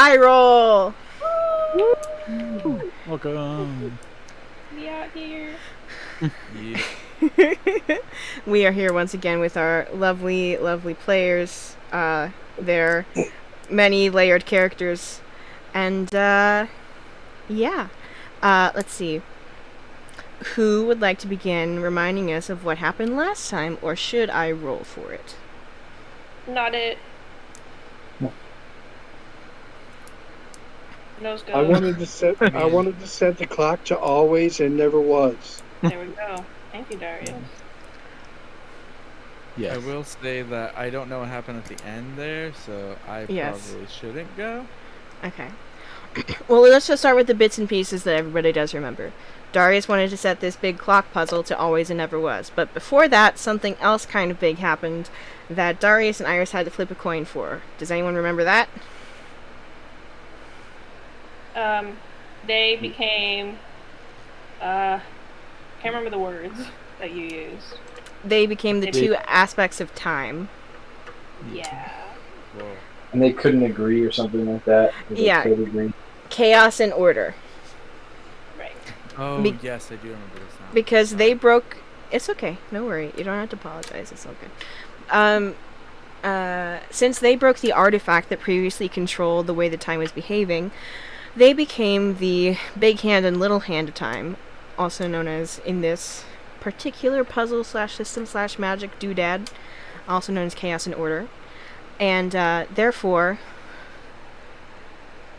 DieRole! Welcome. We out here. Yeah. We are here once again with our lovely, lovely players. They're many layered characters. And, yeah. Let's see. Who would like to begin reminding us of what happened last time, or should I roll for it? Not it. Nose goes. I wanted to set the clock to always and never was. There we go. Thank you, Darius. Yes. I will say that I don't know what happened at the end there, so I probably shouldn't go. Okay. Well, let's just start with the bits and pieces that everybody does remember. Darius wanted to set this big clock puzzle to always and never was. But before that, something else kind of big happened that Darius and Iris had to flip a coin for. Does anyone remember that? They became, can't remember the words that you used. They became the two aspects of time. Yeah. Whoa. And they couldn't agree or something like that? Yeah. Could agree? Chaos and order. Right. Oh, yes, I do remember this now. Because they broke... It's okay. No worry. You don't have to apologize. It's okay. Since they broke the artifact that previously controlled the way the time was behaving, they became the big hand and little hand of time, also known as, in this particular puzzle slash system slash magic doodad, also known as chaos and order. And therefore,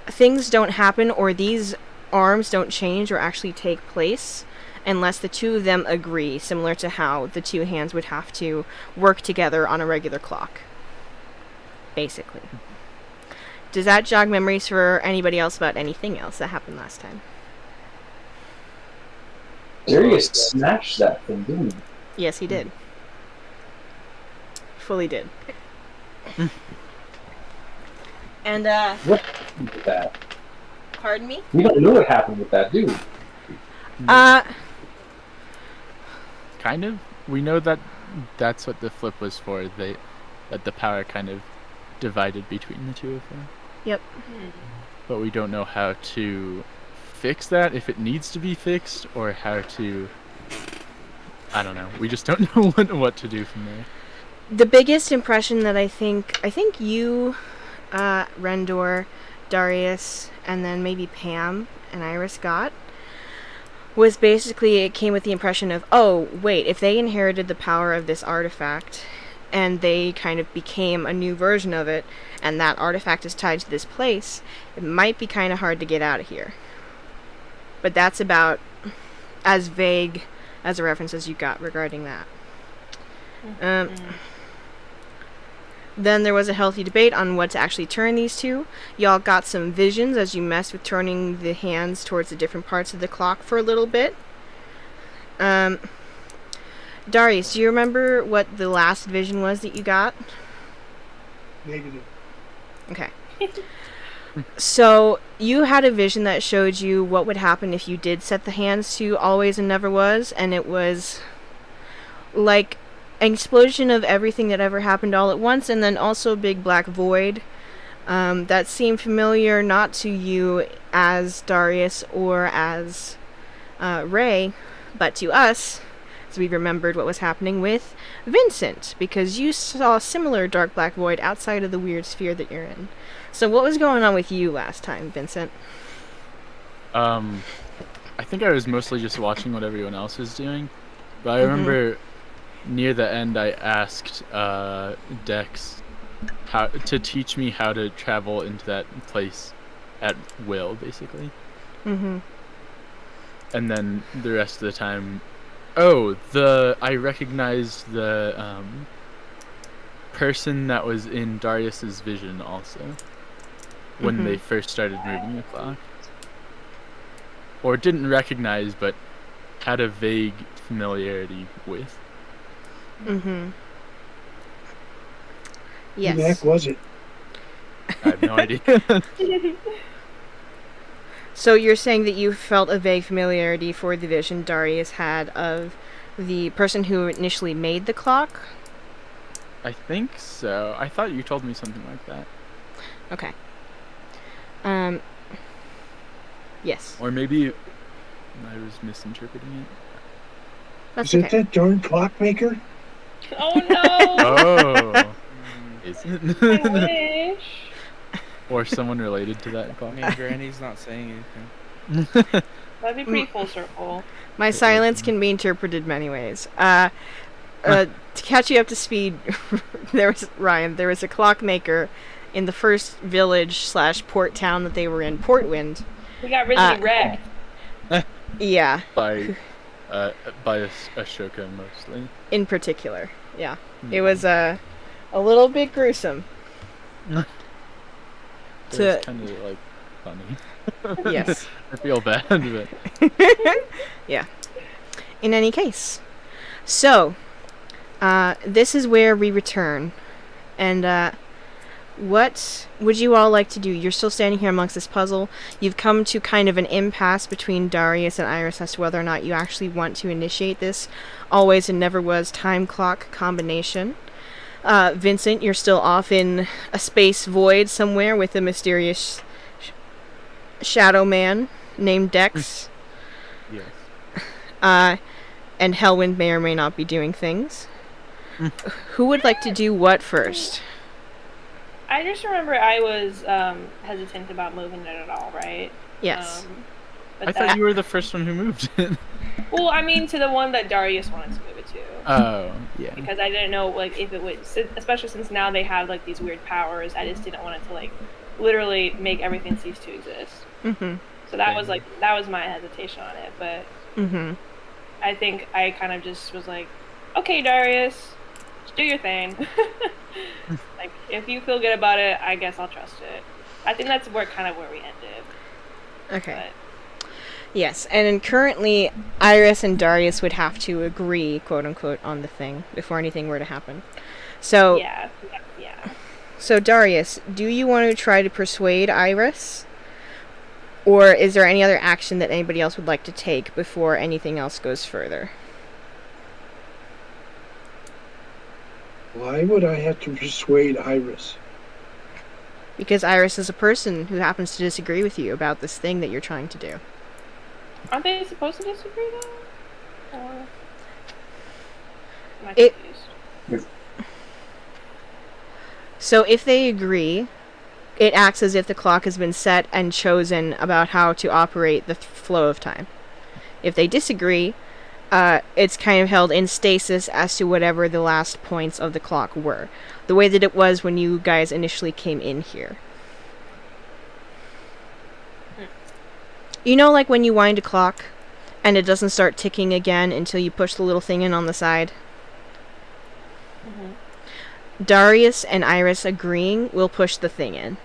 things don't happen, or these arms don't change or actually take place unless the two of them agree, similar to how the two hands would have to work together on a regular clock. Basically. Does that jog memories for anybody else about anything else that happened last time? Darius smashed that thing, didn't he? Yes, he did. Fully did. And, What happened with that? pardon me? We don't know what happened with that, do we? Kind of. We know that that's what the flip was for. That the power kind of divided between the two of them. Yep. But we don't know how to fix that, if it needs to be fixed, or how to... I don't know. We just don't know what to do from there. The biggest impression that I think you, Rendor, Darius, and then maybe Pam and Iris got was basically it came with the impression of, oh, wait, if they inherited the power of this artifact and they kind of became a new version of it, and that artifact is tied to this place, it might be kind of hard to get out of here. But that's about as vague as a reference as you got regarding that. Then there was a healthy debate on what to actually turn these to. Y'all got some visions as you messed with turning the hands towards the different parts of the clock for a little bit. Darius, do you remember what the last vision was that you got? Negative. Okay. So, you had a vision that showed you what would happen if you did set the hands to always and never was, and it was like an explosion of everything that ever happened all at once, and then also a big black void that seemed familiar not to you as Darius or as Ray, but to us, as we remembered what was happening with Vincent, because you saw a similar dark black void outside of the weird sphere that you're in. So what was going on with you last time, Vincent? I think I was mostly just watching what everyone else was doing, but I remember near the end I asked Dex how to teach me how to travel into that place at will, basically. And then the rest of the time, I recognized the person that was in Darius's vision also when they first started moving the clock. Or didn't recognize, but had a vague familiarity with. Yes. Who the heck was it? I have no idea. So you're saying that you felt a vague familiarity for the vision Darius had of the person who initially made the clock? I think so. I thought you told me something like that. Okay. Yes. Or maybe I was misinterpreting it. That's Is it okay. that darn clockmaker? Oh no! Oh, is I it? wish. Or someone related to that I clock? mean, Granny's not saying anything. That'd be pretty full circle. My silence can be interpreted many ways. To catch you up to speed, there was a clockmaker in the first village/port town that they were in, Portwind. We got really wrecked. Yeah, by Ashoka mostly. in particular. Yeah. It was a little bit gruesome. It's kind of like funny. Yes. I feel bad, but Yeah. In any case. So, this is where we return. And, what would you all like to do? You're still standing here amongst this puzzle. You've come to kind of an impasse between Darius and Iris as to whether or not you actually want to initiate this always and never was time clock combination. Vincent, you're still off in a space void somewhere with a mysterious shadow man named Dex. yes. And Hellwind may or may not be doing things. Who would like to do what first? I just remember I was hesitant about moving it at all, right? Yes. But I thought you were the first one who moved it. Well, I mean, to the one that Darius wanted to move it to. Oh, yeah. Because I didn't know, like, if it would, especially since now they have, like, these weird powers, I just didn't want it to, like, literally make everything cease to exist. Mm-hmm. So that was, like, that was my hesitation on it, but Mm-hmm. I think I kind of just was like, okay, Darius, just do your thing. Like, if you feel good about it, I guess I'll trust it. I think that's where we ended. Okay. But Yes, and then currently Iris and Darius would have to agree, quote unquote, on the thing before anything were to happen. So, yeah. so Darius, do you want to try to persuade Iris? Or is there any other action that anybody else would like to take before anything else goes further? Why would I have to persuade Iris? Because Iris is a person who happens to disagree with you about this thing that you're trying to do. Aren't they supposed to disagree, though? Or am I It- confused? So if they agree, it acts as if the clock has been set and chosen about how to operate the flow of time. If they disagree, it's kind of held in stasis as to whatever the last points of the clock were. The way that it was when you guys initially came in here. You know, like when you wind a clock and it doesn't start ticking again until you push the little thing in on the side? Mm-hmm. Darius and Iris agreeing will push the thing in.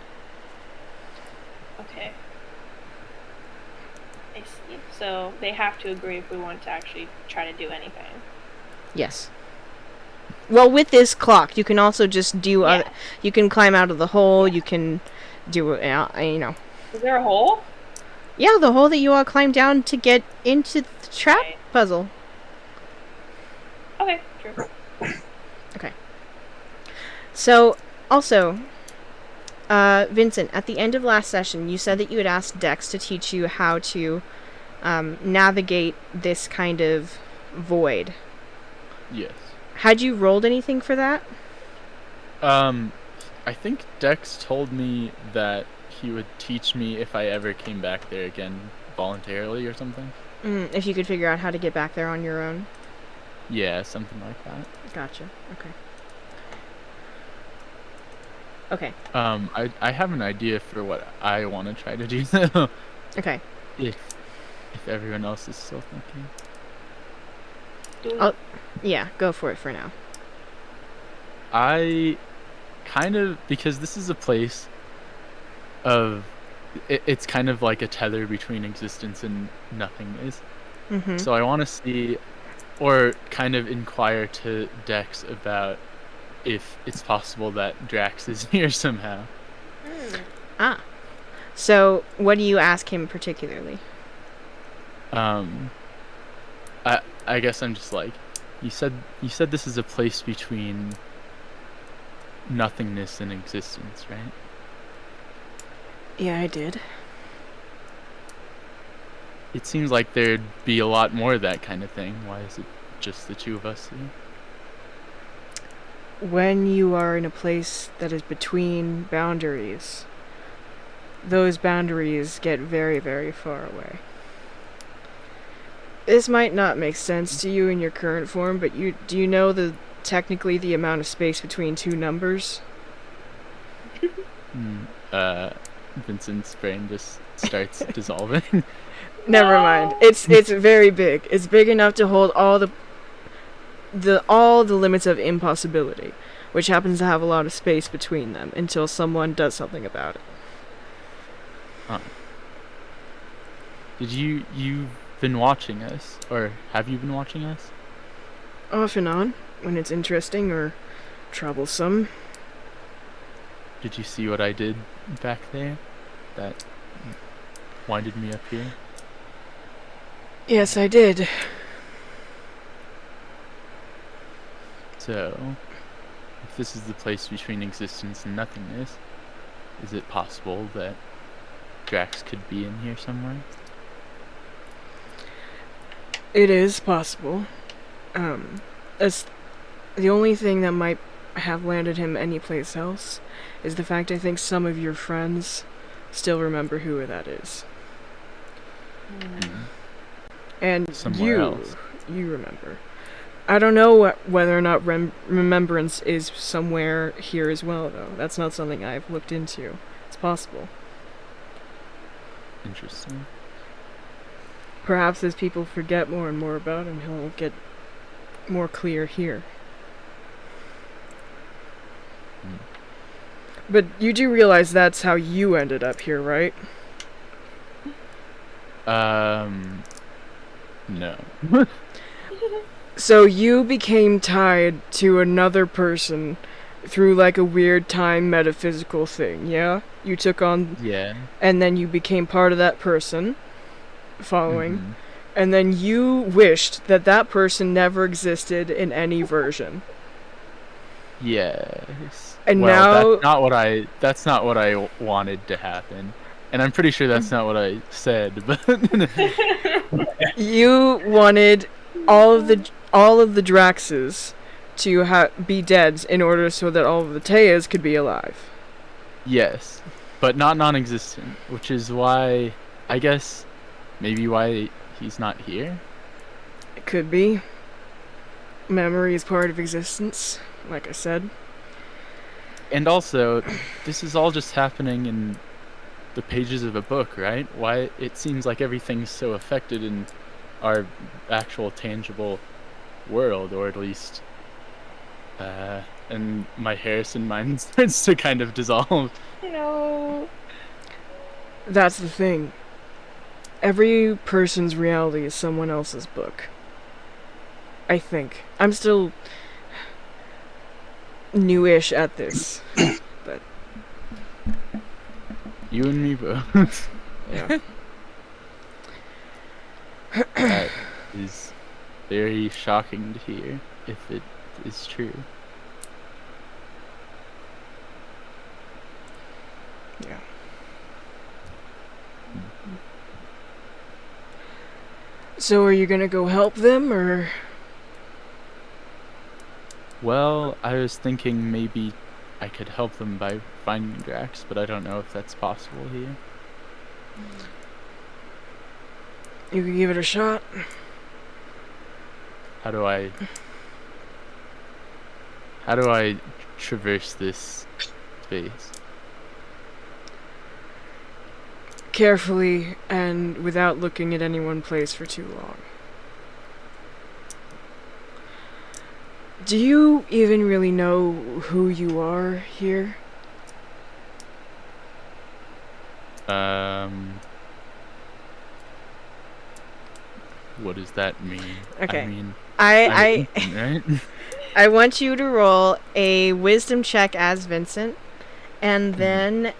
Okay. I see. So they have to agree if we want to actually try to do anything. Yes. Well, with this clock, you can also just do Yeah. you can climb out of the hole, you can do, you know. Is there a hole? Yeah, the hole that you all climbed down to get into the trap Right. puzzle. Okay, true. Okay. So, also, Vincent, at the end of last session, you said that you had asked Dex to teach you how to navigate this kind of void. Yes. Had you rolled anything for that? I think Dex told me that he would teach me if I ever came back there again voluntarily or something. If you could figure out how to get back there on your own. Yeah, something like that. Gotcha. Okay. Okay. I have an idea for what I want to try to do though. Okay. if everyone else is still thinking. Yeah, go for it for now. I kind of, because this is a place of it's kind of like a tether between existence and nothingness. Mm-hmm. So I want to see, or kind of inquire to Dex about if it's possible that Drax is here somehow. So, what do you ask him particularly? I guess I'm just like, you said this is a place between nothingness and existence, right? Yeah, I did. it seems like there'd be a lot more of that kind of thing. Why is it just the two of us here? When you are in a place that is between boundaries, those boundaries get very, very far away. This might not make sense to you in your current form, but do you know technically the amount of space between two numbers? Vincent's brain just starts dissolving. Never mind. It's very big. It's big enough to hold all the limits of impossibility, which happens to have a lot of space between them until someone does something about it. Huh. You've been watching us, or have you been watching us? Off and on, when it's interesting or troublesome. Did you see what I did back there? That winded me up here? Yes, I did. So, if this is the place between existence and nothingness, is it possible that Drax could be in here somewhere? It is possible. As the only thing that might have landed him anyplace else is the fact I think some of your friends still remember who that is. And Somewhere else. You remember. I don't know whether or not remembrance is somewhere here as well, though. That's not something I've looked into. It's possible. Interesting. Perhaps as people forget more and more about him, he'll get more clear here. But you do realize that's how you ended up here, right? No. So you became tied to another person through like a weird time metaphysical thing, yeah? You took on... Yeah. And then you became part of that person, following, and then you wished that person never existed in any version. Yes. And well, now... that's not what I wanted to happen. And I'm pretty sure that's not what I said, but... You wanted all of the Draxes to be dead in order so that all of the Teas could be alive. Yes, but not non-existent, which is why, I guess, maybe why he's not here? It could be. Memory is part of existence, like I said. And also, this is all just happening in the pages of a book, right? Why it seems like everything's so affected in our actual tangible world, or at least and my Harrison mind starts to kind of dissolve. No. That's the thing. Every person's reality is someone else's book. I think. I'm still newish at this, but You and me both. yeah. That is very shocking to hear, if it is true. Yeah. So are you gonna go help them, or? Well, I was thinking maybe I could help them by finding Drax, but I don't know if that's possible here. You could give it a shot. How do I traverse this space? Carefully and without looking at any one place for too long. Do you even really know who you are here? What does that mean? Okay. I mean, I right? I want you to roll a wisdom check as Vincent, and then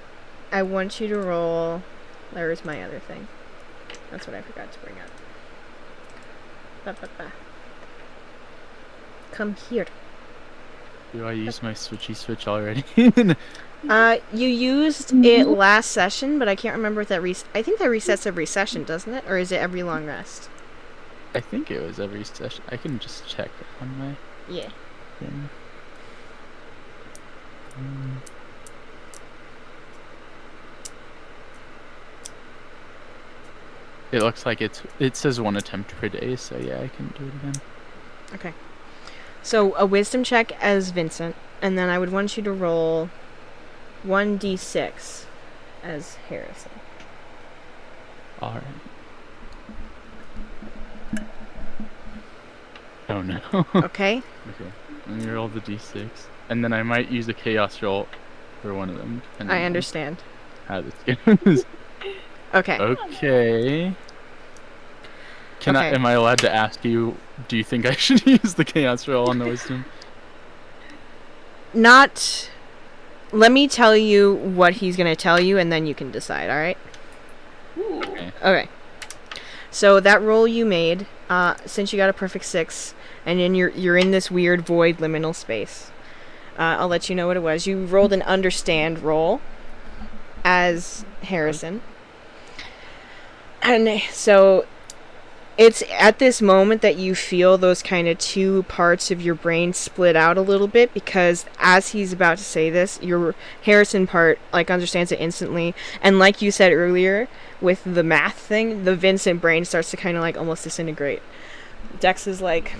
I want you to roll... Where's my other thing? That's what I forgot to bring up. Ba-ba-ba. Come here. Do I use my switchy switch already? You used it last session, but I can't remember if that I think that resets every session, doesn't it? Or is it every long rest? I think it was every session. I can just check on my Yeah. thing. It looks like it says 1 attempt per day, so yeah, I can do it again. Okay. So a wisdom check as Vincent, and then I would want you to roll 1d6 as Harrison. Alright. Oh no. Okay. Okay. Let me roll the d6. And then I might use a chaos roll for one of them. I understand. How this goes. Okay. Okay. Okay. Am I allowed to ask you, do you think I should use the chaos roll on the wisdom? Not... Let me tell you what he's going to tell you, and then you can decide, alright? Okay. Okay. So that roll you made, since you got a perfect 6, and then you're in this weird void liminal space. I'll let you know what it was. You rolled an understand roll as Harrison. And so it's at this moment that you feel those kind of two parts of your brain split out a little bit, because as he's about to say this, your Harrison part like understands it instantly, and like you said earlier with the math thing, the Vincent brain starts to kind of like almost disintegrate. Dex is like,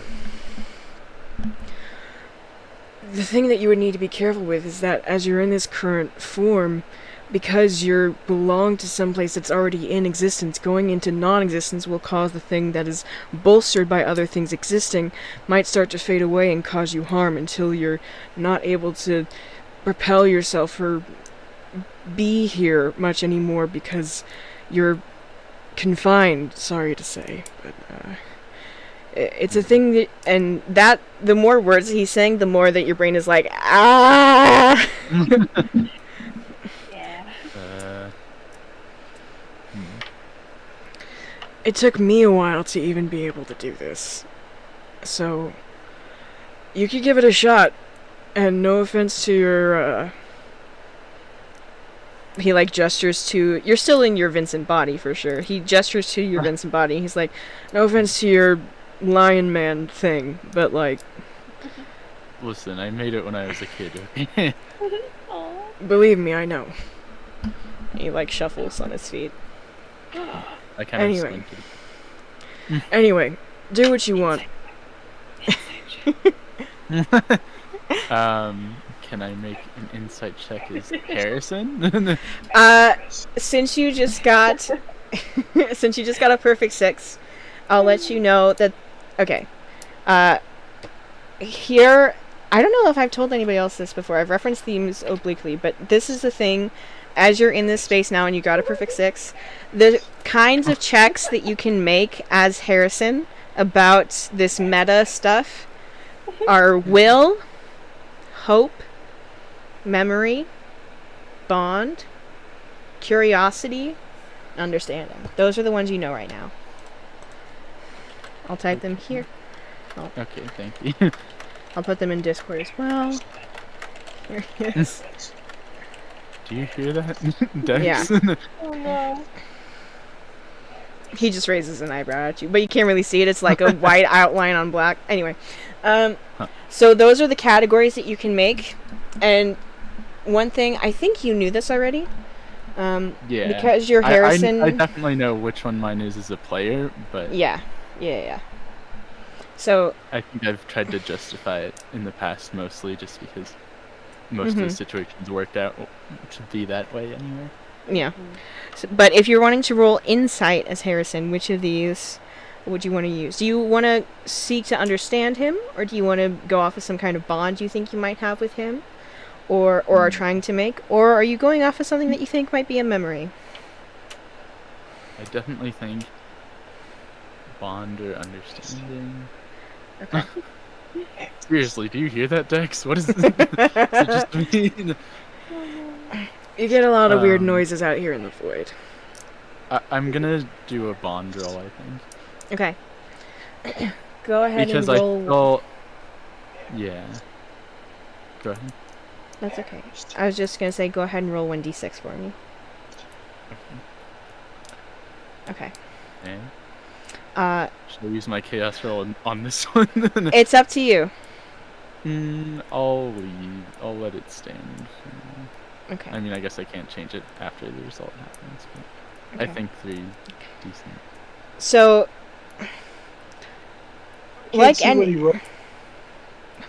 the thing that you would need to be careful with is that as you're in this current form, because you're belong to someplace that's already in existence, going into non-existence will cause the thing that is bolstered by other things existing might start to fade away and cause you harm until you're not able to propel yourself or be here much anymore because you're confined, sorry to say, but it's a thing that, and that, the more words he's saying, the more that your brain is like, ah! It took me a while to even be able to do this. So, you could give it a shot. And no offense to your, he, like, gestures to... You're still in your Vincent body, for sure. He gestures to your Vincent body. He's like, no offense to your lion man thing, but, like... Listen, I made it when I was a kid, okay? Believe me, I know. He, like, shuffles on his feet. I kind of Anyway. squinted. Anyway, do what you want. Can I make an insight check as Harrison? Since you just got... since you just got a perfect 6, I'll let you know that... Okay. Here... I don't know if I've told anybody else this before. I've referenced themes obliquely, but this is the thing. As you're in this space now and you got a perfect 6, the kinds of checks that you can make as Harrison about this meta stuff are will, hope, memory, bond, curiosity, understanding. Those are the ones you know right now. I'll type them here. Okay, thank you. I'll put them in Discord as well. Here it is. Do you hear that, Dex? Yeah. Oh no. He just raises an eyebrow at you, but you can't really see it. It's like a white outline on black. Anyway, so those are the categories that you can make. And one thing, I think you knew this already. Yeah. Because you're Harrison. I definitely know which one mine is as a player, but Yeah. So I think I've tried to justify it in the past mostly just because most of the situations worked out to be that way anyway. yeah. So, but if you're wanting to roll insight as Harrison, which of these would you want to use? Do you want to seek to understand him, or do you want to go off of some kind of bond you think you might have with him, or are trying to make, or are you going off of something that you think might be a memory? I definitely think bond or understanding. Okay. Seriously, do you hear that, Dex? What is this? Is it just me? You get a lot of weird noises out here in the void. I'm gonna do a bond roll, I think. Okay. Go ahead Because and roll. Yeah. Go ahead. That's okay. I was just gonna say, go ahead and roll 1d6 for me. Okay. Okay. Should I Uh, use my chaos roll on this one? it's up to you. I'll leave. I'll let it stand. Okay. I mean, I guess I can't change it after the result happens, but Okay. I think 3 decent. So, Can't like see what he any, wrote.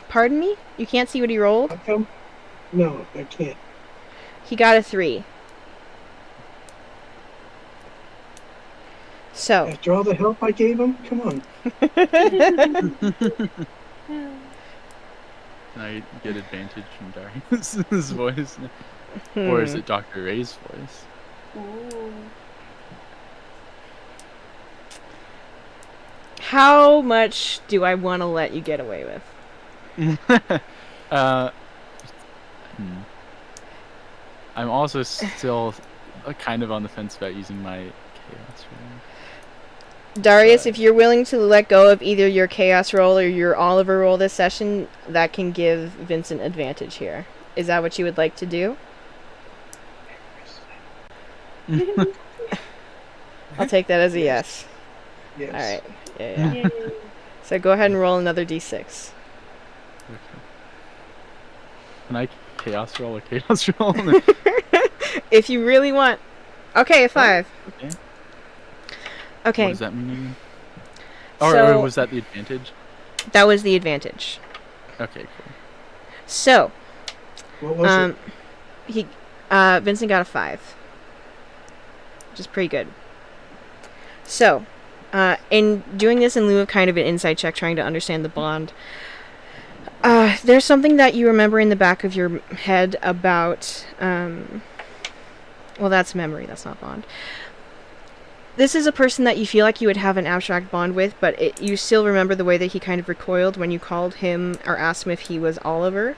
pardon me? You can't see what he rolled? How come? No, I can't. He got a 3. So, After all the help I gave him, come on. Can I get advantage from Darius's voice? Or is it Dr. Ray's voice? Ooh. How much do I want to let you get away with? I'm also still kind of on the fence about using my chaos roll. Darius, if you're willing to let go of either your chaos roll or your Oliver roll this session, that can give Vincent advantage here. Is that what you would like to do? I'll take that as a yes. Yes. Alright. Yeah. Yay. So go ahead and roll another d6. Okay. Can I chaos roll a chaos roll? If you really want. Okay, a 5. Okay. Okay. What does that mean again? Or So was that the advantage? that was the advantage. Okay, cool. So, What was it? Vincent got a 5. Which is pretty good. So, in doing this in lieu of kind of an insight check, trying to understand the bond, there's something that you remember in the back of your head about, well, that's memory, that's not bond. This is a person that you feel like you would have an abstract bond with, but you still remember the way that he kind of recoiled when you called him or asked him if he was Oliver.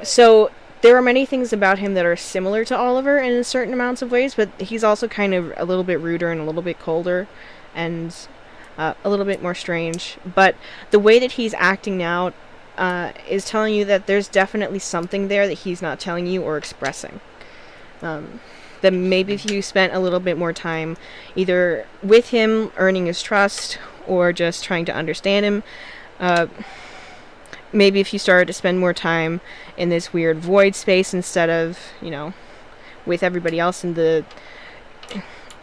So there are many things about him that are similar to Oliver in certain amounts of ways, but he's also kind of a little bit ruder and a little bit colder and a little bit more strange. But the way that he's acting now is telling you that there's definitely something there that he's not telling you or expressing. That maybe if you spent a little bit more time either with him, earning his trust, or just trying to understand him, maybe if you started to spend more time in this weird void space instead of, with everybody else in the...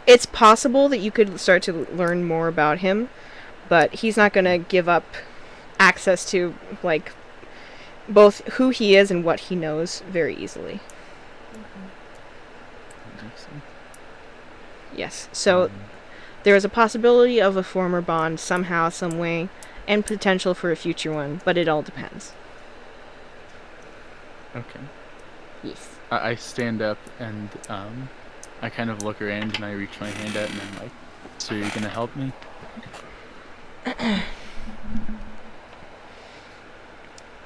It's possible that you could start to learn more about him, but he's not going to give up access to, both who he is and what he knows very easily. Yes, so there is a possibility of a former bond somehow, some way, and potential for a future one, but it all depends. Okay. Yes. I stand up and I kind of look around and I reach my hand out and I'm like, so you're gonna help me?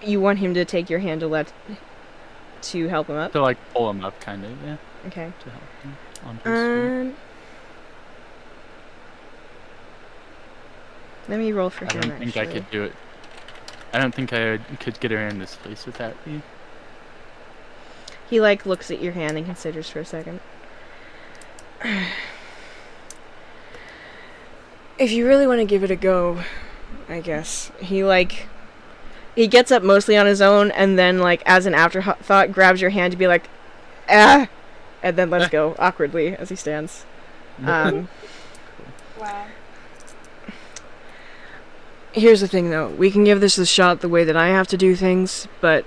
You want him to take your hand to help him up? To pull him up, kind of, yeah. Okay. To help him onto his feet. Let me roll for I him, don't think I could do it. I don't think I could get around this place without you. He, looks at your hand and considers for a second. If you really want to give it a go, I guess. He gets up mostly on his own, and then, as an afterthought, grabs your hand to be like, ah! And then lets go awkwardly as he stands. Wow. Here's the thing, though. We can give this a shot the way that I have to do things, but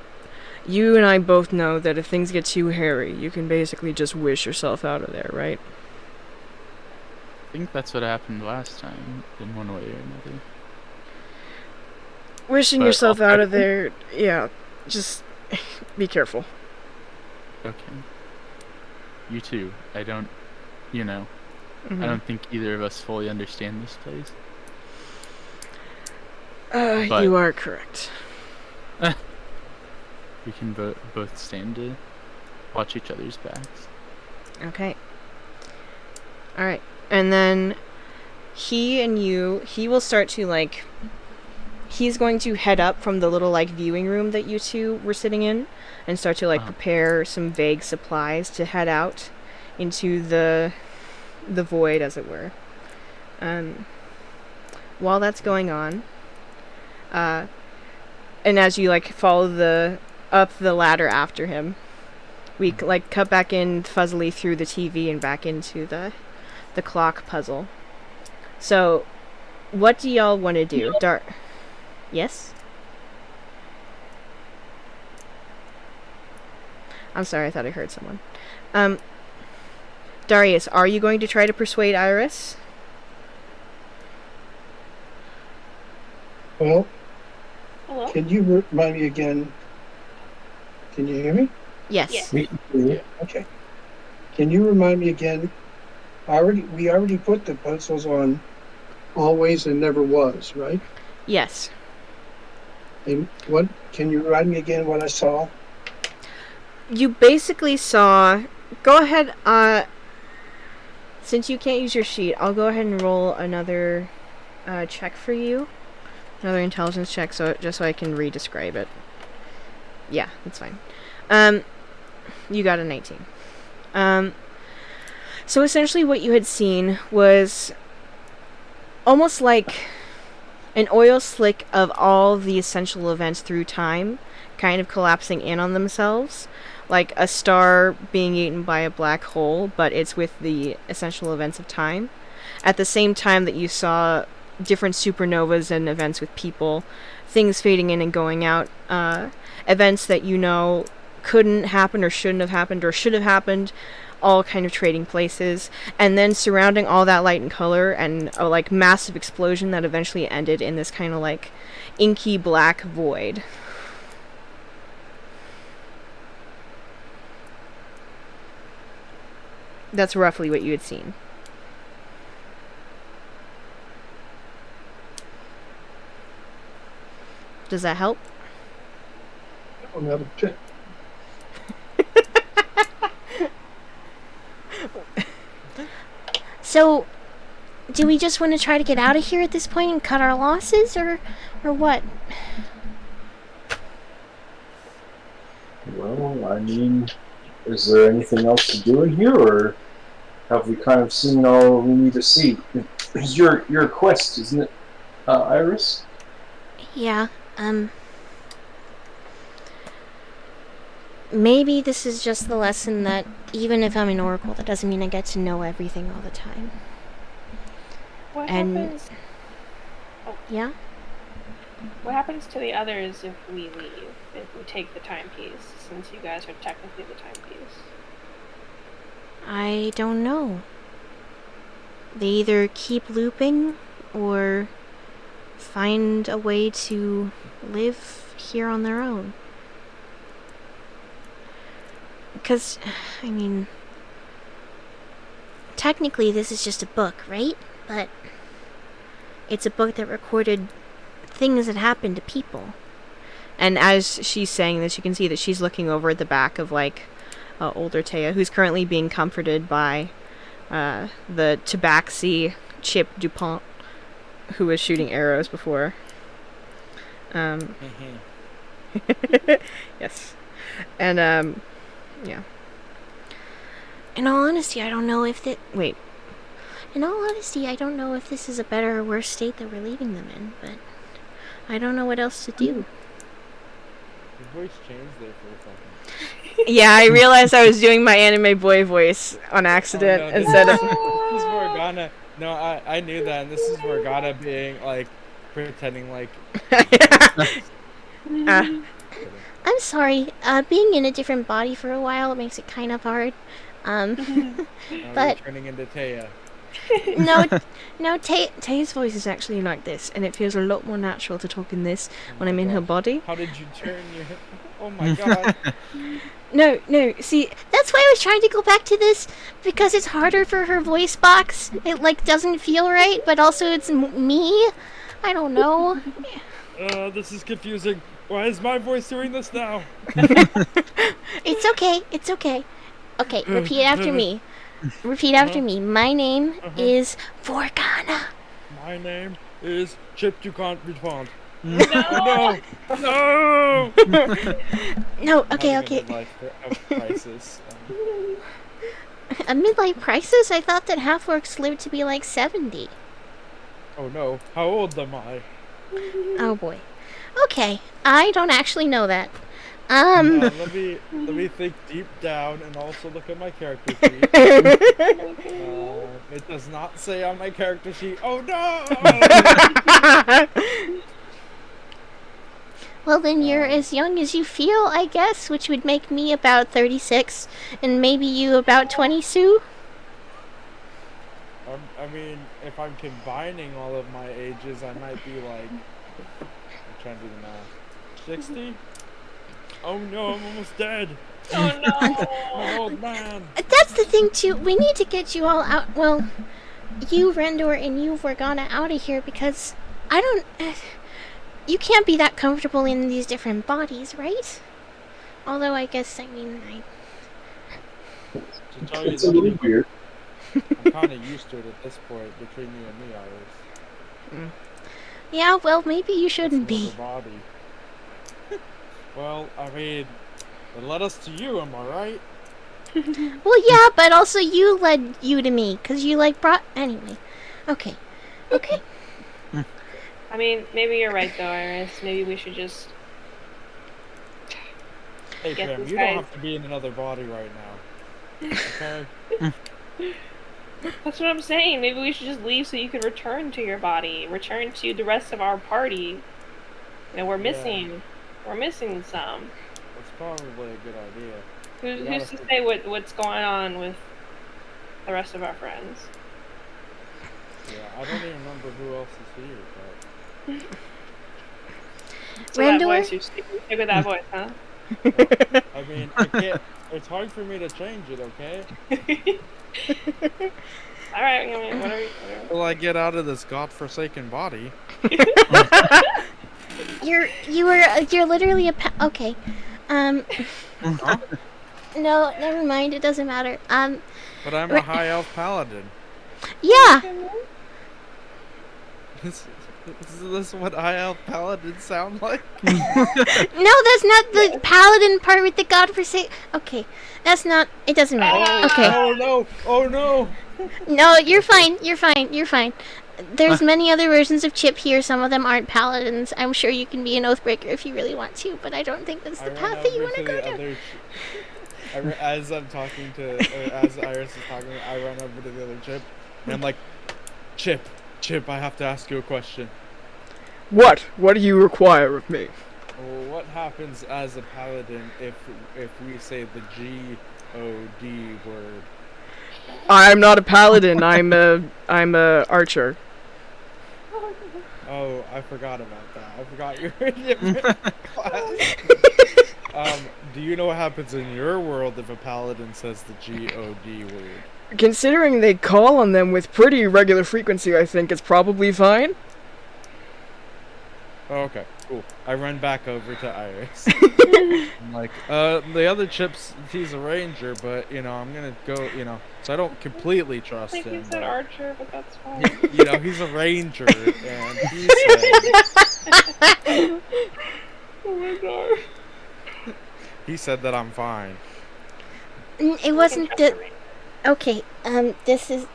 you and I both know that if things get too hairy, you can basically just wish yourself out of there, right? I think that's what happened last time, in one way or another. Wishing But yourself I'll out try of there, yeah, just be careful. Okay. You too. I don't, Mm-hmm. I don't think either of us fully understand this place. But You are correct. we can both stand to watch each other's backs. Okay. Alright. And then he will start to, he's going to head up from the little like viewing room that you two were sitting in and start to like prepare some vague supplies to head out into the void, as it were. While that's going on, and as you like follow up the ladder after him, we like cut back in fuzzily through the TV and back into the clock puzzle. So, what do y'all want to do? Yes? I'm sorry, I thought I heard someone. Darius, are you going to try to persuade Iris? Well, Hello? can you remind me again? Can you hear me? Yes. Yeah. Okay. Can you remind me again? We already put the puzzles on always and never was, right? Yes. And what? Can you remind me again what I saw? You basically saw... Go ahead, since you can't use your sheet, I'll go ahead and roll another check for you. Another intelligence check, just so I can re-describe it. Yeah, that's fine. You got a 19. So essentially what you had seen was almost like an oil slick of all the essential events through time kind of collapsing in on themselves. Like a star being eaten by a black hole, but it's with the essential events of time. At the same time that you saw different supernovas and events with people, things fading in and going out, events that you know couldn't happen or shouldn't have happened or should have happened, all kind of trading places, and then surrounding all that light and color and a like massive explosion that eventually ended in this kind of like inky black void. That's roughly what you had seen. Does that help? Another check. So, do we just want to try to get out of here at this point and cut our losses, or what? Well, I mean, is there anything else to do in here, or have we kind of seen all we need to see? It's your quest, isn't it, Iris? Yeah, maybe this is just the lesson that even if I'm an oracle, that doesn't mean I get to know everything all the time. What And- happens? Yeah? What happens to the others if we leave? If we take the timepiece, since you guys are technically the timepiece? I don't know. They either keep looping or find a way to live here on their own. Because, I mean, technically this is just a book, right? But it's a book that recorded things that happened to people. And as she's saying this, you can see that she's looking over at the back of like older Taya, who's currently being comforted by the Tabaxi Chip DuPont, who was shooting arrows before. Yes. And yeah. In all honesty, I don't know if In all honesty, I don't know if this is a better or worse state that we're leaving them in, but I don't know what else to do. Your voice changed there for a second. Yeah, I realized I was doing my anime boy voice on accident Oh, no, instead of... This is Morgana. No, I knew that, and this is Morgana being, like, pretending like... I'm sorry, being in a different body for a while makes it kind of hard. Now But- you're turning into Taya. No, Taya's voice is actually like this, and it feels a lot more natural to talk in this when I'm in her body. How did you turn your... Oh my god. No, see, that's why I was trying to go back to this, because it's harder for her voice box. It, like, doesn't feel right, but also it's me. I don't know. This is confusing. Why is my voice doing this now? It's okay. Okay, repeat after me. Repeat after me. My name is Morgana. My name is Chip DuPont. No! No! No, okay, Having okay. A midlife crisis. A midlife crisis? I thought that half-orcs lived to be like 70. Oh no, how old am I? Oh boy. Okay, I don't actually know that. Let me think deep down and also look at my character sheet. It does not say on my character sheet. Oh no! Well, then you're as young as you feel, I guess, which would make me about 36, and maybe you about 20, Sue? I mean, if I'm combining all of my ages, I might be like... I'm trying to do the math. 60? Oh no, I'm almost dead! Oh no! I'm an old man! That's the thing, too. We need to get you all out. Well, you, Rendor, and you, Vorgana, out of here because I don't... you can't be that comfortable in these different bodies, right? Although, I guess, I mean, To tell you It's a little weird. I'm kind of used to it at this point, between you and me, Iris. Yeah, well, maybe you It's shouldn't be. another body. Well, I mean, it led us to you, am I right? Well, yeah, but also you led you to me, because you, like, brought... Anyway. Okay. Okay. I mean, maybe you're right though, Iris. Maybe we should just... Hey, Get Pam, these you guys- don't have to be in another body right now. Okay? That's what I'm saying. Maybe we should just leave so you can return to your body. Return to the rest of our party. You know, we're missing some. That's probably a good idea. Who's to say what's going on with the rest of our friends? Yeah, I don't even remember who else is here, So that Rendor? voice, you stick with that voice, huh? but... I mean, I can't... It's hard for me to change it, okay? Alright, I mean, whatever. Till I get out of this godforsaken body. You're literally a okay. Huh? No, never mind, it doesn't matter. But I'm a high elf paladin. Yeah! Is this what high elf paladins sound like? No, that's not the paladin part with the godforsaken. Okay, that's not. It doesn't matter. Okay. Oh no! Oh no! No, you're fine. You're fine. You're fine. There's many other versions of Chip here. Some of them aren't paladins. I'm sure you can be an Oathbreaker if you really want to, but I don't think that's the path that you want to go down. As I'm talking to, as Iris is talking, I run over to the other Chip, and I'm like, Chip, I have to ask you a question. What? What do you require of me? Well, what happens as a paladin if we say the G-O-D word? I'm not a paladin. I'm a archer. Oh, I forgot about that. I forgot you were in different class. Do you know what happens in your world if a paladin says the G-O-D word? Considering they call on them with pretty regular frequency, I think it's probably fine. Oh, okay, cool. I run back over to Iris. I'm like, the other Chip's, he's a ranger, but, you know, I'm gonna go, you know, so I don't completely I trust think him. he said but, archer, but that's fine. you know, he's a ranger, and he said, Oh my god. he said that I'm fine. It wasn't the. Okay, this is.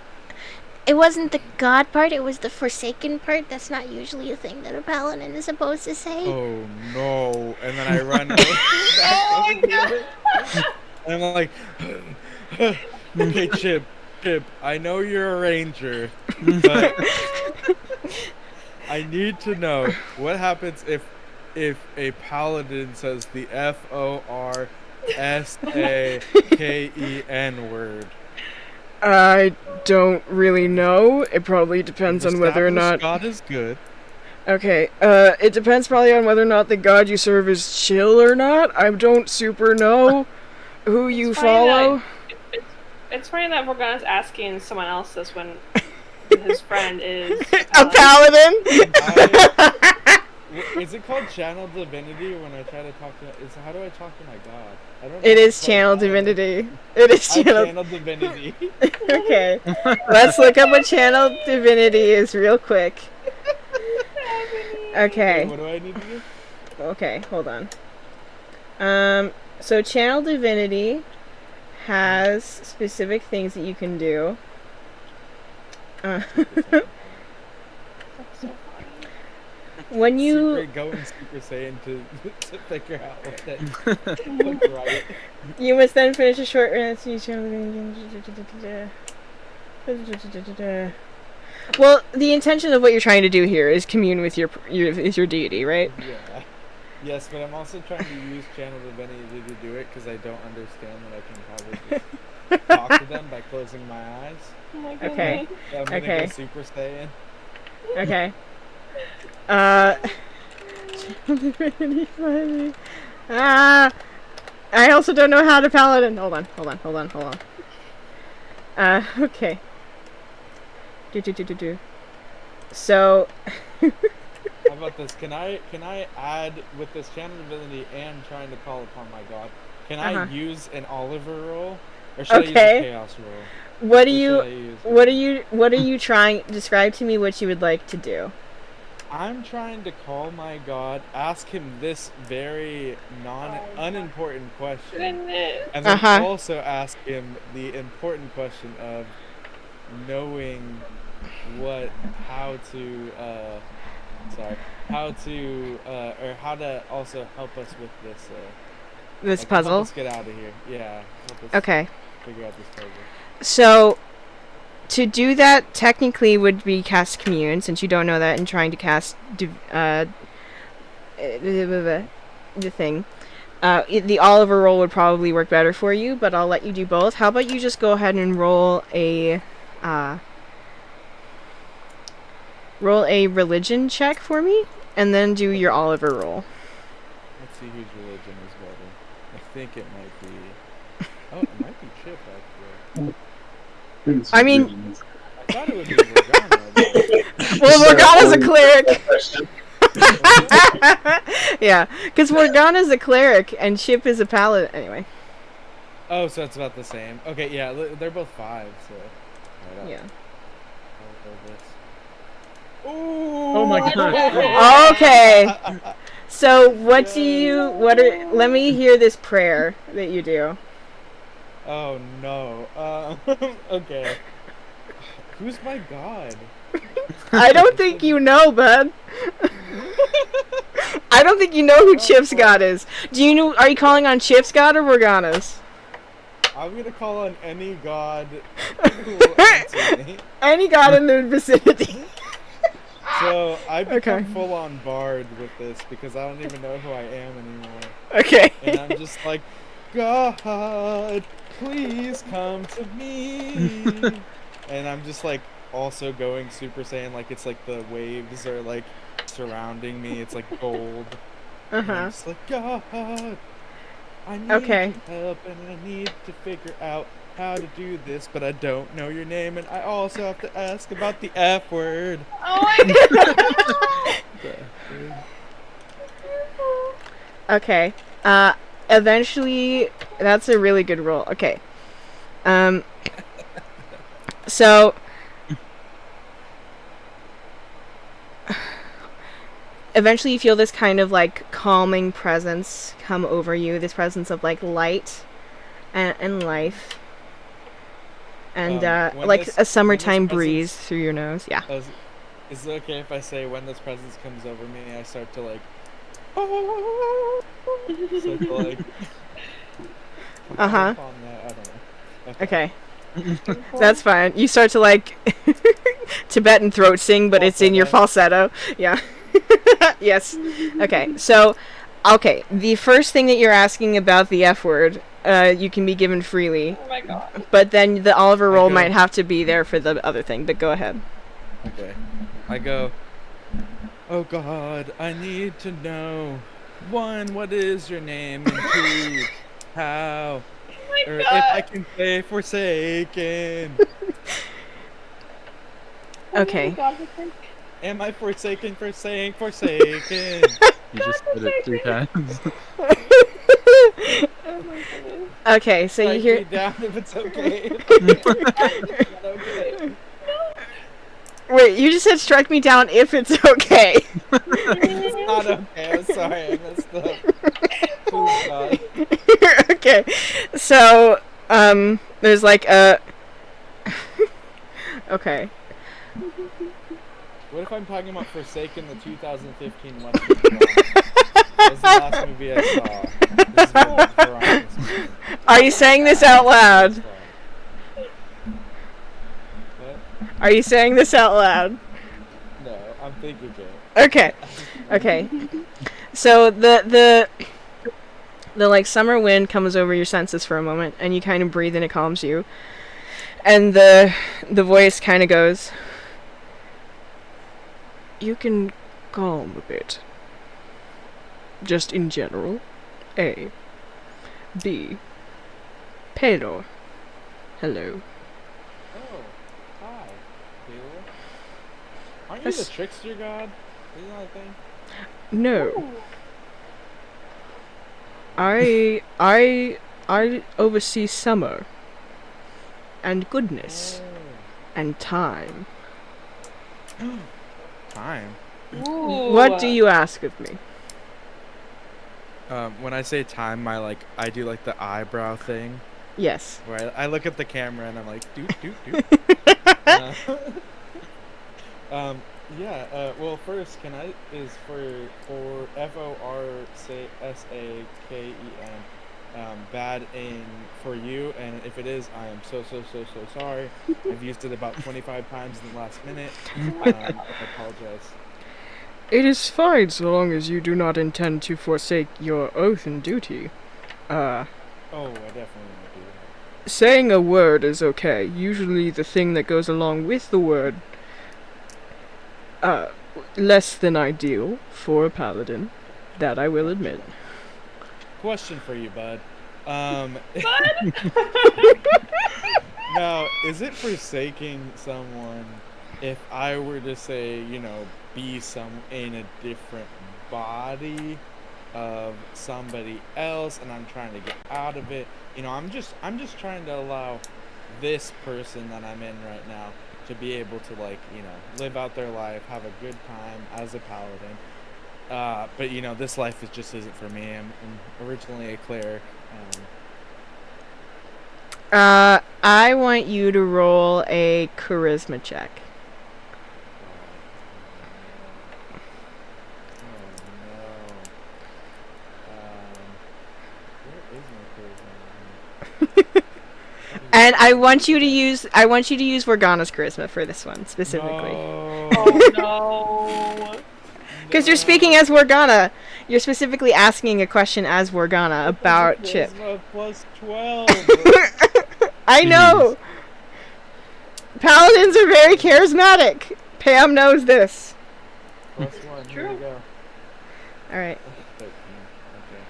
It wasn't the god part, it was the forsaken part. That's not usually a thing that a paladin is supposed to say. Oh no! And then I run over Oh my god. and I'm like, okay, Chip, I know you're a ranger, but I need to know what happens if a paladin says the Forsaken word. I don't really know. It probably depends on whether or not... God is good. Okay, it depends probably on whether or not the god you serve is chill or not. I don't super know who you follow. It's funny that Morgana's asking someone else this when his friend is A paladin? Is it called channel divinity when I try to talk to... how do I talk to my god? I don't know It if is it's channel called divinity. It is channel... channel divinity. Okay, let's look up what channel divinity is real quick. Okay. What do I need to do? Okay, hold on. So Channel Divinity has specific things that you can do. That's so funny. When you Secret, go in Super Saiyan to figure out what's right. you must then finish a short rest. Well, the intention of what you're trying to do here is commune with your deity, right? Yeah. Yes, but I'm also trying to use Channel Divinity to do it because I don't understand that I can probably just talk to them by closing my eyes. Oh my Okay. goodness. So I'm gonna Okay. go Super Saiyan. Okay. I also don't know how to paladin. Hold on. Okay. So, How about this? Can I add with this Channel Divinity and trying to call upon my god? Can I use an Oliver roll, or should I use Okay. a Chaos roll? what do What should I you use? what are you trying? Describe to me what you would like to do. I'm trying to call my god, ask him this very unimportant question, Goodness. and then Uh-huh. also ask him the important question of knowing how to also help us with this This help puzzle. us get out of here. Yeah, help us Okay. figure out this puzzle. So, to do that, technically would be cast commune, since you don't know that, and trying to cast the thing. The Oliver roll would probably work better for you, but I'll let you do both. How about you just go ahead and roll a religion check for me, and then do your Oliver roll. Let's see whose religion is better. I think it might be. Oh, it might be Chip actually. I mean- I thought it would be Morgana. Well, Morgana's a cleric. Yeah, because Morgana's a cleric and Chip is a paladin. Anyway. Oh, so it's about the same. Okay, yeah, they're both 5, so. Right up. Yeah. Oh my god. Okay. So what do you? Let me hear this prayer that you do. Oh no. Okay. Who's my god? I don't think you know, bud. I don't think you know who Chip's god is. Do you know? Are you calling on Chip's god or Morgana's? I'm gonna call on any god who will answer me. Any god in the vicinity. So I become Okay. full on bard with this because I don't even know who I am anymore. Okay. And I'm just like, God, please come to me. And I'm just like also going Super Saiyan, like it's like the waves are like surrounding me. It's like gold. And I'm just like, God, I need Okay. your help and I need to figure out how to do this, but I don't know your name and I also have to ask about the F word. Oh my god. Okay. Eventually, that's a really good roll. Okay. So eventually you feel this kind of like calming presence come over you, this presence of like light and life. And When like this- a summertime when this breeze presence- through your nose. Yeah. Is it okay if I say when this presence comes over me, I start to like, start to like, Uh-huh. on that? I don't know. Okay. That's fine. You start to like Tibetan throat sing, but it's in your falsetto. Yeah. Yes. Okay. So, okay. The first thing that you're asking about the F word, you can be given freely, Oh my god. but then the Oliver roll go- might have to be there for the other thing. But go ahead. Okay. I go, oh God, I need to know, 1, what is your name, and 2, how, or if I can say Forsaken. Okay. Oh my god, I think- Am I forsaken for saying Forsaken? You just did it 3 times. Oh my goodness. Okay. So you Write hear. me down if it's okay. Okay. Wait, you just said strike me down if it's okay. It's not okay. I'm sorry. I messed up. Please, God. Okay, so there's like a. Okay. What if I'm talking about Forsaken, the 2015 Western drama? That was the last movie I saw. This is what Veronica's movie. Are you saying this out loud? What? Are you saying this out loud? No, I'm thinking it. Okay. Okay. So the like summer wind comes over your senses for a moment, and you kind of breathe and it calms you. And the voice kind of goes, "You can calm a bit. Just in general. A. B. Pedro. Hello." Oh, hi, Taylor. Aren't you the That's- trickster god? Isn't that a thing? No. I oversee summer and goodness and time. Time. Ooh. What do you ask of me? When I say time, I do like the eyebrow thing, Yes. where I look at the camera and I'm like, doot doot doot. Well, first, is for FORSAKEN, bad in for you, and if it is, I am so sorry. I've used it about 25 times in the last minute. I apologize. It is fine so long as you do not intend to forsake your oath and duty. Oh, I definitely won't do that. Saying a word is okay. Usually the thing that goes along with the word, less than ideal for a paladin. That I will admit. Question for you, bud. Bud? Now, is it forsaking someone if I were to say, be in a different body of somebody else, and I'm trying to get out of it? I'm just trying to allow this person that I'm in right now to be able to live out their life, have a good time as a paladin. But this life just isn't for me. I'm originally a cleric. I want you to roll a charisma check. Where is my charisma? And I want you to use Morgana's charisma for this one specifically. Oh no. Because you're speaking as Morgana. You're specifically asking a question as Morgana about Chip. Charisma plus 12. I know. Paladins are very charismatic. Pam knows this. Plus 1. Here we True. go. All right. 13. Okay.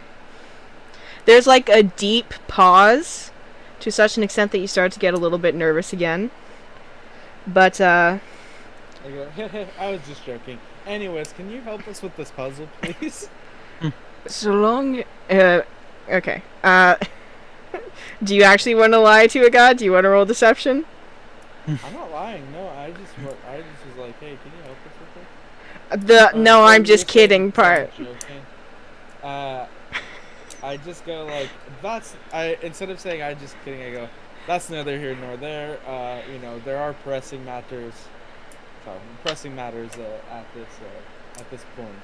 There's like a deep pause to such an extent that you start to get a little bit nervous again. But I go, I was just joking. Anyways, can you help us with this puzzle, please? so long. Okay. Do you actually want to lie to a god? Do you want to roll deception? I'm not lying. No, I just was like, hey, can you help us with this? No, I'm You're just saying kidding I'm part. joking. I just go like, instead of saying I'm just kidding, I go, that's neither here nor there. There are pressing matters. Sorry, at this point.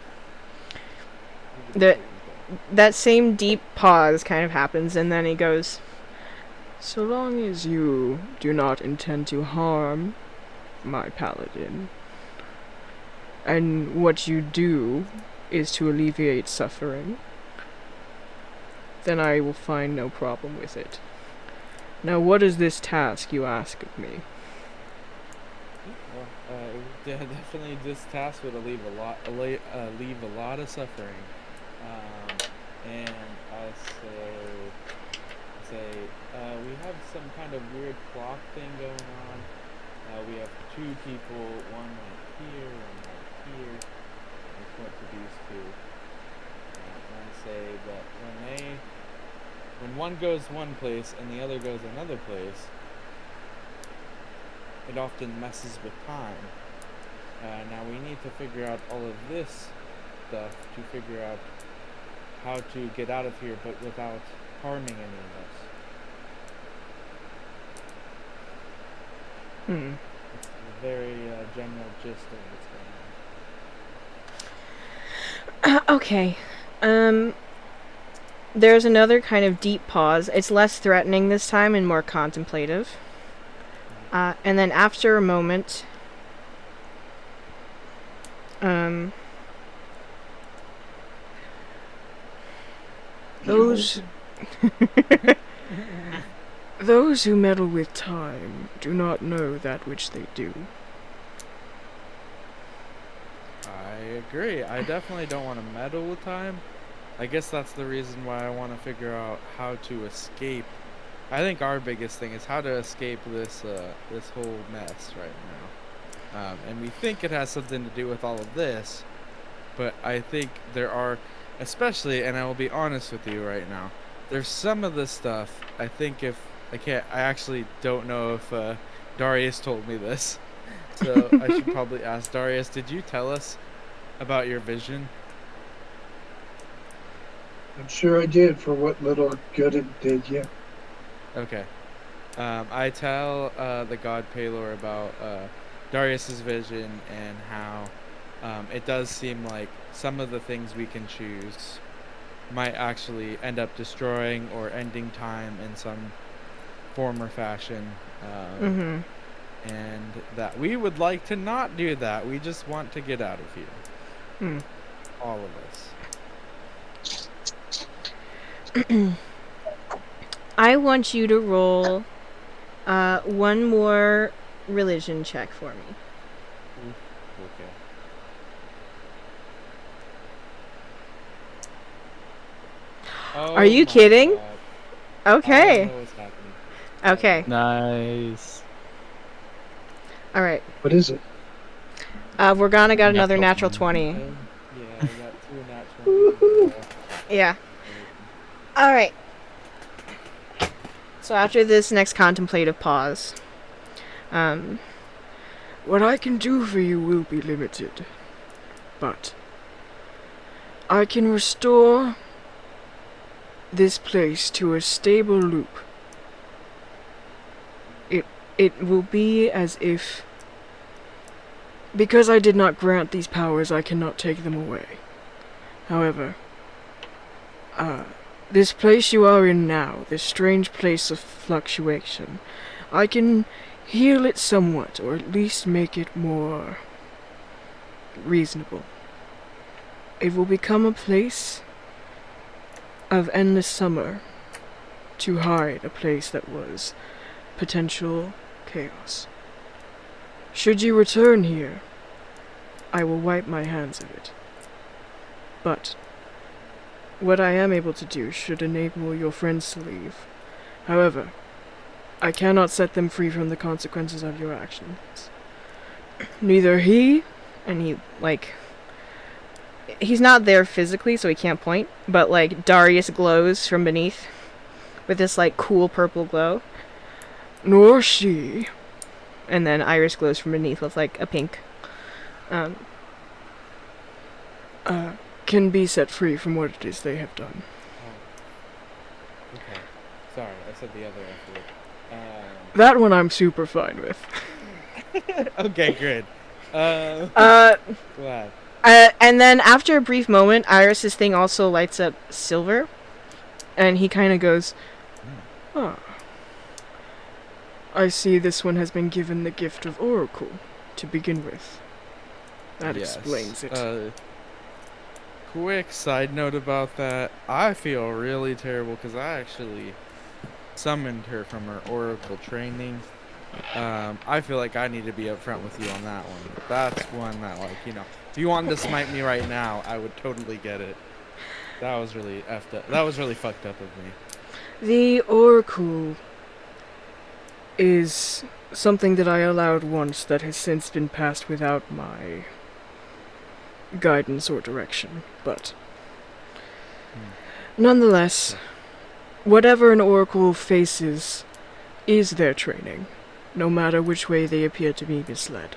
That same deep pause kind of happens, and then he goes, "So long as you do not intend to harm my paladin, and what you do is to alleviate suffering, then I will find no problem with it. Now, what is this task you ask of me?" Well, definitely this task would leave a lot of suffering. And I say, we have some kind of weird clock thing going on. We have two people, one right here, one right here. I point to these two. And I say that when one goes one place and the other goes another place, it often messes with time. Now we need to figure out all of this stuff to figure out how to get out of here, but without harming any of us. It's a very general gist of what's going on. Okay. There's another kind of deep pause. It's less threatening this time and more contemplative. And then after a moment, those those who meddle with time do not know that which they do. I agree. I definitely don't want to meddle with time. I guess that's the reason why I want to figure out how to escape. I think our biggest thing is how to escape this this whole mess right now. And we think it has something to do with all of this, but I think there are, especially, and I will be honest with you right now, there's some of this stuff, I think I actually don't know if Darius told me this, so I should probably ask Darius, did you tell us about your vision? I'm sure I did, for what little good it did you. Okay. I tell the god Palor about Darius's vision and how it does seem like some of the things we can choose might actually end up destroying or ending time in some form or fashion. And that we would like to not do that. We just want to get out of here. All of us. I want you to roll one more religion check for me. Okay. Are you kidding? God. I Okay. don't know what's happening. Okay. Nice. All right. What is it? Morgana got another Natural natural 20. Yeah, I got 2 natural. Yeah. All right. So after this next contemplative pause, what I can do for you will be limited, but I can restore this place to a stable loop. It will be as if, because I did not grant these powers, I cannot take them away. However, this place you are in now, this strange place of fluctuation, I can heal it somewhat, or at least make it more reasonable. It will become a place of endless summer to hide a place that was potential chaos. Should you return here, I will wipe my hands of it. But what I am able to do should enable your friends to leave. However, I cannot set them free from the consequences of your actions. Neither he, and he's not there physically, so he can't point, but, Darius glows from beneath with this, cool purple glow. Nor she. And then Iris glows from beneath with, a pink. Can be set free from what it is they have done. Oh. Okay. Sorry, I said the other F word. That one I'm super fine with. Okay, good. Glad. And then after a brief moment, Iris's thing also lights up silver, and he kind of goes, "Ah, I see this one has been given the gift of Oracle to begin with. That Yes. explains it." Quick side note about that. I feel really terrible because I actually summoned her from her Oracle training. I feel like I need to be upfront with you on that one. That's one that, if you wanted to smite me right now, I would totally get it. That was really effed up. That was really fucked up of me. The Oracle is something that I allowed once that has since been passed without my guidance or direction, but nonetheless, whatever an Oracle faces is their training, no matter which way they appear to be misled.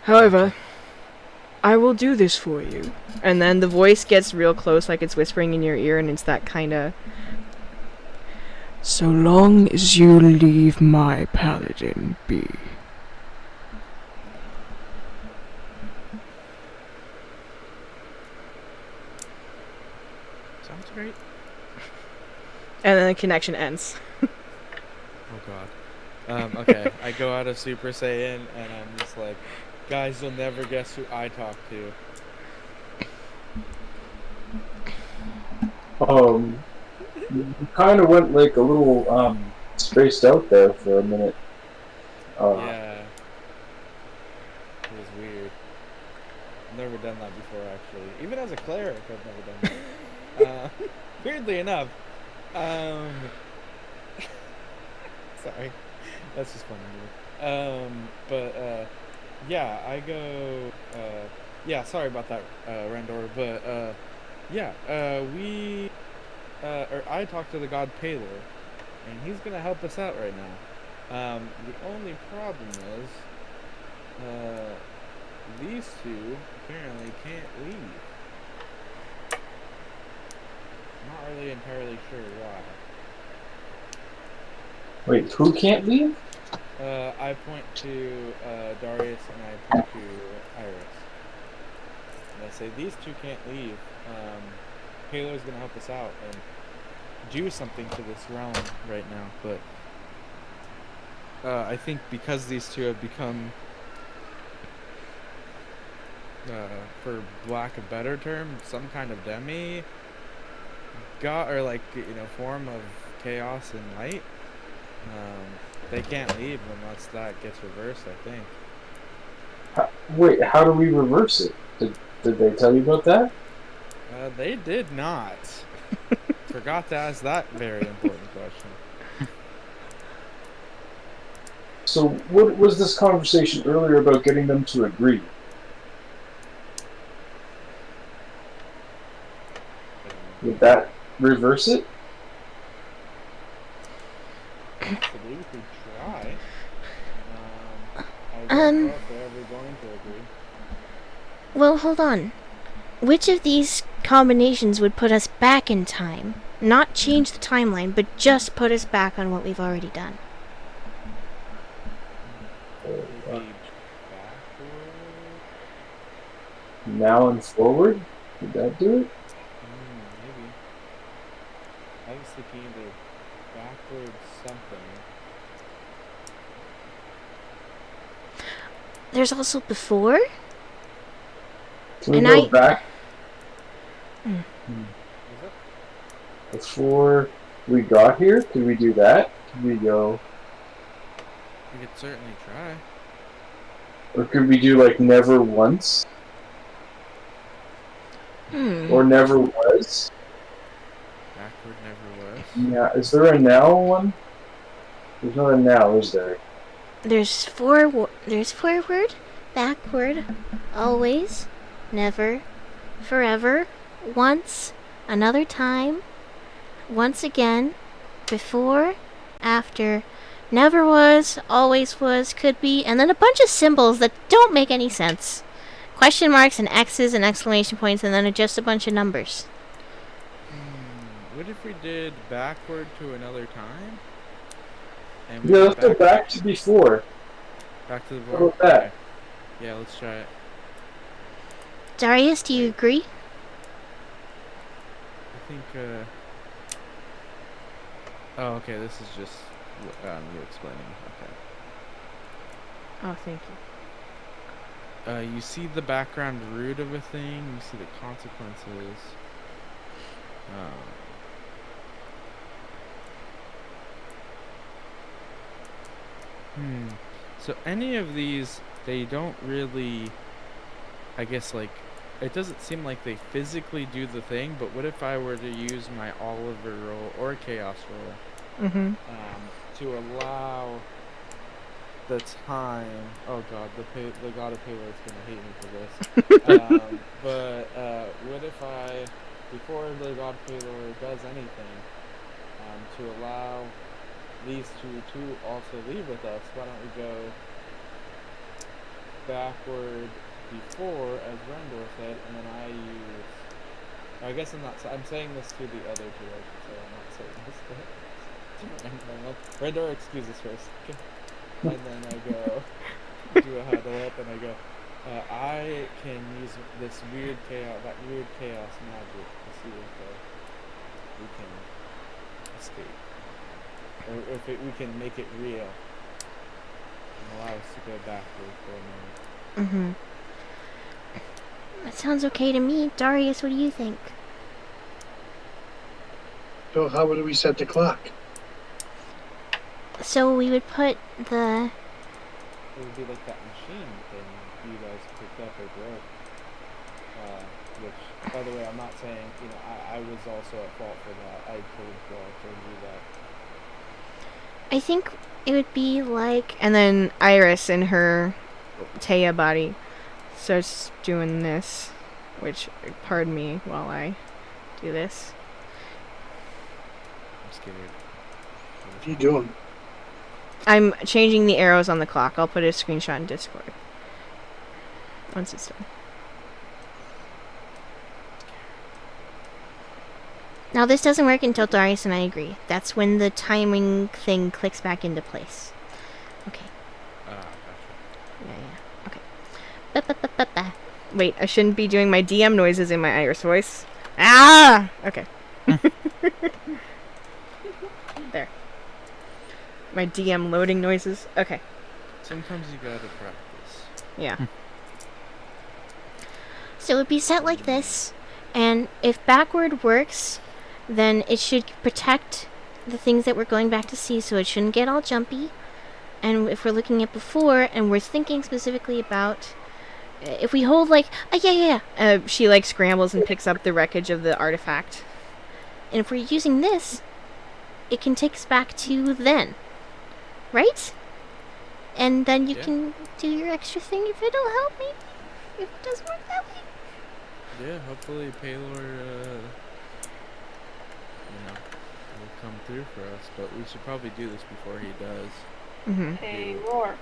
However, I will do this for you. And then the voice gets real close, like it's whispering in your ear, and it's that kind of... So long as you leave my paladin be. Sounds great. And then the connection ends. Oh god. Okay, I go out of Super Saiyan and I'm just like, guys, you'll never guess who I talk to. You kind of went like a little spaced out there for a minute. Yeah. It was weird. I've never done that before, actually. Even as a cleric, I've never done that. Weirdly enough. Sorry. That's just funny to me. Yeah, I go... yeah, sorry about that, Rendor, but, yeah, I talked to the god Paler, and he's gonna help us out right now. The only problem is, these two apparently can't leave. Not really entirely sure why. Wait, who can't leave? I point to Darius and I point to Iris. And I say, these two can't leave. Paler's gonna help us out and do something to this realm right now, but I think because these two have become, for lack of a better term, some kind of demi god, or like, form of chaos and light, they can't leave unless that gets reversed, I think. Wait, how do we reverse it? Did they tell you about that? They did not. Forgot to ask that very important question. So what was this conversation earlier about getting them to agree? Would that reverse it? Possibly, we could try. I don't know if they're ever going to agree. Well, hold on. Which of these combinations would put us back in time? Not change the timeline, but just put us back on what we've already done. Maybe backward? Now and forward? Would that do it? Maybe. I was thinking either backward something. There's also before? Can we And go back? Is it? Before we got here? Could we do that? Could we go... We could certainly try. Or could we do like never once? Or never was? Backward never was. Yeah, is there a now one? There's not a now, is there? There's forward, backward, always, never, forever, once, another time, once again, before, after, never was, always was, could be, and then a bunch of symbols that don't make any sense. Question marks and X's and exclamation points, and then just a bunch of numbers. What if we did backward to another time? And Yeah, let's go back to before. Back to the How board. about that? Okay. Yeah, let's try it. Darius, do you agree? I think, oh, okay, this is just, you explaining. Okay. Oh, thank you. You see the background root of a thing, you see the consequences. So any of these, they don't really, I guess, like, it doesn't seem like they physically do the thing, but what if I were to use my Oliver roll or Chaos roll to allow the time... Oh god, the god of Paler is going to hate me for this. But what if I, before the god Paler does anything, to allow these two to also leave with us, why don't we go backward before, as Rendor said, and then I use. I guess I'm not. I'm saying this to the other two. I should say I'm not saying this to Rendor. Excuse us first. Okay. And then I go do a huddle up, and I go. I can use this weird chaos, magic to see if we can escape, or if we can make it real and allow us to go backward for a moment. That sounds okay to me. Darius, what do you think? So how would we set the clock? So we would put the... It would be like that machine thing you guys picked up or broke. Which, by the way, I'm not saying, I was also at fault for that. I told you that. I think it would be like... And then Iris in her Taya body starts doing this, which, pardon me while I do this. I'm scared. What are you doing? I'm changing the arrows on the clock. I'll put a screenshot in Discord once it's done. Now this doesn't work until Darius and I agree. That's when the timing thing clicks back into place. Okay. Gotcha. Yeah. Okay. Ba-ba-ba-ba-ba. Wait, I shouldn't be doing my DM noises in my Iris voice. Ah! Okay. There. My DM loading noises. Okay. Sometimes you gotta practice. Yeah. So it would be set like this, and if backward works, then it should protect the things that we're going back to see, so it shouldn't get all jumpy. And if we're looking at before, and we're thinking specifically about, if we hold like, she like scrambles and picks up the wreckage of the artifact. And if we're using this, it can take us back to then. Right? And then you can do your extra thing if it'll help me. If it doesn't work that way. Yeah, hopefully Paylor, will come through for us, but we should probably do this before he does. Paylor.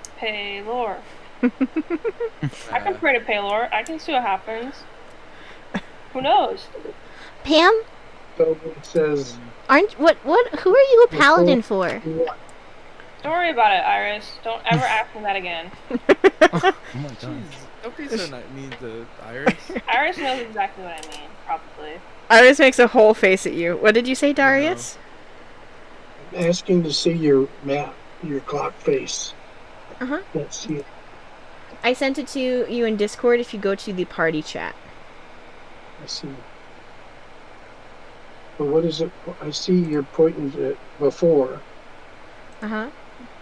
I can pray to Paylor. I can see what happens. Who knows? Pam? So it says... Who are you a paladin for? Don't worry about it, Iris. Don't ever ask me that again. Oh my god. Don't be so mean to Iris. Iris knows exactly what I mean, probably. Iris makes a whole face at you. What did you say, Darius? I'm asking to see your map, your clock face. Let's see it. I sent it to you in Discord if you go to the party chat. I see. But what is it? I see you're pointing to it before.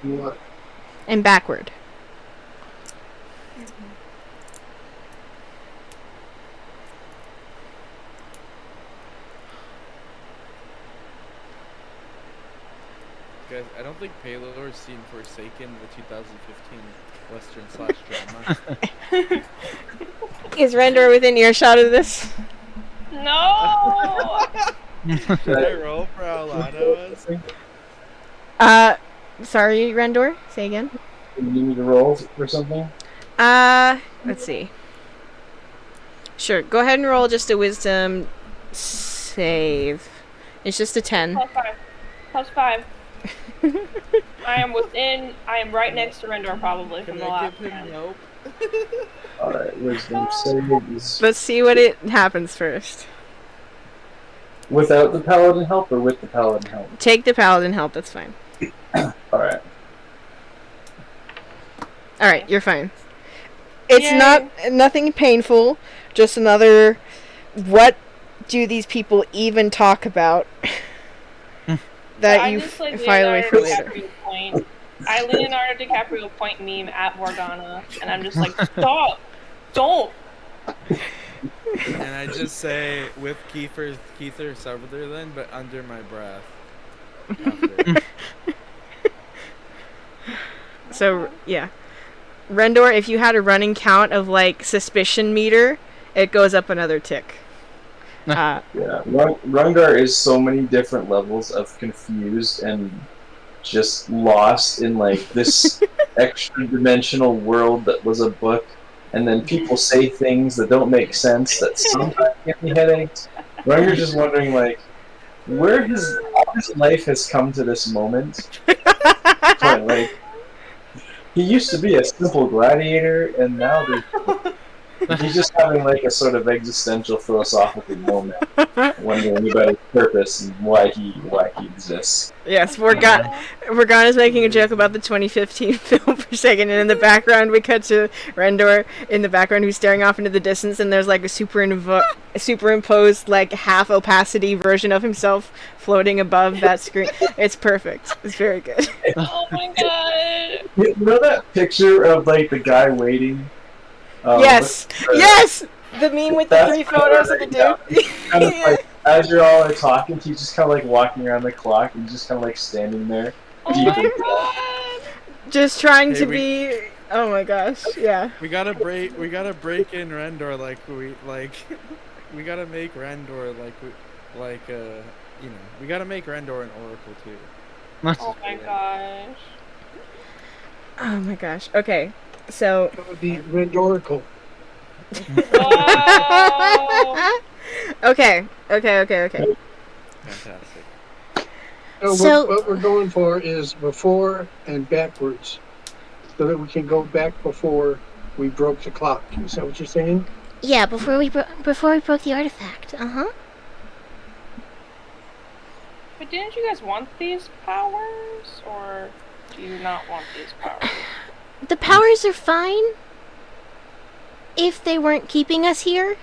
What? And backward. Guys, I don't think Paylor's seen Forsaken, the 2015 Western/drama. Is Rendor within earshot of this? No! Should I roll for how loud I was? Sorry, Rendor. Say again. Do you need me to roll for something? Let's see. Sure, go ahead and roll just a wisdom save. It's just a 10. +5. I am right next to Rendor probably from the last one. Nope. Alright, wisdom saves. Let's see what it happens first. Without the paladin help or with the paladin help? Take the paladin help, that's fine. Alright. Alright, you're fine. It's Yay. nothing painful, just another, what do these people even talk about? That you file away for later. I Leonardo DiCaprio point meme at Morgana, and I'm just like, stop! Don't! And I just say, with Kiefer Sutherland, but under my breath. After. So, yeah. Rendor, if you had a running count of, like, suspicion meter, it goes up another tick. Yeah, Rungar is so many different levels of confused and just lost in, like, this extra dimensional world that was a book, and then people say things that don't make sense that sometimes give me headaches. Where you're just wondering, like, where all his life has come to this moment. But, like, he used to be a simple gladiator, and now he's just having like a sort of existential philosophical moment, wondering about his purpose and why he exists. Yes, Morgana's making a joke about the 2015 film for a second, and in the background we cut to Rendor in the background who's staring off into the distance, and there's like a superimposed like half opacity version of himself floating above that screen. It's perfect. It's very good. Oh my god. You know that picture of like the guy waiting? Yes! Yes! The meme with the That's 3 photos of the dude. Kind of like, as you're all talking, he's just kind of like walking around the clock and just kind of like standing there. Oh my god. Just trying to be. Oh my gosh! Yeah. We gotta break in Rendor we gotta make Rendor we gotta make Rendor an oracle too. Oh my gosh. Oh my gosh. Okay, so. That would be Rendoracle. Whoa. Okay. Fantastic. So- What we're going for is before and backwards, so that we can go back before we broke the clock. Is that what you're saying? Yeah, before we broke the artifact. But didn't you guys want these powers, or do you not want these powers? The powers are fine if they weren't keeping us here.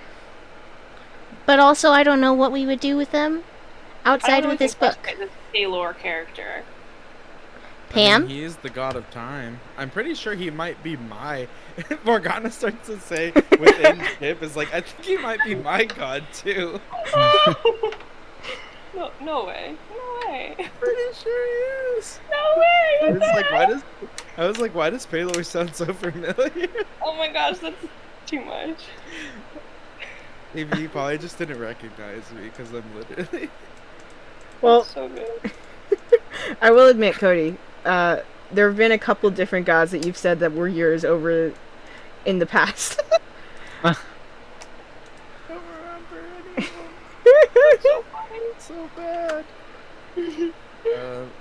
But also, I don't know what we would do with them outside of this book. This Taylor character. Pam? I mean, he is the god of time. I'm pretty sure he might be my. Morgana starts to say within Chip is like, I think he might be my god too. No way. No way. Pretty sure he is. No way. I was like, why does Paylor sound so familiar? Oh my gosh, that's too much. Maybe you probably just didn't recognize me because I'm literally. Well, So good. I will admit, Cody, there have been a couple different gods that you've said that were yours over in the past. I don't remember any of them. So funny. It's so bad.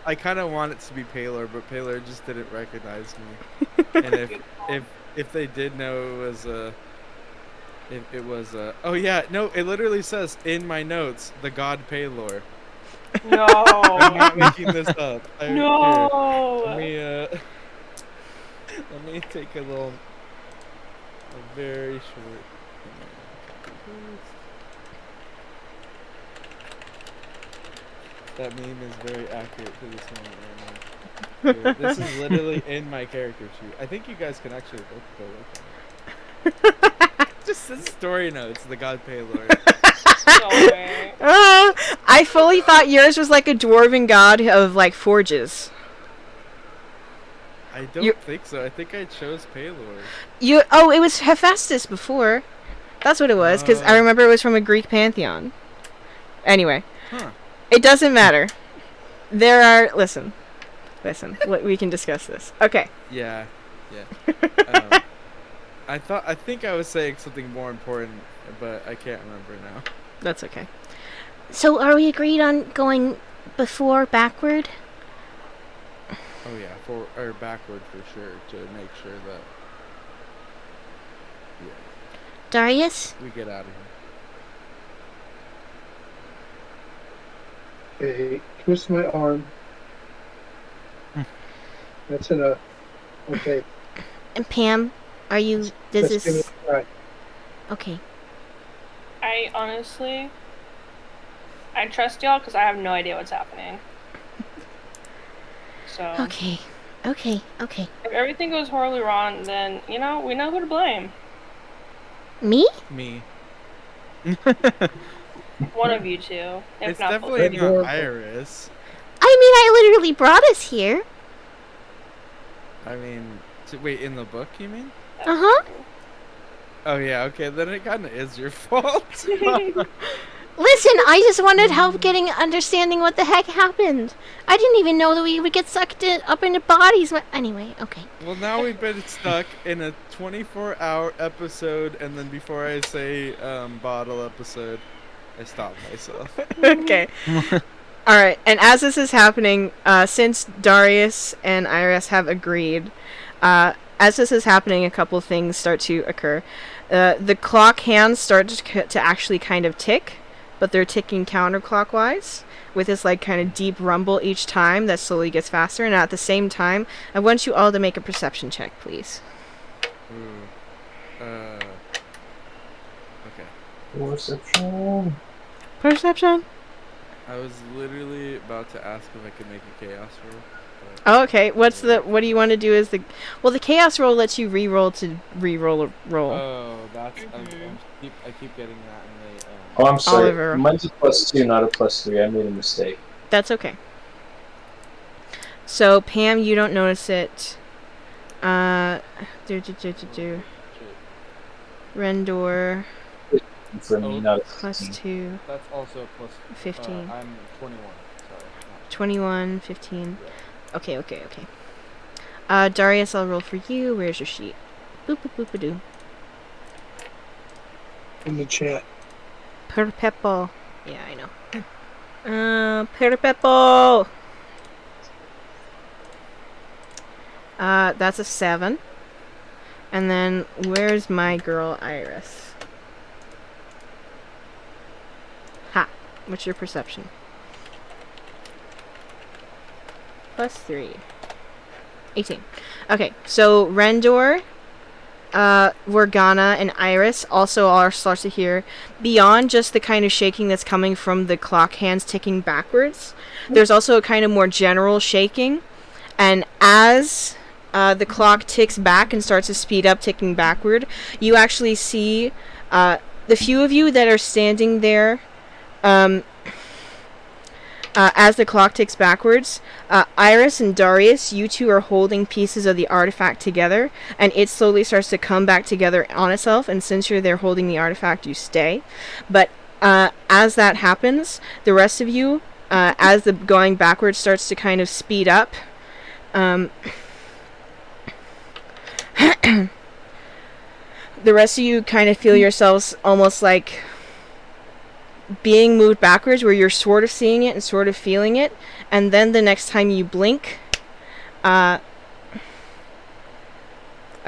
I kind of want it to be Paylor, but Paylor just didn't recognize me. And if they did know it was oh yeah, no, it literally says in my notes the god Paylor. No. I'm not making this up. No. Here, let me take a very short. That meme is very accurate to this moment right now. Here, this is literally in my character sheet. I think you guys can actually go look at it. Just says story notes, the god Paylor. No way. I fully thought yours was like a dwarven god of like forges. I don't think so. I think I chose Paylor. It was Hephaestus before. That's what it was, because I remember it was from a Greek pantheon. Anyway. Huh. It doesn't matter. There are... Listen. We can discuss this. Okay. Yeah. I think I was saying something more important, but I can't remember now. That's okay. So are we agreed on going before, backward? Oh yeah, backward for sure, to make sure that Darius? we get out of here. Okay, twist my arm. That's enough. Okay. And Pam, are you... Let's give it a try. Okay. I honestly, I trust y'all because I have no idea what's happening. So. Okay. If everything goes horribly wrong, then we know who to blame. Me? Me. One of you two, if It's not definitely both. not Iris. I mean, I literally brought us here. I mean, wait, in the book, you mean? Uh-huh. Oh yeah, okay, then it kind of is your fault. Listen, I just wanted help understanding what the heck happened. I didn't even know that we would get sucked up into bodies. Anyway, okay. Well, now we've been stuck in a 24-hour episode, and then before I say bottle episode, I stop myself. Okay. Alright, and as this is happening, since Darius and Iris have agreed, as this is happening, a couple things start to occur. The clock hands start to actually kind of tick, but they're ticking counterclockwise, with this like kind of deep rumble each time that slowly gets faster, and at the same time, I want you all to make a perception check, please. Ooh. Okay. Perception. Perception? I was literally about to ask if I could make a chaos roll. Oh, okay. What do you want to do as the chaos roll lets you re-roll to re-roll a roll. Oh, that's I keep getting that in the Oh, I'm sorry. Oliver. Mine's a +2, not a +3. I made a mistake. That's okay. So Pam, you don't notice it. Rendor For me, not a +2, That's also plus 15. I'm 21. Sorry. 21, 15. Okay. Darius, I'll roll for you. Where's your sheet? Boop boop boop doo. In the chat. Perpepo. Yeah, I know. Perpepo. That's a 7. And then where's my girl Iris? Ha. What's your perception? +3. 18. Okay, so Rendor, Morgana, and Iris also are starts to hear, beyond just the kind of shaking that's coming from the clock hands ticking backwards, there's also a kind of more general shaking, and as the clock ticks back and starts to speed up, ticking backward, you actually see the few of you that are standing there as the clock ticks backwards, Iris and Darius, you two are holding pieces of the artifact together, and it slowly starts to come back together on itself, and since you're there holding the artifact, you stay. But as that happens, the rest of you, as the going backwards starts to kind of speed up, the rest of you kind of feel yourselves almost like being moved backwards, where you're sort of seeing it and sort of feeling it, and then the next time you blink, a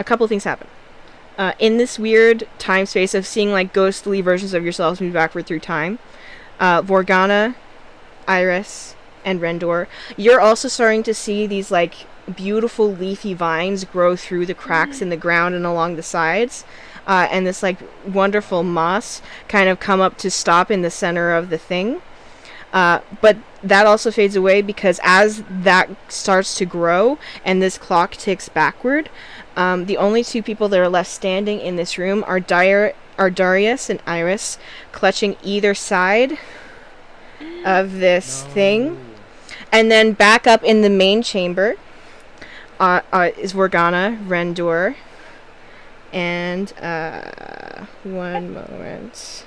couple things happen. In this weird time space of seeing like ghostly versions of yourselves move backward through time, Morgana, Iris, and Rendor, you're also starting to see these like beautiful leafy vines grow through the cracks in the ground and along the sides. And this like wonderful moss kind of come up to stop in the center of the thing. But that also fades away because as that starts to grow and this clock ticks backward, the only two people that are left standing in this room are Darius and Iris, clutching either side of this thing. And then back up in the main chamber is Morgana, Rendor, and one moment.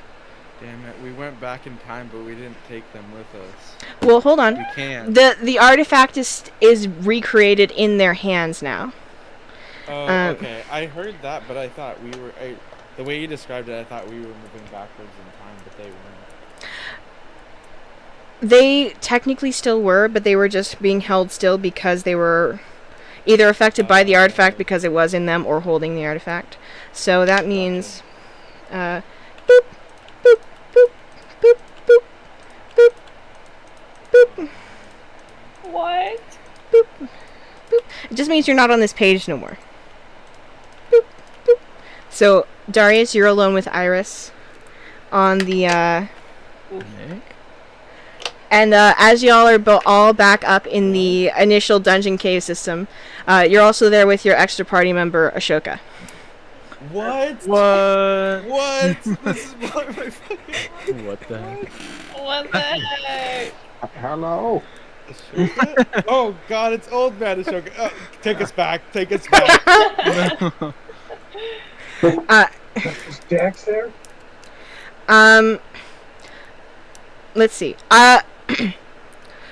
Damn it, we went back in time, but we didn't take them with us. Well, hold on. We can't. The artifact is recreated in their hands now. Oh, okay. I heard that, but I thought we were. The way you described it, I thought we were moving backwards in time, but they weren't. They technically still were, but they were just being held still because they were either affected by the artifact because it was in them or holding the artifact. So that means boop, boop, boop, boop, boop, boop, boop. What? Boop, boop. It just means you're not on this page no more. Boop, boop. So Darius, you're alone with Iris on the and as y'all are all back up in the initial dungeon cave system, you're also there with your extra party member, Ashoka. What? What? This is blowing my fucking. What the heck? What the heck? Hello. Ashoka? Oh god, it's old man Ashoka. Oh, take us back. Take us back. Is Jax there? let's see.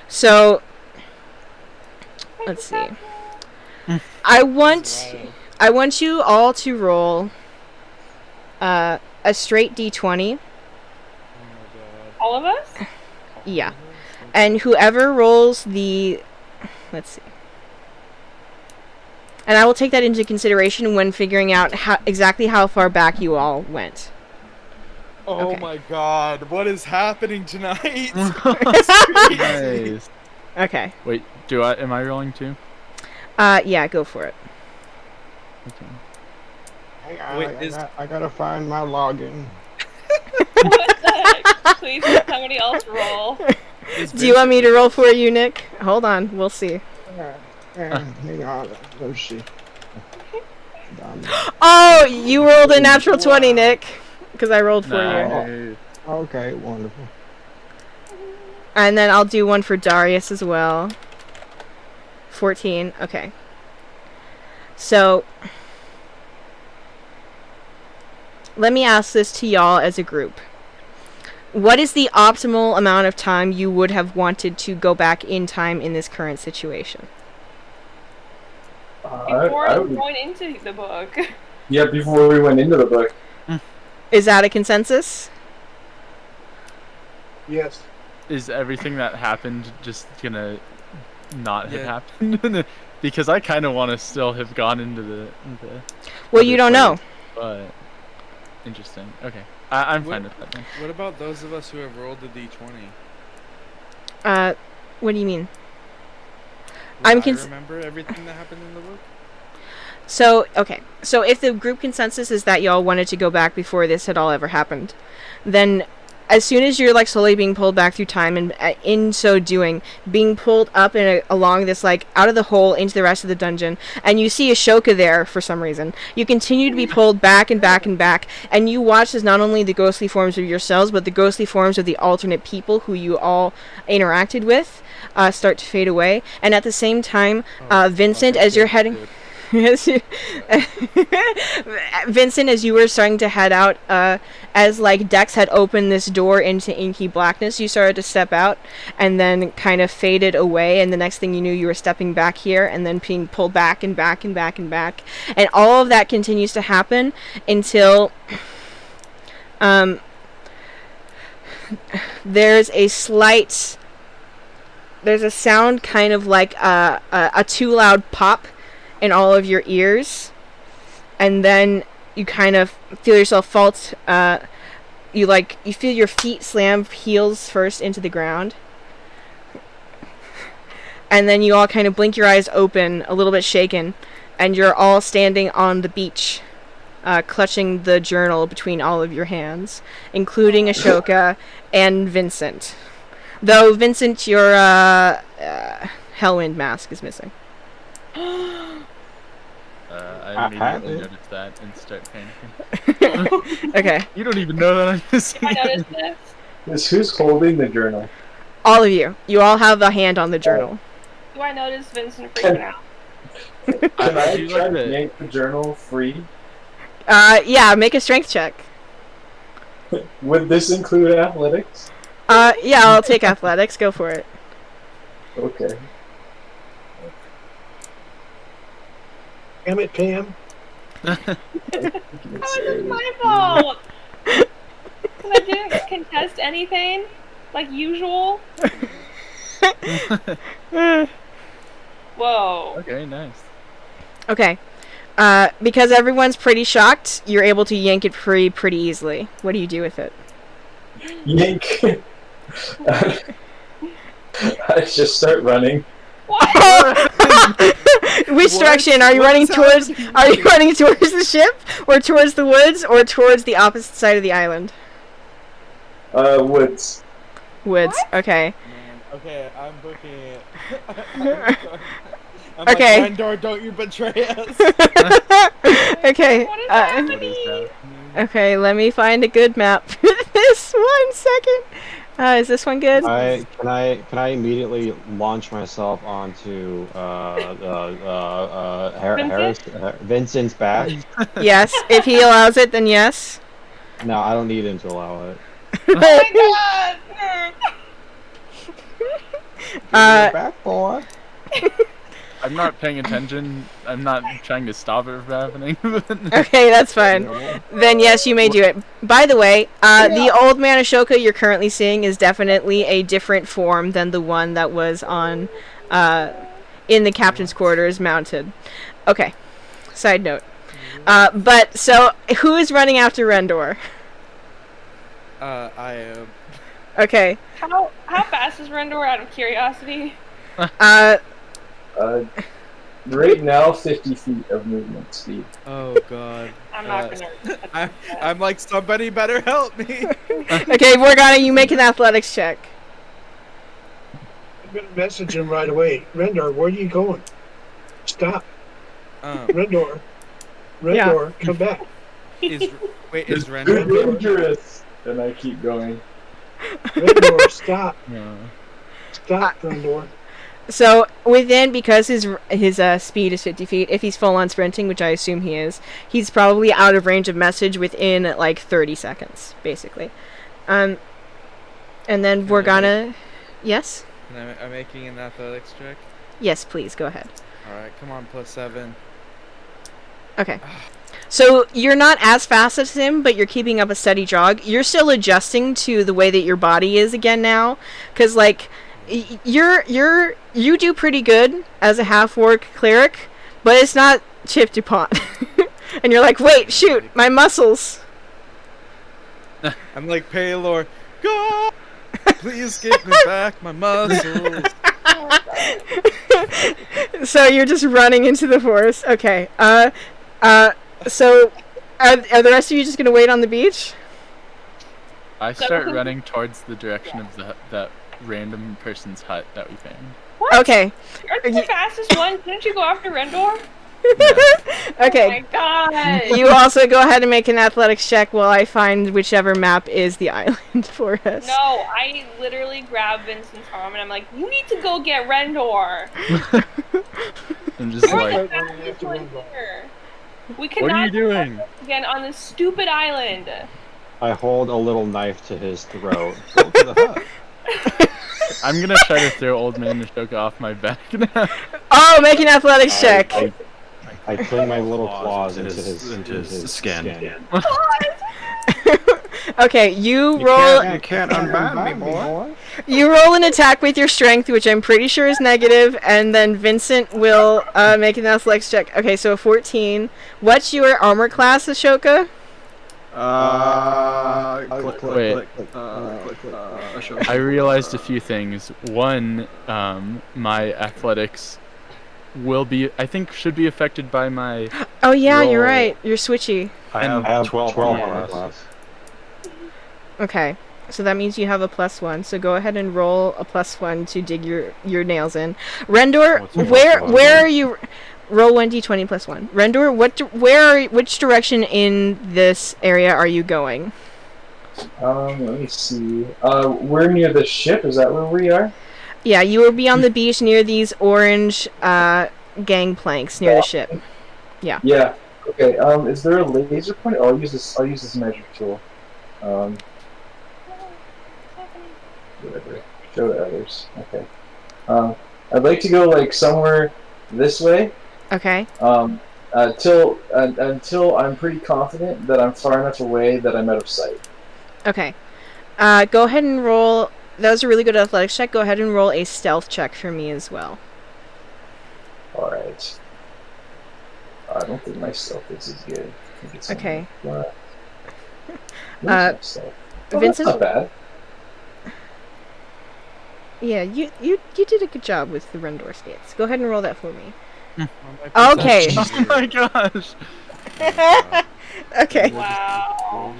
So let's see. I want you all to roll a straight d20. Oh my god. All of us? Yeah. And whoever rolls let's see. And I will take that into consideration when figuring out exactly how far back you all went. Oh Okay. my god, what is happening tonight? Nice. Okay. Wait, am I rolling too? Yeah, go for it. Okay. I gotta find my login. What the heck? Please let somebody else roll. Do you want me to roll for you, Nick? Hold on, we'll see. Hang on, let's see. Oh, you rolled a natural 20, Nick. Because I rolled for you. Nice. Okay, wonderful. And then I'll do one for Darius as well. 14, okay. So, let me ask this to y'all as a group. What is the optimal amount of time you would have wanted to go back in time in this current situation? Before going into the book. Yeah, before we went into the book. Is that a consensus? Yes. Is everything that happened just gonna not have happened? Because I kind of want to still have gone into the Well, you don't know. But interesting. Okay, I'm fine with that then. What about those of us who have rolled the d20? What do you mean? I remember everything that happened in the book? So, okay. So if the group consensus is that y'all wanted to go back before this had all ever happened, then as soon as you're like slowly being pulled back through time, and in so doing, being pulled up along this like out of the hole into the rest of the dungeon, and you see Ashoka there for some reason, you continue to be pulled back and back and back, and you watch as not only the ghostly forms of yourselves, but the ghostly forms of the alternate people who you all interacted with start to fade away, and at the same time, Vincent, as you're heading. Vincent, as you were starting to head out, as like Dex had opened this door into inky blackness, you started to step out and then kind of faded away, and the next thing you knew, you were stepping back here and then being pulled back and back and back and back, and all of that continues to happen until there's a sound kind of like a too loud pop in all of your ears, and then you kind of feel yourself fall. You feel your feet slam heels first into the ground, and then you all kind of blink your eyes open, a little bit shaken, and you're all standing on the beach, clutching the journal between all of your hands, including Ashoka and Vincent. Though Vincent, your Hellwind mask is missing. I immediately noticed that and start panicking. Okay. You don't even know that I'm missing. I noticed this. Who's holding the journal? All of you. You all have a hand on the journal. Do I notice Vincent freaking out? Can I do try like to the- yank the journal free? Yeah, make a strength check. Would this include athletics? Yeah, I'll take athletics. Go for it. Okay. Damn it, Pam. How is this my fault? Because I didn't contest anything, like usual. Whoa. Okay, nice. Okay. Because everyone's pretty shocked, you're able to yank it free pretty easily. What do you do with it? Yank. I just start running. What? Which direction are you running towards? Are you running towards the ship, or towards the woods, or towards the opposite side of the island? Woods. Woods. Okay. Man, okay, I'm booking it. I'm Okay. like, Rendor, don't you betray us. Okay. What is What happening? is that? Okay. Let me find a good map for this. 1 second. Is this one good? Can I immediately launch myself onto Vincent's back? Yes. If he allows it, then yes. No, I don't need him to allow it. Oh my god! Back, boy. I'm not paying attention. I'm not trying to stop it from happening. Okay, that's fine. Then yes, you may do it. By the way, the old man Ashoka you're currently seeing is definitely a different form than the one that was on, in the captain's quarters mounted. Okay, side note. But, so, who is running after Rendor? I am. Okay. How fast is Rendor, out of curiosity? Right now, 50 feet of movement speed. Oh god. I'm not gonna. I'm like, somebody better help me. Okay, Morgana, you make an athletics check. I'm gonna message him right away. Rendor, where are you going? Stop. Rendor, come back. Is You're Rendor? dangerous. And I keep going. Rendor, stop. No. Stop, Rendor. So, because his speed is 50 feet, if he's full on sprinting, which I assume he is, he's probably out of range of message within, like, 30 seconds, basically. And then Morgana... Yes? I'm making an athletics check. Yes, please, go ahead. Alright, come on, +7. Okay. So, you're not as fast as him, but you're keeping up a steady jog. You're still adjusting to the way that your body is again now, because, like... You do pretty good as a half-orc cleric, but it's not Chip DuPont. And you're like, wait, shoot, my muscles. I'm like, Paylor, go! Please give me back my muscles. So you're just running into the forest. Okay. So are the rest of you just gonna wait on the beach? I start running towards the direction of that random person's hut that we found. What? Okay. Aren't you the fastest one? Didn't you go after Rendor? Okay. Oh my god. You also go ahead and make an athletics check while I find whichever map is the island for us. No, I literally grabbed Vincent's arm and I'm like, you need to go get Rendor. I'm just You're like, the fastest one here. We what are cannot you doing? again on this stupid island. I hold a little knife to his throat. Go to the hut. I'm gonna try to throw Old Man Ashoka off my back now. Oh, make an athletics check. I cling my little claws into his skin. Okay, you roll. You can't unbind me, boy. You roll an attack with your strength, which I'm pretty sure is negative, and then Vincent will make an athletics check. Okay, so a 14. What's your armor class, Ashoka? Wait. I realized a few things. One, my athletics I think should be affected by my Oh yeah, roll. you're right. You're switchy. I have 12 armor class. Okay, so that means you have a +1. So go ahead and roll a +1 to dig your nails in. Rendor, where are you? Roll 1d20 +1. Rendor, which direction in this area are you going? Let me see. We're near the ship. Is that where we are? Yeah, you will be on the beach near these orange gangplanks near the ship. Yeah. Yeah. Okay. Is there a laser pointer? Oh, I'll use this measure tool. Whatever. Show to others. Okay. I'd like to go like somewhere this way. Okay. Until I'm pretty confident that I'm far enough away that I'm out of sight. Okay. Go ahead and roll. That was a really good athletics check. Go ahead and roll a stealth check for me as well. Alright. I don't think my stealth is as good. I think it's Okay. Stealth. Vincent? That's not bad. Yeah, you did a good job with the Rendor stats. Go ahead and roll that for me. Well, Okay. Oh my gosh. Okay. Wow.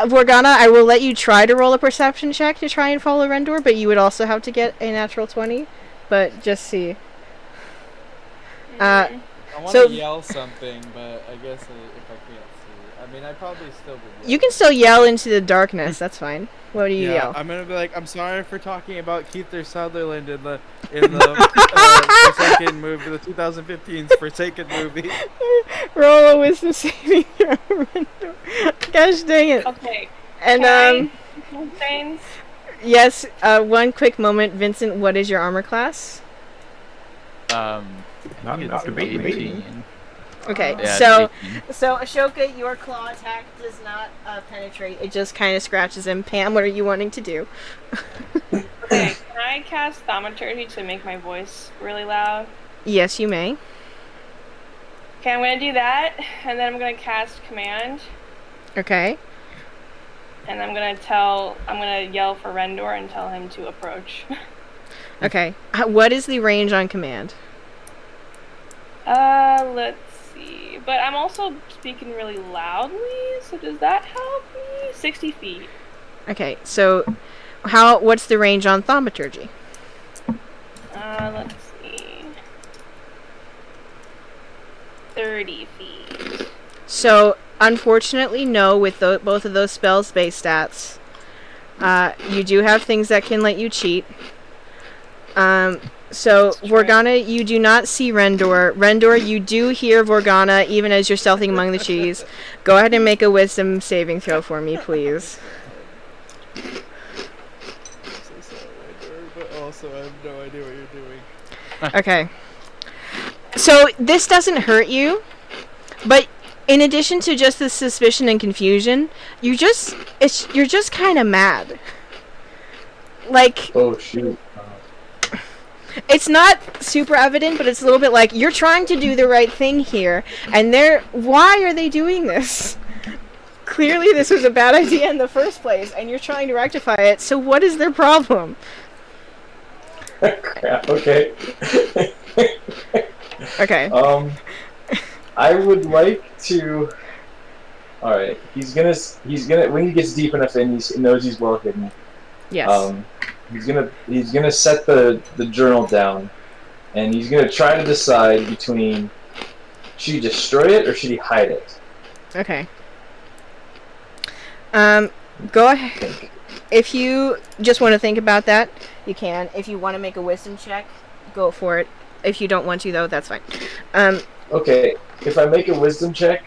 Morgana, I will let you try to roll a perception check to try and follow Rendor, but you would also have to get a natural 20. But just see. I want So- to yell something, but I guess if I can't see, I mean, I probably still would. You can still yell into the darkness. That's fine. What do you Yeah, yell? I'm gonna be like, I'm sorry for talking about Keith Sutherland in the Forsaken movie, the 2015's Forsaken movie. Roll a wisdom saving throw, Rendor. Gosh dang it. Okay. And Can I- Things? Yes. One quick moment, Vincent. What is your armor class? I think it's 18. Okay, Yeah, so it's 18. so Ashoka, your claw attack does not penetrate. It just kind of scratches him. Pam, what are you wanting to do? Okay, can I cast thaumaturgy to make my voice really loud? Yes, you may. Okay, I'm gonna do that, and then I'm gonna cast command, Okay. and I'm gonna yell for Rendor and tell him to approach. Okay. What is the range on command? Let's see. But I'm also speaking really loudly, so does that help me? 60 feet. Okay, so what's the range on thaumaturgy? Let's see. 30 feet. So, unfortunately, no, with both of those spells base stats. You do have things that can let you cheat. So, Vorgana, you do not see Rendor. Rendor, you do hear Vorgana even as you're stealthing among the trees. Go ahead and make a wisdom saving throw for me, please. I'm so sorry, Rendor, but also I have no idea what you're doing. Okay. So, this doesn't hurt you, but in addition to just the suspicion and confusion, you're just kind of mad. Like, Oh shoot. it's not super evident, but it's a little bit like you're trying to do the right thing here, and why are they doing this? Clearly this was a bad idea in the first place, and you're trying to rectify it, so what is their problem? Crap, okay. Okay. I would like to. Alright, he's gonna when he gets deep enough in, he knows he's well hidden. Yes. He's gonna set the journal down, and he's gonna try to decide between should he destroy it or should he hide it. Okay. Go ahead. If you just want to think about that, you can. If you want to make a wisdom check, go for it. If you don't want to, though, that's fine. Okay, if I make a wisdom check,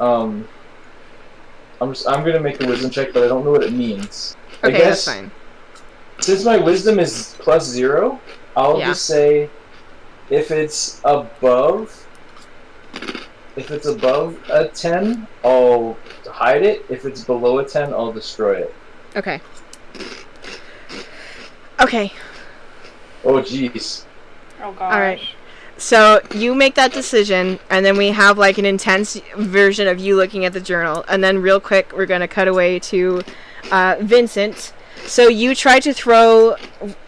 I'm gonna make a wisdom check, but I don't know what it means. Okay, I guess, that's fine. Since my wisdom is +0, I'll Yeah. just say if it's above a 10, I'll hide it. If it's below a 10, I'll destroy it. Okay. Okay. Oh jeez. Oh gosh. Alright. So, you make that decision, and then we have, like, an intense version of you looking at the journal. And then, real quick, we're going to cut away to Vincent. So, you tried to throw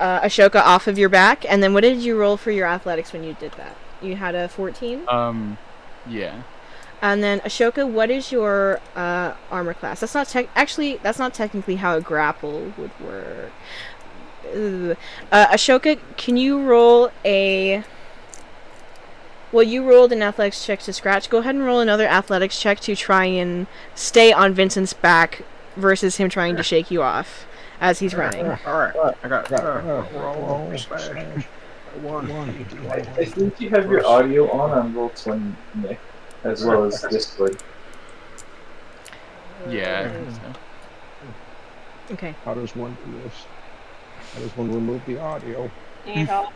Ashoka off of your back, and then what did you roll for your athletics when you did that? You had a 14? Yeah. And then, Ashoka, what is your armor class? That's not that's not technically how a grapple would work. Ashoka, can you roll a... Well, you rolled an athletics check to scratch. Go ahead and roll another athletics check to try and stay on Vincent's back versus him trying to shake you off as he's running. Alright, I got I think you have your audio on Roll20, Nick, as well as Discord. Yeah, I think so. Okay. How does one do this? How does one remove the audio? You need help?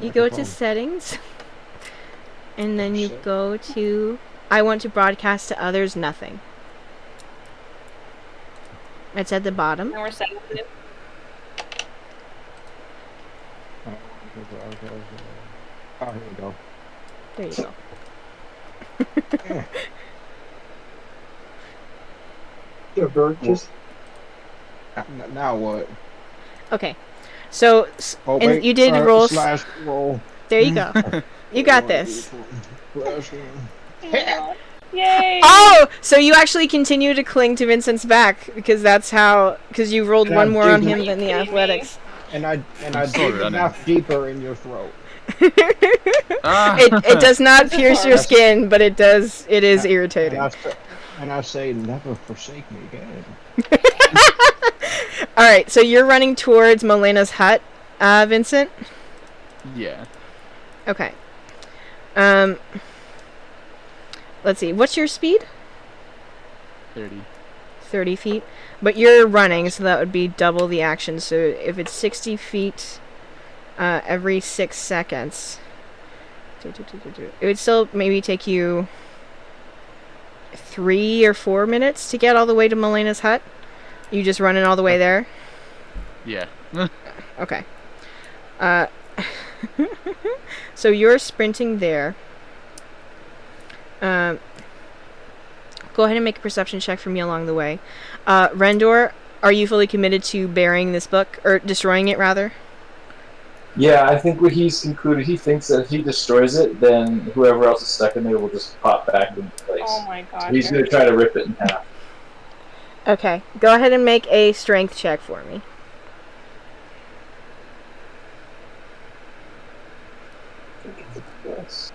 You go to settings, and then you go to I want to broadcast to others nothing. It's at the bottom. And we're sensitive. Oh, here we go. There you go. Yeah, Bert, just Now what? Okay. So, Oh, and wait, you did roll. slash roll. There you go. You got this. Yay! Oh, so you actually continue to cling to Vincent's back because because you rolled Yeah, one more on dude. him than the athletics. And I still dig running. enough deeper in your throat. It does not pierce your skin, but it is irritating. And I say, never forsake me again. Alright, so you're running towards Molena's hut, Vincent? Yeah. Okay. Let's see, what's your speed? 30. 30 feet. But you're running, so that would be double the action. So if it's 60 feet every 6 seconds, it would still maybe take you 3 or 4 minutes to get all the way to Melena's hut. You just running all the way there? Yeah. Okay. So you're sprinting there. Go ahead and make a perception check for me along the way. Rendor, are you fully committed to burying this book, or destroying it rather? Yeah, I think what he's concluded, he thinks that if he destroys it, then whoever else is stuck in there will just pop back into place. Oh my god. So he's going to try to rip it in half. Okay. Go ahead and make a strength check for me. Yes.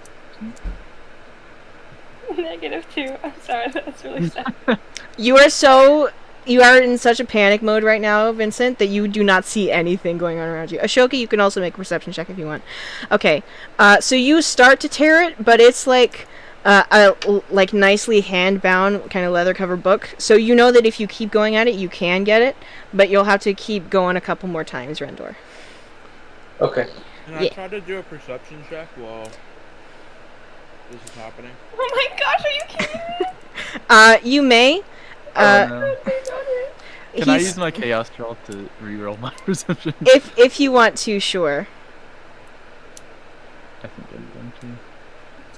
-2. I'm sorry, that's really sad. You are in such a panic mode right now, Vincent, that you do not see anything going on around you. Ashoka, you can also make a perception check if you want. Okay, so you start to tear it, but it's like a nicely hand-bound kind of leather-covered book. So you know that if you keep going at it, you can get it, but you'll have to keep going a couple more times, Rendor. Okay. Can I try to do a perception check while this is happening? Oh my gosh, are you kidding me? You may. No. Can I use my chaos roll to reroll my perception? If you want to, sure. I think I'm going to.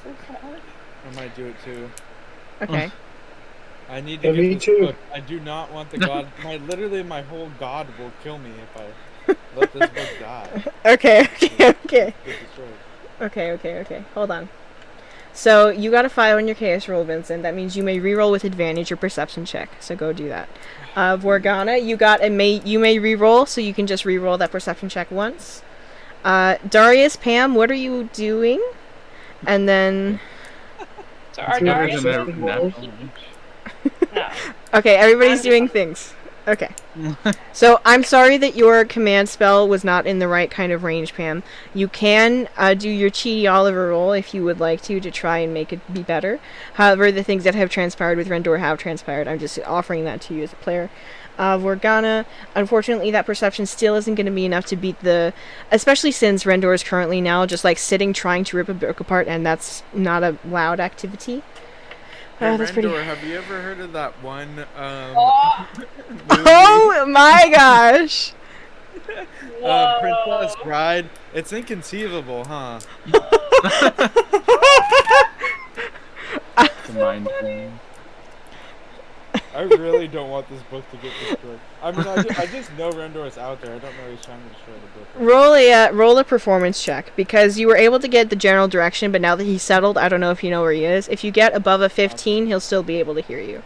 So sad. I might do it too. Okay. I need to Yeah, get me this too. book. I do not want the god. Literally, my whole god will kill me if I let this book die. Okay. Get destroyed. Okay. Hold on. So you got a 5 on your chaos roll, Vincent. That means you may reroll with advantage your perception check. So go do that. Vorgana, you may reroll, so you can just reroll that perception check once. Darius, Pam, what are you doing? And then So our Darius. No. No. okay, everybody's doing things. Okay. So I'm sorry that your command spell was not in the right kind of range, Pam. You can do your Cheaty Oliver roll if you would like to try and make it be better. However, the things that have transpired with Rendor have transpired. I'm just offering that to you as a player. Vorgana, unfortunately, that perception still isn't going to be enough to beat the... Especially since Rendor is currently now just like sitting trying to rip a book apart, and that's not a loud activity. Hey, That's Rendor, pretty... have you ever heard of that one Oh, Oh my gosh! Princess Bride? It's inconceivable, huh? It's a mind thing. I really don't want this book to get destroyed. I mean, I just know Rendor is out there. I don't know he's trying to destroy the book. Roll a performance check, because you were able to get the general direction, but now that he's settled, I don't know if you know where he is. If you get above a 15, he'll still be able to hear you.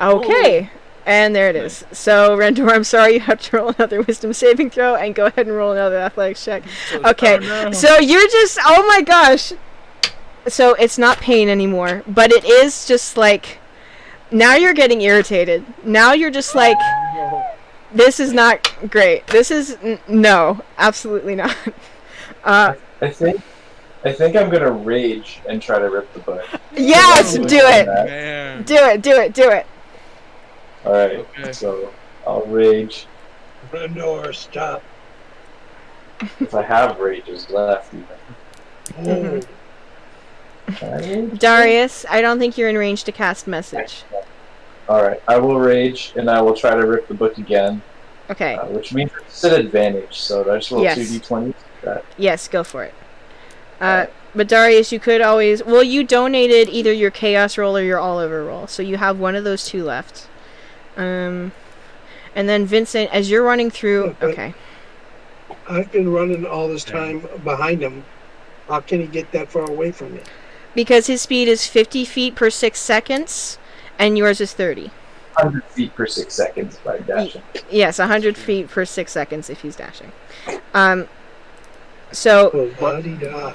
Okay, and there it is. So, Rendor, I'm sorry, you have to roll another wisdom saving throw, and go ahead and roll another athletics check. Okay, so you're just, oh my gosh! So, it's not pain anymore, but it is just like... Now you're getting irritated. Now you're just like, this is not great. This is no, absolutely not. I think I'm gonna rage and try to rip the book. Yes, do it. Man. Do it. All right, Okay. so I'll rage Rendor, stop. if I have rages left. Even. Oh, Can I rage? Darius, I don't think you're in range to cast message. All right, I will rage and I will try to rip the book again. Okay. Which means it's an advantage. So I just roll Yes. 2d20. Yes, go for it. But Darius, you could always... Well, you donated either your chaos roll or your all-over roll, so you have one of those two left. And then Vincent, as you're running through... Okay. I've been running all this time behind him. How can he get that far away from me? Because his speed is 50 feet per 6 seconds, and yours is 30. 100 feet per 6 seconds by dashing. Yes, 100 feet per 6 seconds if he's dashing. So... Oh, la-di-da.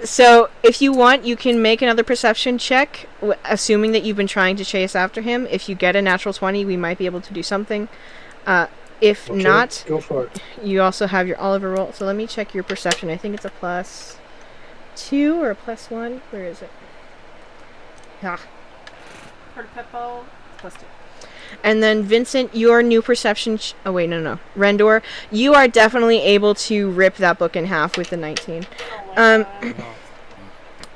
So, if you want, you can make another perception check, assuming that you've been trying to chase after him. If you get a natural 20, we might be able to do something. If Okay, not, go for it. you also have your Oliver roll. So let me check your perception. I think it's a +2 or a +1. Where is it? Ah. For Pippo. +2. And then Vincent, your new perception. Oh wait, no. Rendor, you are definitely able to rip that book in half with the 19.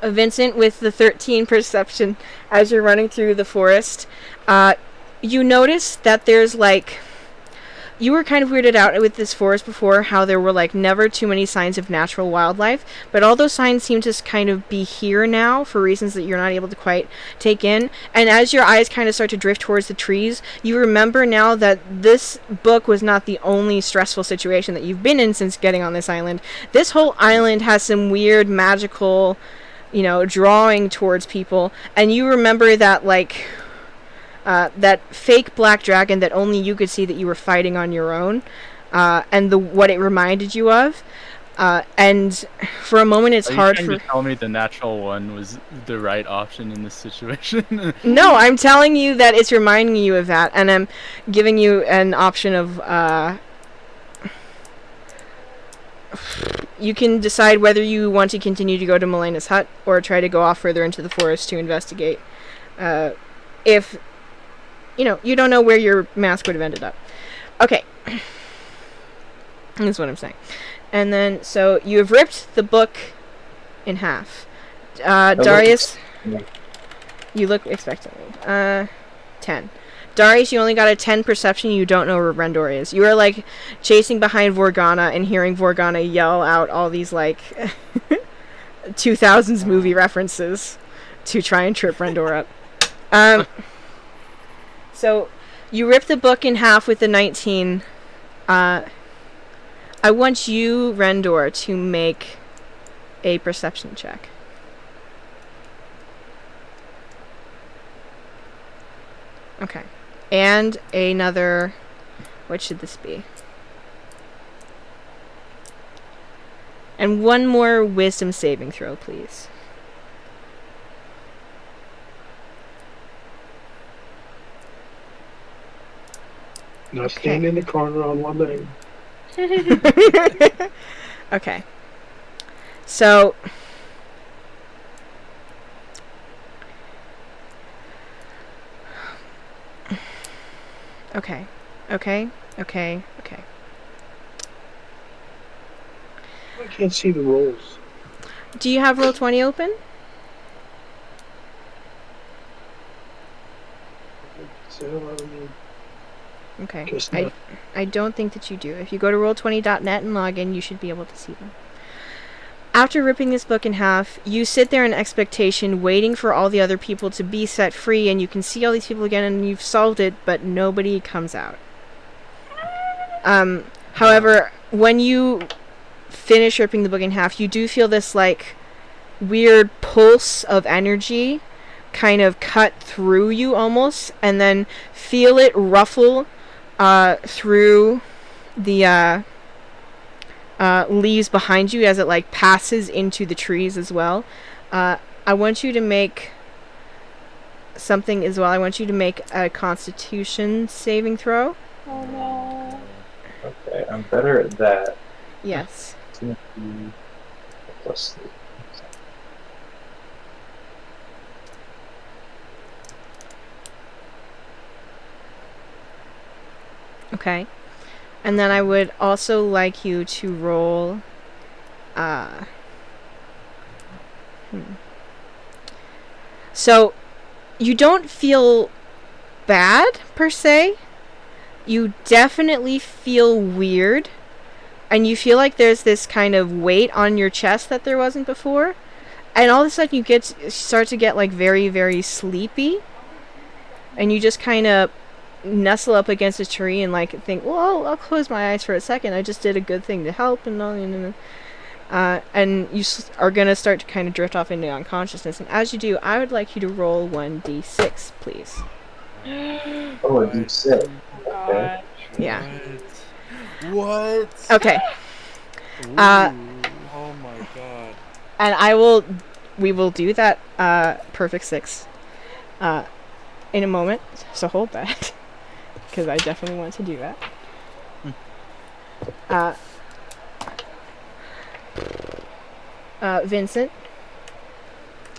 Vincent, with the 13 perception, as you're running through the forest, you notice that there's like. You were kind of weirded out with this forest before, how there were like never too many signs of natural wildlife, but all those signs seem to kind of be here now for reasons that you're not able to quite take in. And as your eyes kind of start to drift towards the trees, you remember now that this book was not the only stressful situation that you've been in since getting on this island. This whole island has some weird magical, drawing towards people, and you remember that like that fake black dragon that only you could see that you were fighting on your own, and what it reminded you of. And for a moment, it's hard for. You tell me the natural one was the right option in this situation? No, I'm telling you that it's reminding you of that, and I'm giving you an option of. You can decide whether you want to continue to go to Melena's hut or try to go off further into the forest to investigate. If you don't know where your mask would have ended up. Okay. That's what I'm saying. And then, so you have ripped the book in half. Darius, you look expectantly. 10. Darius, you only got a 10 perception. You don't know where Rendor is. You are like chasing behind Vorgana and hearing Vorgana yell out all these like 2000s movie references to try and trip Rendor up. So, you rip the book in half with the 19. I want you, Rendor, to make a perception check. Okay. And another... What should this be? And one more wisdom saving throw, please. Now stand in the corner on one leg. Okay. So... Okay. I can't see the rolls. Do you have Roll20 open? Okay. I don't think that you do. If you go to roll20.net and log in, you should be able to see them. After ripping this book in half, you sit there in expectation, waiting for all the other people to be set free, and you can see all these people again, and you've solved it, but nobody comes out. However, when you finish ripping the book in half, you do feel this, like, weird pulse of energy kind of cut through you almost, and then feel it ruffle through the leaves behind you as it like passes into the trees as well. I want you to make something as well. I want you to make a Constitution saving throw. Oh no. Okay, I'm better at that. Yes. +3. Okay. And then I would also like you to roll So you don't feel bad per se. You definitely feel weird. And you feel like there's this kind of weight on your chest that there wasn't before. And all of a sudden you start to get like very, very sleepy. And you just kind of nestle up against a tree and like think, well, I'll close my eyes for a second. I just did a good thing to help, and all, and you are gonna start to kind of drift off into unconsciousness. And as you do, I would like you to roll 1d6, please. Oh, a D6. Okay. Yeah. What? Okay. Ooh, oh my god. And we will do that perfect 6 in a moment. So hold that. Because I definitely want to do that. Vincent?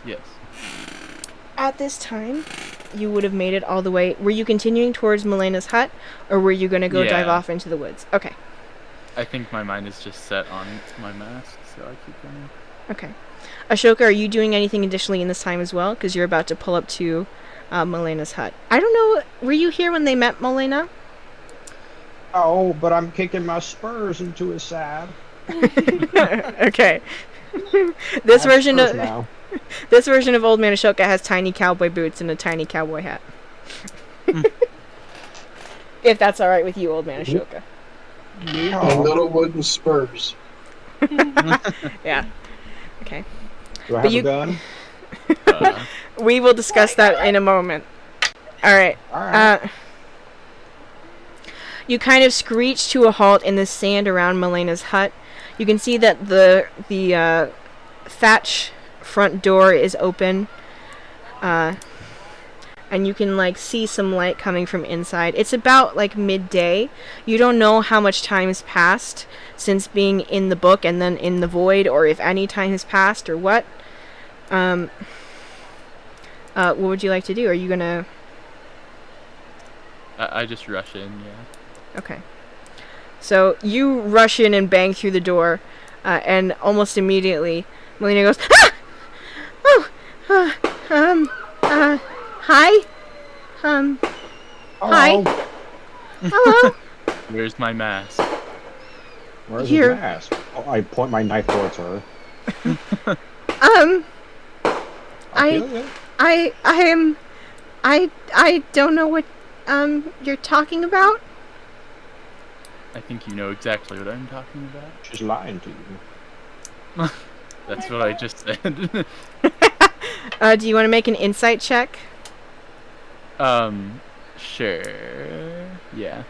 Yes. At this time, you would have made it all the way. Were you continuing towards Melena's hut, or were you going to go dive Yeah. off into the woods? Okay. I think my mind is just set on my mask, so I keep going. Okay. Ashoka, are you doing anything additionally in this time as well? Because you're about to pull up to Melena's hut. I don't know. Were you here when they met Melena? Oh, but I'm kicking my spurs into his side. Okay. This version of Old Man Ashoka has tiny cowboy boots and a tiny cowboy hat. If that's all right with you, Old Man Ashoka. And little wooden spurs. Yeah. Okay. Do I But have you- a gun? We will discuss that in a moment. All right. Alright. You kind of screech to a halt in the sand around Melena's hut. You can see that the thatch front door is open, and you can like see some light coming from inside. It's about like midday. You don't know how much time has passed since being in the book and then in the void, or if any time has passed or what. What would you like to do? Are you gonna? I just rush in, yeah. Okay. So you rush in and bang through the door, and almost immediately, Melina goes, "Ah! Oh, hi? Hi? Hello? Where's my mask? Where's Here. his mask? Oh, I point my knife towards her. I don't know what, you're talking about? I think you know exactly what I'm talking about. She's lying to you. That's what I just said. Do you want to make an insight check? Sure. Yeah.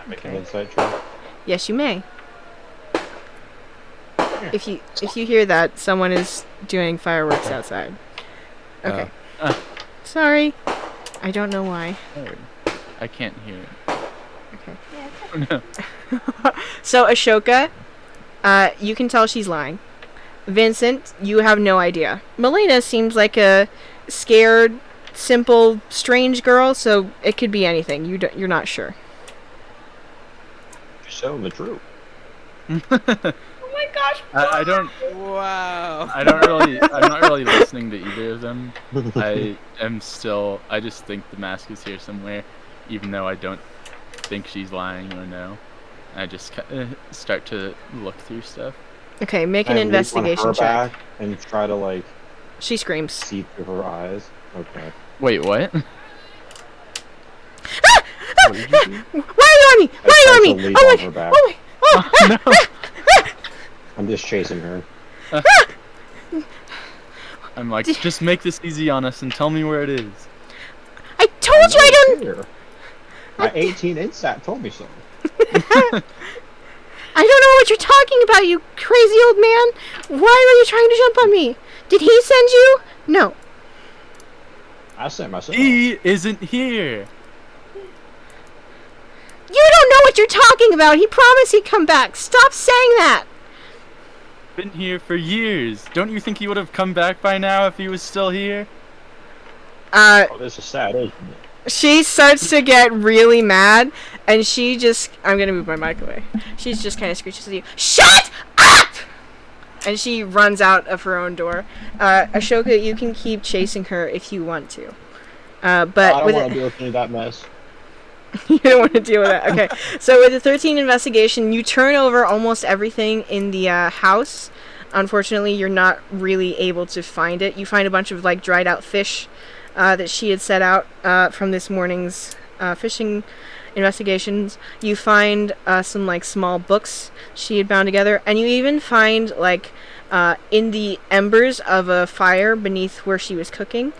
Make an insight check. Yes, you may. If you hear that, someone is doing fireworks outside. Okay. Sorry. I don't know why. Oh, I can't hear it. Okay. No. So Ashoka, you can tell she's lying. Vincent, you have no idea. Melina seems like a scared, simple, strange girl, so it could be anything. You're not sure. She's telling the truth. Oh my gosh! I don't. Wow. I'm not really listening to either of them. I just think the mask is here somewhere, even though I don't think she's lying or no. I just start to look through stuff. Okay, make an I leap on investigation her check. back and try to like She screams. see through her eyes. Okay. Wait, what? What did you do? Why are you on me? Why are you on me? Leap Oh on my! her back. Oh my! Oh! No. I'm just chasing her. I'm like, just make this easy on us and tell me where it is. I told you I don't. Here. My 18 instat told me so. I don't know what you're talking about, you crazy old man. Why are you trying to jump on me? Did he send you? No. I sent myself. He isn't here. You don't know what you're talking about. He promised he'd come back. Stop saying that. Been here for years. Don't you think he would have come back by now if he was still here? Oh, this is sad, isn't it? She starts to get really mad, and she just... I'm gonna move my mic away. She's just kind of screeches at you. Shut up! And she runs out of her own door. Ashoka, you can keep chasing her if you want to. But I don't with want to deal with any of that mess. You don't want to deal with that. Okay. So with the 13 investigation, you turn over almost everything in the house. Unfortunately, you're not really able to find it. You find a bunch of like dried out fish that she had set out from this morning's fishing investigations. You find some like small books she had bound together, and you even find like in the embers of a fire beneath where she was cooking,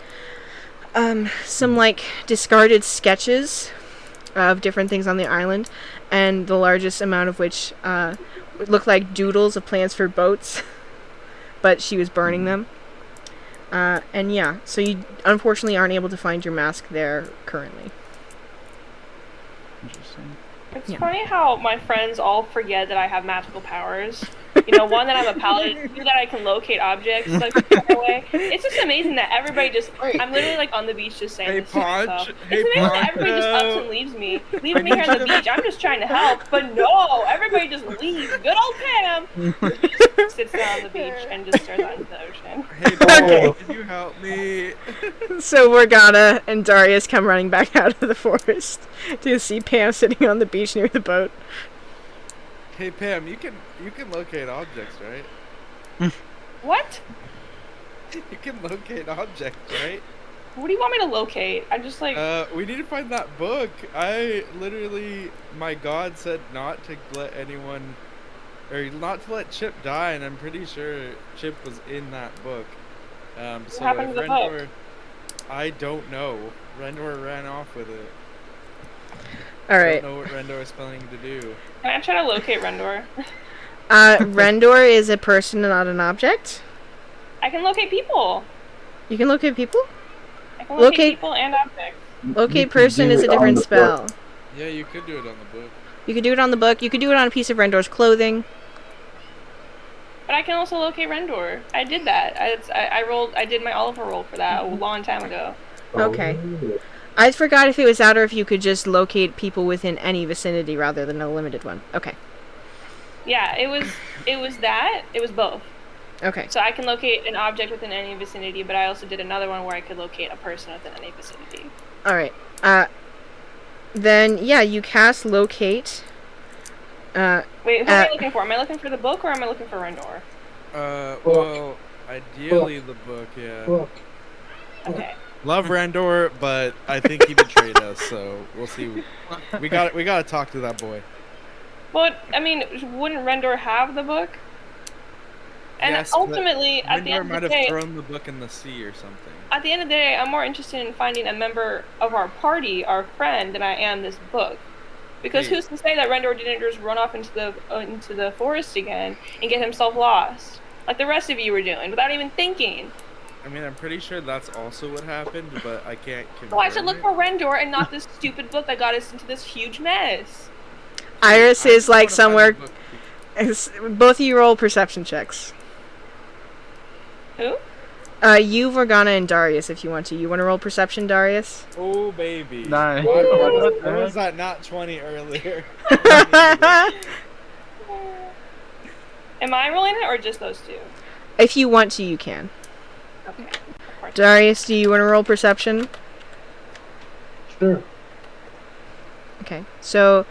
some like discarded sketches of different things on the island, and the largest amount of which looked like doodles of plans for boats, but she was burning them. And yeah, so you unfortunately aren't able to find your mask there currently. Interesting. It's Yeah. funny how my friends all forget that I have magical powers. You know, one, that I'm a paladin, two, that I can locate objects like far away. It's just amazing that everybody just. I'm literally like on the beach just saying Hey, this to myself. Punch. It's amazing that everybody just ups and leaves me. Leaves me here on the beach. I'm just trying to help, but no, everybody just leaves. Good old Pam just sits down on the beach and just stares out into the ocean. Hey, Punch, can you help me? So Morgana and Darius come running back out of the forest to see Pam sitting on the beach near the boat. Hey, Pam, you can locate objects, right? What? You can locate objects, right? What do you want me to locate? I'm just like. We need to find that book. My god said not to let anyone, or not to let Chip die, and I'm pretty sure Chip was in that book. What So happened to the book? I don't know. Rendor ran off with it. All right. Don't know what Rendor is planning to do. Can I try to locate Rendor? Rendor is a person, not an object. I can locate people. You can locate people? I can locate Locate- people and objects. Locate person is a different spell. Yeah, you could do it on the book. You could do it on the book. You could do it on a piece of Rendor's clothing. But I can also locate Rendor. I did that. I did my Oliver roll for that a long time ago. Okay. I forgot if it was that or if you could just locate people within any vicinity rather than a limited one. Okay. Yeah, it was that. It was both. Okay. So I can locate an object within any vicinity, but I also did another one where I could locate a person within any vicinity. All right. Then yeah, you cast locate. Wait, who am I looking for? Am I looking for the book or am I looking for Rendor? Well, ideally the book, yeah. Book. Okay. Love Rendor, but I think he betrayed us, so we'll see. We gotta talk to that boy. But I mean, wouldn't Rendor have the book? And Yes, but ultimately, at the Rendor end of might the have day, thrown the book in the sea or something. at the end of the day, I'm more interested in finding a member of our party, our friend, than I am this book. Because Hey. who's to say that Rendor didn't just run off into the forest again and get himself lost, like the rest of you were doing, without even thinking? I mean, I'm pretty sure that's also what happened, but I can't confirm So I should look it. for Rendor and not this stupid book that got us into this huge mess. Iris I is just like wanna find somewhere. the book. Both of you roll perception checks. Who? You, Morgana, and Darius, if you want to. You want to roll perception, Darius? Oh, baby. Nice. What was that not 20 earlier? Am I rolling it or just those two? If you want to, you can. Okay. Of course. Darius, do you want to roll perception? Sure. Okay. So,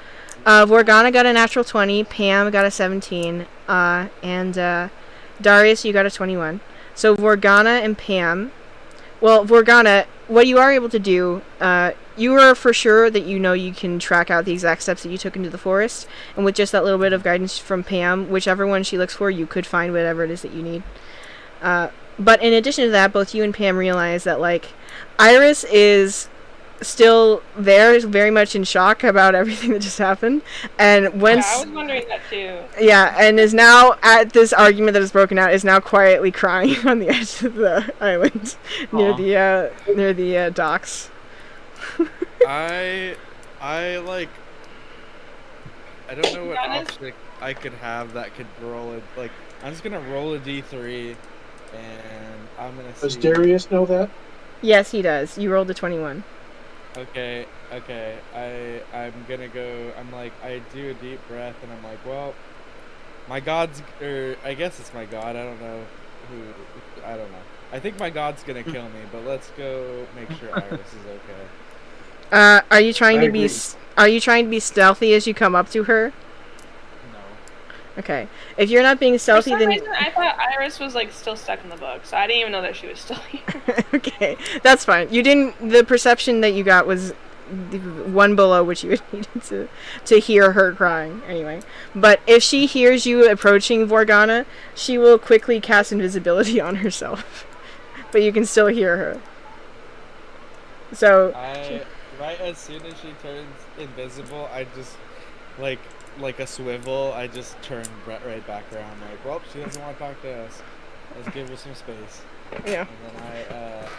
Morgana got a natural 20, Pam got a 17, and Darius, you got a 21. So Morgana and Pam, well, Morgana, what you are able to do, you are for sure that you know you can track out the exact steps that you took into the forest, and with just that little bit of guidance from Pam, whichever one she looks for, you could find whatever it is that you need. But in addition to that, both you and Pam realize that, like, Iris is still there, is very much in shock about everything that just happened, and once Yeah, I was wondering that too. yeah, and is now at this argument that has broken out, is now quietly crying on the edge of the island near the docks. I don't know what Honest? object I could have that could roll it. Like, I'm just gonna roll a d3, and I'm gonna see. Does Darius know that? Yes, he does. You rolled a 21. Okay. I'm gonna go. I'm like, I do a deep breath, and I'm like, well, my god's, or I guess it's my god. I don't know who. I don't know. I think my god's gonna kill me, but let's go make sure Iris is okay. Are you trying I to be agree. are you trying to be stealthy as you come up to her? No. Okay. If you're not being For stealthy, some then reason, I thought Iris was like still stuck in the book, so I didn't even know that she was still here. okay, that's fine. You didn't. The perception that you got was the one below which you would need to hear her crying. Anyway, but if she hears you approaching Morgana, she will quickly cast invisibility on herself, but you can still hear her. So Right as soon as she turns invisible, I just like a swivel. I just turn right back around. Like, well, she doesn't want to talk to us. Let's give her some space. yeah. And then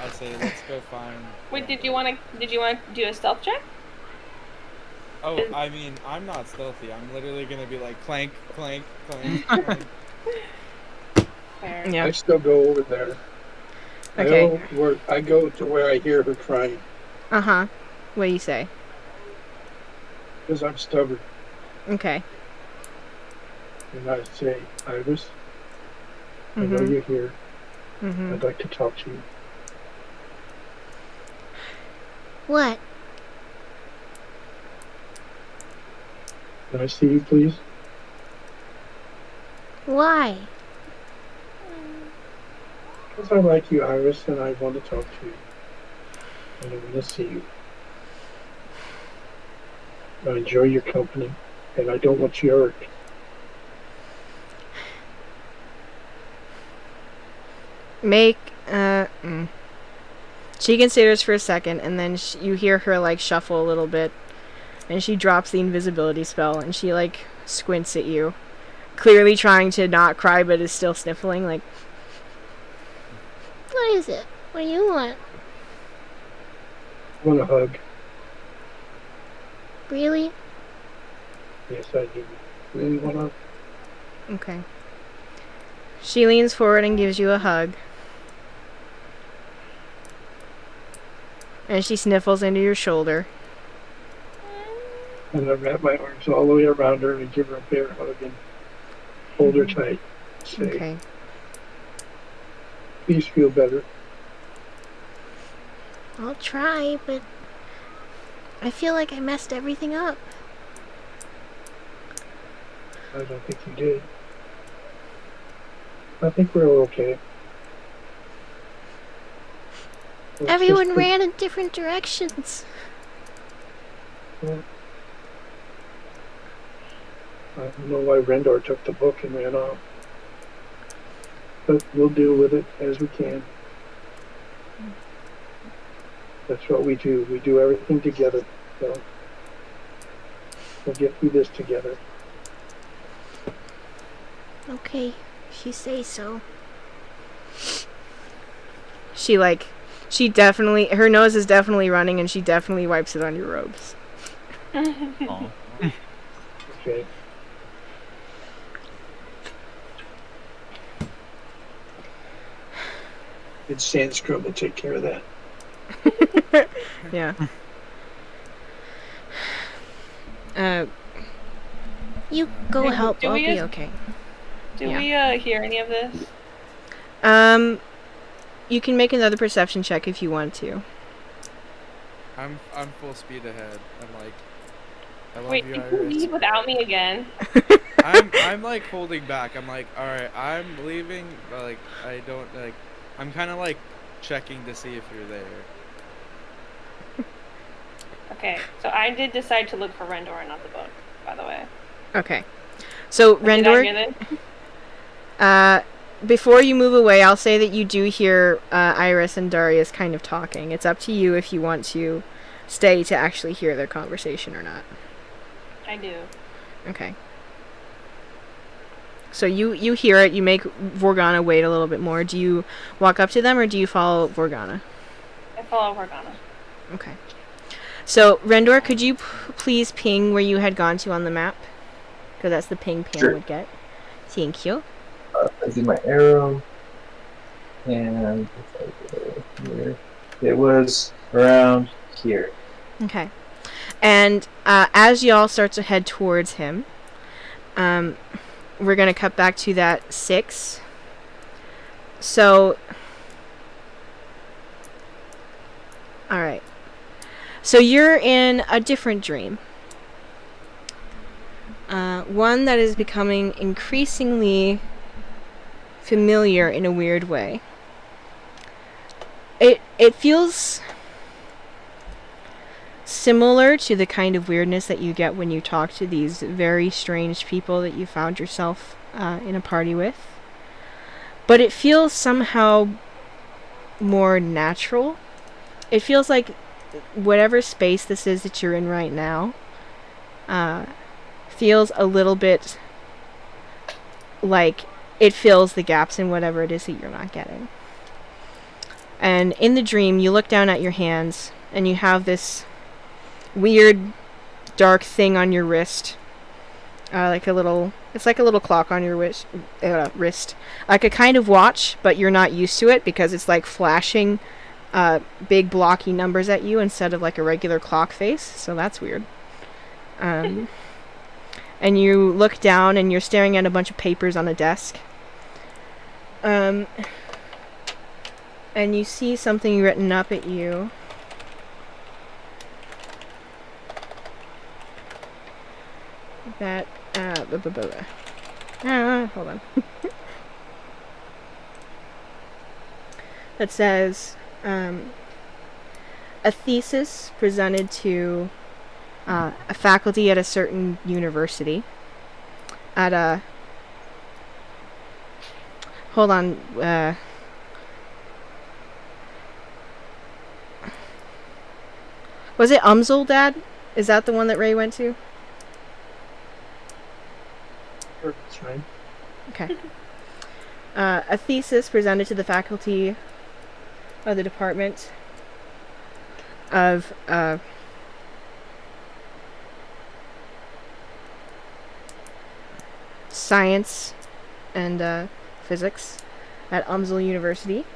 I say, let's go find. Wait, did you want to do a stealth check? Oh, I mean, I'm not stealthy. I'm literally gonna be like clank, clank, clank, clank. Fair. Yeah. I still go over there. Okay. I go to where I hear her crying Uh-huh. What do you say? because I'm stubborn, Okay. and I say, Iris, I know Mm-hmm. you're here. Mm-hmm. I'd like to talk to you. What? Can I see you, please? Why? Because I like you, Iris, and I want to talk to you. And I want to see you. I enjoy your company, and I don't want you hurt. Make, She considers for a second, and then you hear her, like, shuffle a little bit. And she drops the invisibility spell, and she, like, squints at you. Clearly trying to not cry, but is still sniffling, like... What is it? What do you want? I want a hug. Really? Yes, I do. Really want to. Okay. She leans forward and gives you a hug. And she sniffles into your shoulder. And I wrap my arms all the way around her and give her a bear hug and hold her tight. Say, Okay. please feel better. I'll try, but I feel like I messed everything up. I don't think you did. I think we're okay. Let's Everyone just- ran in different directions. Well, I don't know why Rendor took the book and ran off. But we'll deal with it as we can. That's what we do. We do everything together. So we'll get through this together. Okay, if you say so. She definitely, her nose is definitely running, and she definitely wipes it on your robes. Aw. Okay. Good sand scrub will take care of that. Yeah. You go Do help, I'll we be just- okay. Do Yeah. we hear any of this? You can make another perception check if you want to. I'm full speed ahead. I'm like, I love Wait, you, did you Iris. leave without me again? I'm like holding back. I'm like, all right, I'm leaving, but like I don't like. I'm kind of like checking to see if you're there. Okay, so I did decide to look for Rendor, not the book, by the way. Okay. So, Did I Rendor, hear this? before you move away, I'll say that you do hear Iris and Darius kind of talking. It's up to you if you want to stay to actually hear their conversation or not. I do. Okay. So you hear it, you make Vorgana wait a little bit more. Do you walk up to them, or do you follow Vorgana? I follow Morgana. Okay. So, Rendor, could you please ping where you had gone to on the map? Because that's the ping Pam Sure. would get. Thank you. I do my arrow, and if I go here, it was around here. Okay. And as y'all start to head towards him, we're going to cut back to that 6. So, alright. So you're in a different dream. One that is becoming increasingly familiar in a weird way. It feels similar to the kind of weirdness that you get when you talk to these very strange people that you found yourself in a party with. But it feels somehow more natural. It feels like whatever space this is that you're in right now feels a little bit like it fills the gaps in whatever it is that you're not getting. And in the dream, you look down at your hands, and you have this weird, dark thing on your wrist. Like a little It's like a little clock on your wrist. Like a kind of watch, but you're not used to it because it's like flashing big blocky numbers at you instead of like a regular clock face. So that's weird. And you look down and you're staring at a bunch of papers on a desk. And you see something written up at you. That hold on. That says a thesis presented to a faculty at a certain university at a hold on was it Umsel, Dad? Is that the one that Ray went to? That's fine. Okay. A thesis presented to the faculty of the Department of Science and Physics at Umsel University.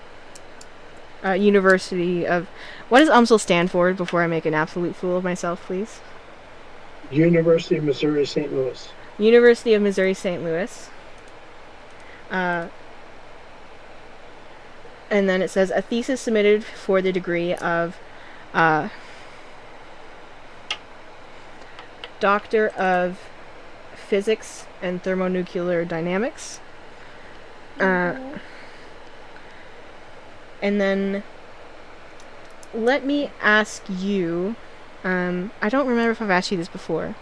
University of... What does Umsel stand for before I make an absolute fool of myself, please? University of Missouri St. Louis. University of Missouri St. Louis. And then it says a thesis submitted for the degree of Doctor of Physics and Thermonuclear Dynamics. And then let me ask you, I don't remember if I've asked you this before,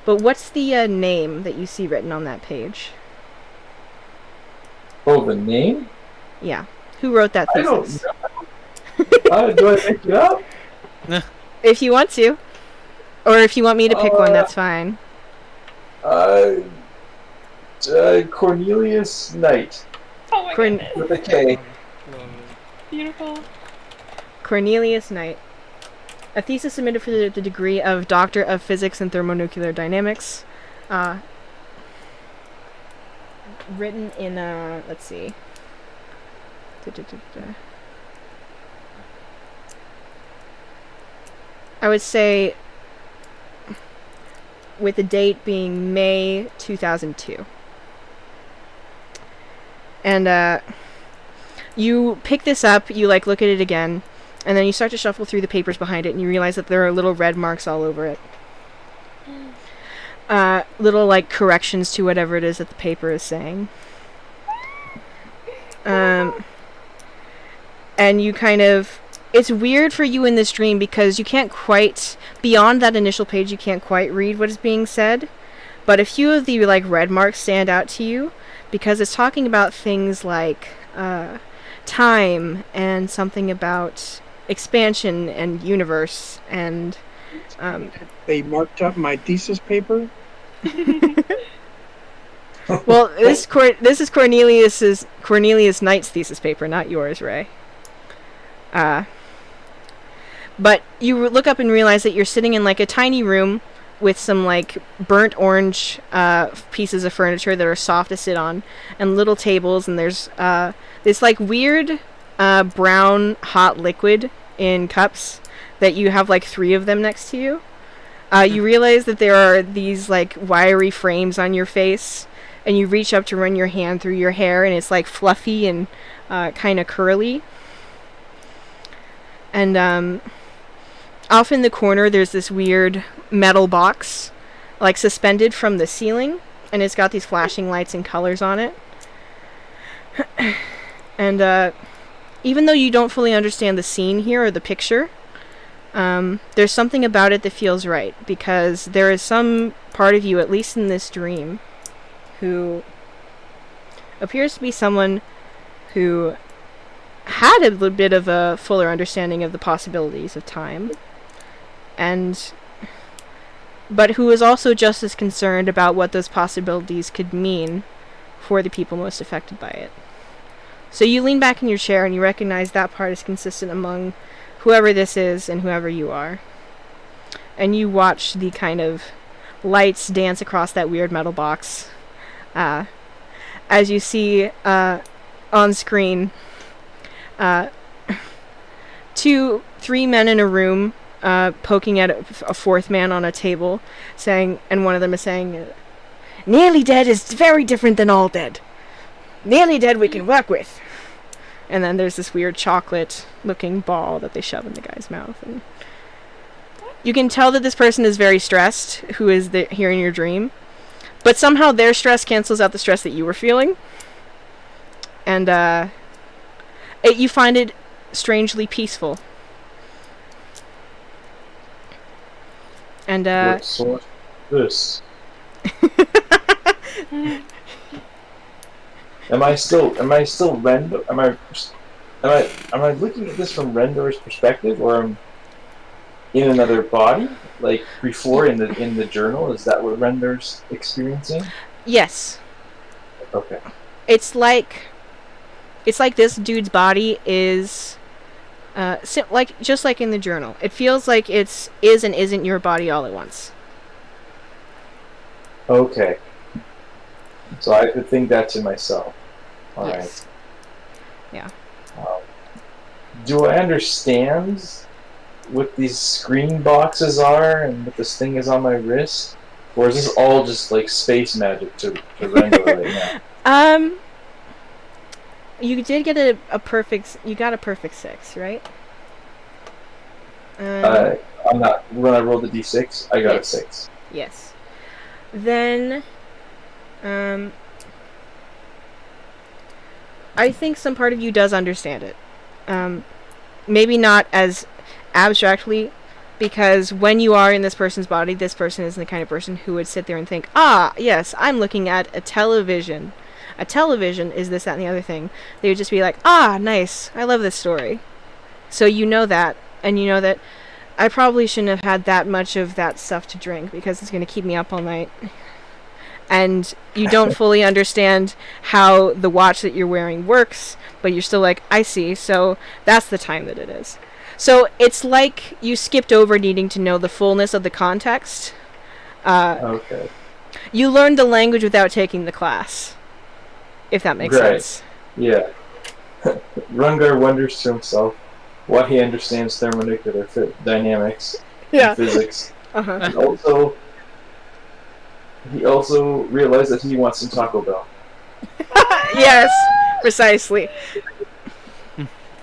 but what's the name that you see written on that page? Oh, the name? Yeah. Who wrote that thesis? I don't know. Do I make it up? If you want to. Or if you want me to pick one, that's fine. Cornelius Knight. Oh my goodness. With a K. Beautiful. Cornelius Knight. A thesis submitted for the degree of Doctor of Physics and Thermonuclear Dynamics. Written in, let's see. I would say with the date being May 2002. And you pick this up, you like look at it again, and then you start to shuffle through the papers behind it and you realize that there are little red marks all over it. Little like corrections to whatever it is that the paper is saying. And you kind of... It's weird for you in this dream because you can't quite... Beyond that initial page, you can't quite read what is being said. But a few of the like red marks stand out to you because it's talking about things like time and something about expansion and universe and... They marked up my thesis paper? Well, this is Cornelius Knight's thesis paper, not yours, Ray. But you look up and realize that you're sitting in like a tiny room with some like burnt orange pieces of furniture that are soft to sit on, and little tables, and there's this like weird brown hot liquid in cups that you have like 3 of them next to you. You realize that there are these like wiry frames on your face, and you reach up to run your hand through your hair, and it's like fluffy and kind of curly. And off in the corner, there's this weird metal box, like suspended from the ceiling, and it's got these flashing lights and colors on it. And even though you don't fully understand the scene here or the picture, there's something about it that feels right, because there is some part of you, at least in this dream, who appears to be someone who had a little bit of a fuller understanding of the possibilities of time, but who is also just as concerned about what those possibilities could mean for the people most affected by it. So you lean back in your chair and you recognize that part is consistent among whoever this is and whoever you are. And you watch the kind of lights dance across that weird metal box as you see on screen, 3 men in a room poking at a fourth man on a table, saying, and one of them is saying, "Nearly dead is very different than all dead. Nearly dead we can work with." And then there's this weird chocolate-looking ball that they shove in the guy's mouth. And you can tell that this person is very stressed, who is here in your dream. But somehow their stress cancels out the stress that you were feeling. And you find it strangely peaceful. And What sort this? Am I still Rendo? Am I looking at this from Rendor's perspective, or am in another body, like before in the journal? Is that what Rendor's experiencing? Yes. Okay. It's like this dude's body is just like in the journal. It feels like it's is and isn't your body all at once. Okay. So I could think that to myself. All yes. right. Yeah. Do I understand what these screen boxes are and what this thing is on my wrist? Or is this all just like space magic to Rendor right now? You did get a perfect. You got a perfect 6, right? I'm not. When I rolled the d6, I got a 6. Yes. Then, I think some part of you does understand it. Maybe not as abstractly, because when you are in this person's body, this person isn't the kind of person who would sit there and think, "Ah, yes, I'm looking at a television. A television is this, that, and the other thing." They would just be like, "Ah, nice. I love this story." So you know that, and you know that I probably shouldn't have had that much of that stuff to drink because it's going to keep me up all night. And you don't fully understand how the watch that you're wearing works, but you're still like, "I see, so that's the time that it is." So it's like you skipped over needing to know the fullness of the context. Okay. You learned the language without taking the class, if that makes sense. Yeah. Rungar wonders to himself why he understands thermonuclear dynamics and physics. Uh-huh. He also realized that he wants some Taco Bell. Yes, precisely.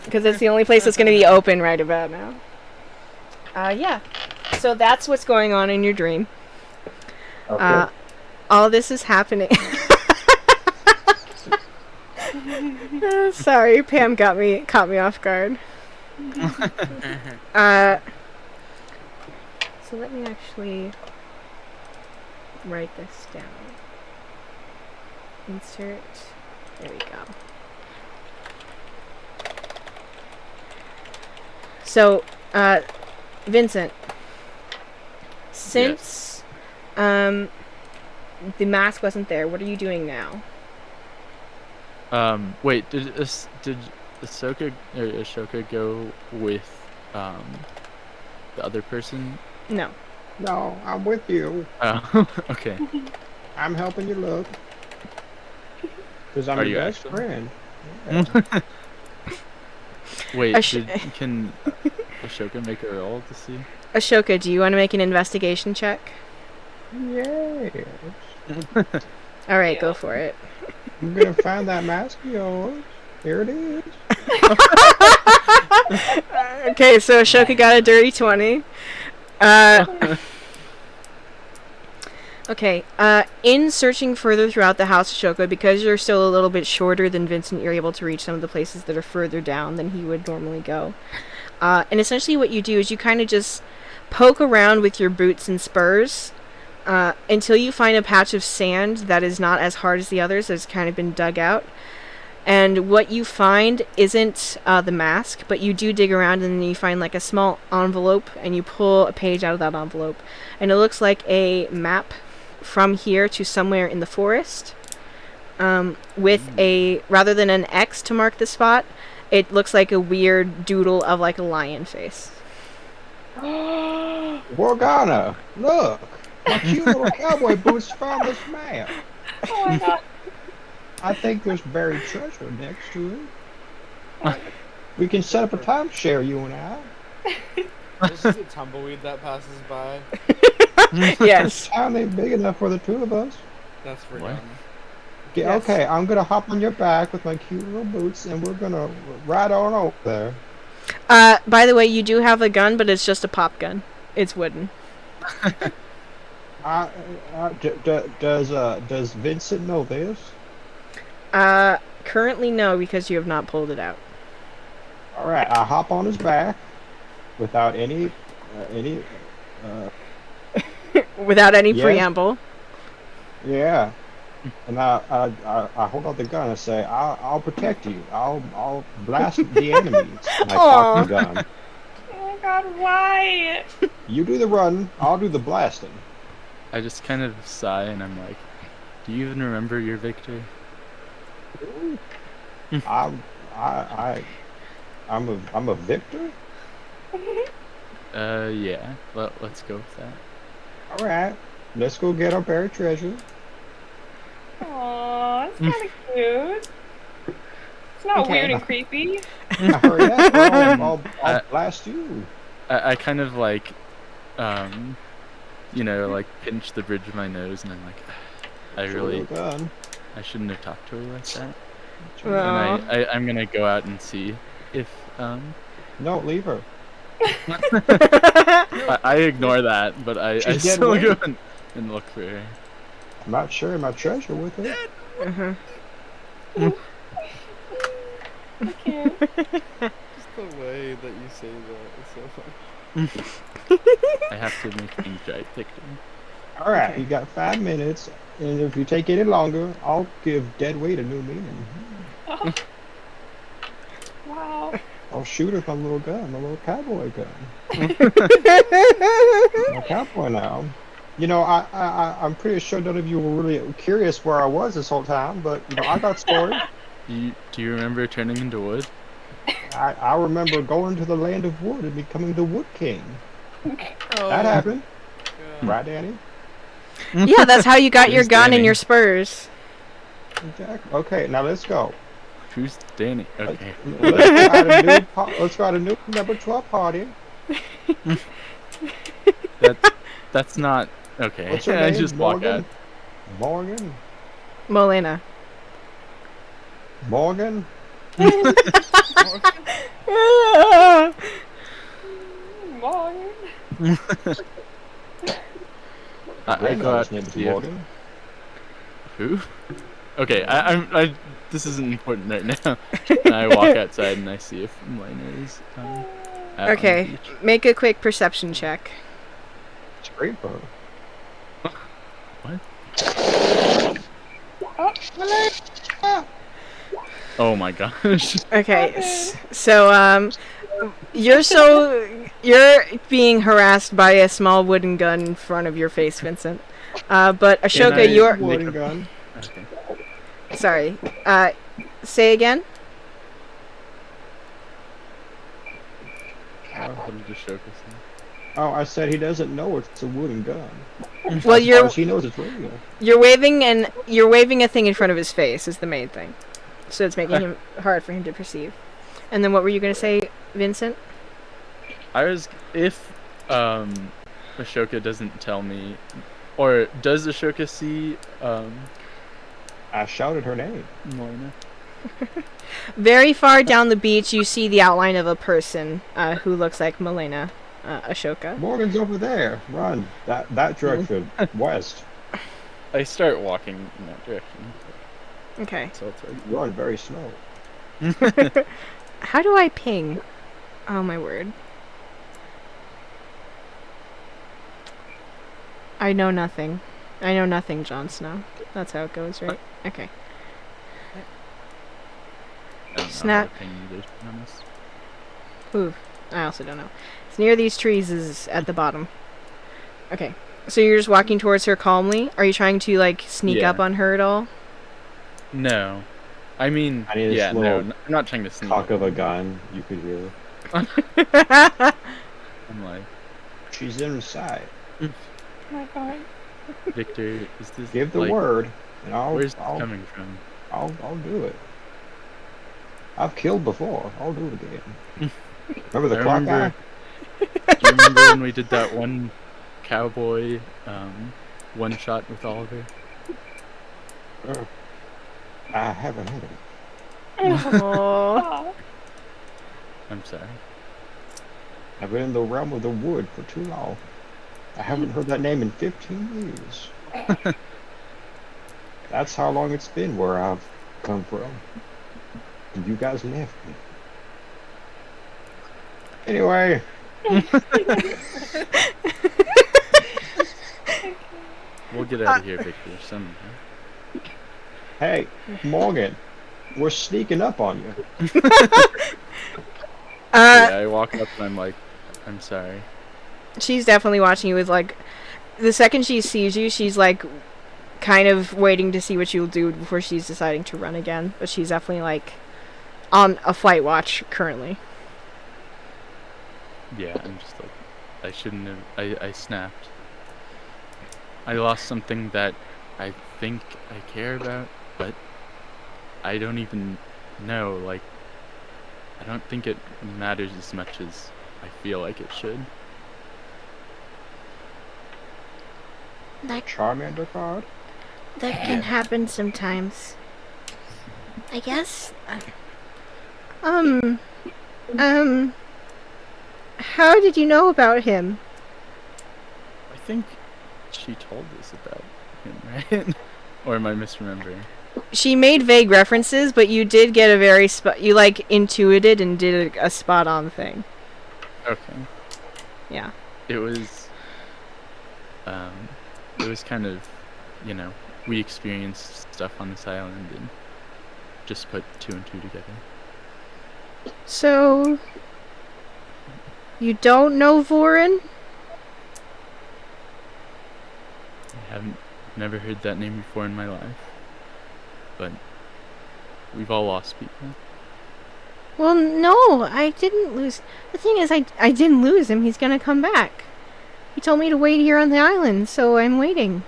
Because it's the only place that's going to be open right about now. Yeah. So that's what's going on in your dream. Okay. All this is happening. Sorry, Pam caught me off guard. So let me actually write this down. Insert. There we go. So, Vincent, since the mask wasn't there, what are you doing now? Wait, did Ahsoka or Ashoka go with the other person? No. No, I'm with you. Oh, okay. I'm helping you look. Because I'm Are your you best actually? friend. Yeah. Wait, can Ashoka make a roll to see? Ashoka, do you want to make an investigation check? Yes. All right, go for it. I'm gonna find that mask of yours. Here it is. Okay, so Ashoka got a dirty 20. Okay, in searching further throughout the house, Ashoka, because you're still a little bit shorter than Vincent, you're able to reach some of the places that are further down than he would normally go. And essentially what you do is you kind of just poke around with your boots and spurs until you find a patch of sand that is not as hard as the others, that's kind of been dug out. And what you find isn't the mask, but you do dig around and then you find like a small envelope, and you pull a page out of that envelope. And it looks like a map from here to somewhere in the forest, with a, rather than an X to mark the spot, it looks like a weird doodle of like a lion face. Morgana, look! My cute little cowboy boots found this map. Oh my god. I think there's buried treasure next to it. We can set up a timeshare, you and I. This is a tumbleweed that passes by. Yes. Town ain't big enough for the two of us. That's for What? dumb. Yeah, Yes. okay, I'm gonna hop on your back with my cute little boots, and we're gonna ride on over there. By the way, you do have a gun, but it's just a pop gun. It's wooden. Does Vincent know this? Currently no, because you have not pulled it out. All right, I hop on his back without any Without any Yes. preamble. yeah. And I hold out the gun and say, I'll protect you. I'll blast the enemies. And I cock the gun. Oh my god, why? You do the run, I'll do the blasting. I just kind of sigh and I'm like, do you even remember your victory? I'm a victor. Yeah. Let's go with that. All right, let's go get our buried treasure. Aw, it's kind of cute. It's not Okay. weird and creepy. Now hurry up, or I'll blast you. I kind of like, like pinch the bridge of my nose and I'm like, Gun. I shouldn't have talked to her like that. Well, And I'm gonna go out and see if, No, leave her. I ignore that, but I She's dead still go weight. and look for her. I'm not sharing my treasure with her. uh-huh. I can't. Just the way that you say that is so funny. I have to make things right, Victor. All right, Okay. you got 5 minutes, and if you take any longer, I'll give dead weight a new meaning. Oh. Wow. I'll shoot her with my little gun, my little cowboy gun. I'm a cowboy now. You know, I'm pretty sure none of you were really curious where I was this whole time, but you know, I got stories. Do you remember turning into wood? I remember going to the land of wood and becoming the Wood King. Oh. That happened, God. right, Danny? Yeah, that's how you got your Who's gun and Danny? your spurs. Exactly. Okay, now let's go. Who's Danny? Okay. Let's go add a new member to our party. That's not okay. What's your I name? just walk out. Morgan. Molena. Morgan. Morning. I go out Grandmother's name and is see if, Morgan. who? Okay, I this isn't important right now. And I walk outside and I see if Melina is out on the Okay, beach. make a quick perception check. It's great for her. Oh my gosh. Okay, so you're being harassed by a small wooden gun in front of your face, Vincent. But Can I Ashoka, you're make Wooden a- gun. Okay. sorry. Say again. What did Ashoka say? Oh, I said he doesn't know it's a wooden gun. Well, As far as he knows it's real. you're waving a thing in front of his face is the main thing, so it's making him hard for him to perceive. And then what were you gonna say, Vincent? If Ashoka doesn't tell me, or does Ashoka see I shouted her name. Melina? Very far down the beach, you see the outline of a person who looks like Molena, Ashoka. Morgan's over there. Run. That direction. West. I start walking in that direction. Okay. So it's like, Run very slow. How do I ping? Oh my word. I know nothing. I know nothing, Jon Snow. That's how it goes, right? Okay. I don't know Snap. how to ping either, to be honest. Ooh, I also don't know. It's near these trees is at the bottom. Okay. So you're just walking towards her calmly? Are you trying to, like, sneak Yeah. up on her at all? No. I mean, I need this yeah, no, little I'm not trying to sneak. Cock of a gun. You could hear. I'm like, She's inside. Oh my god. Victor, is this Give the like, word, and Where's this coming from? I'll do it. I've killed before. I'll do it again. Remember the I clock remember- guy? Do you remember when we did that one cowboy one shot with Oliver? I haven't had it. Aww. I'm sorry. I've been in the realm of the wood for too long. I haven't heard that name in 15 years. That's how long it's been where I've come from. And you guys left me. Anyway. We'll get out of here, Victor, somehow. Hey, Morgan. We're sneaking up on you. Yeah, I walk up and I'm like, I'm sorry. She's definitely watching you with, like, the second she sees you, she's, like, kind of waiting to see what you'll do before she's deciding to run again. But she's definitely, like, on a flight watch currently. Yeah, I'm just like, I shouldn't have, I snapped. I lost something that I think I care about, but I don't even know, like, I don't think it matters as much as I feel like it should. Charmander card? That can happen sometimes. I guess. How did you know about him? I think she told us about him, right? Or am I misremembering? She made vague references, but you did get a very you, like, intuited and did a spot-on thing. Okay. Yeah. It was kind of, you know, we experienced stuff on this island and just put 2 and 2 together. So, you don't know Vorin? Never heard that name before in my life. But we've all lost people. Well, no, I didn't lose. The thing is, I didn't lose him. He's gonna come back. He told me to wait here on the island, so I'm waiting.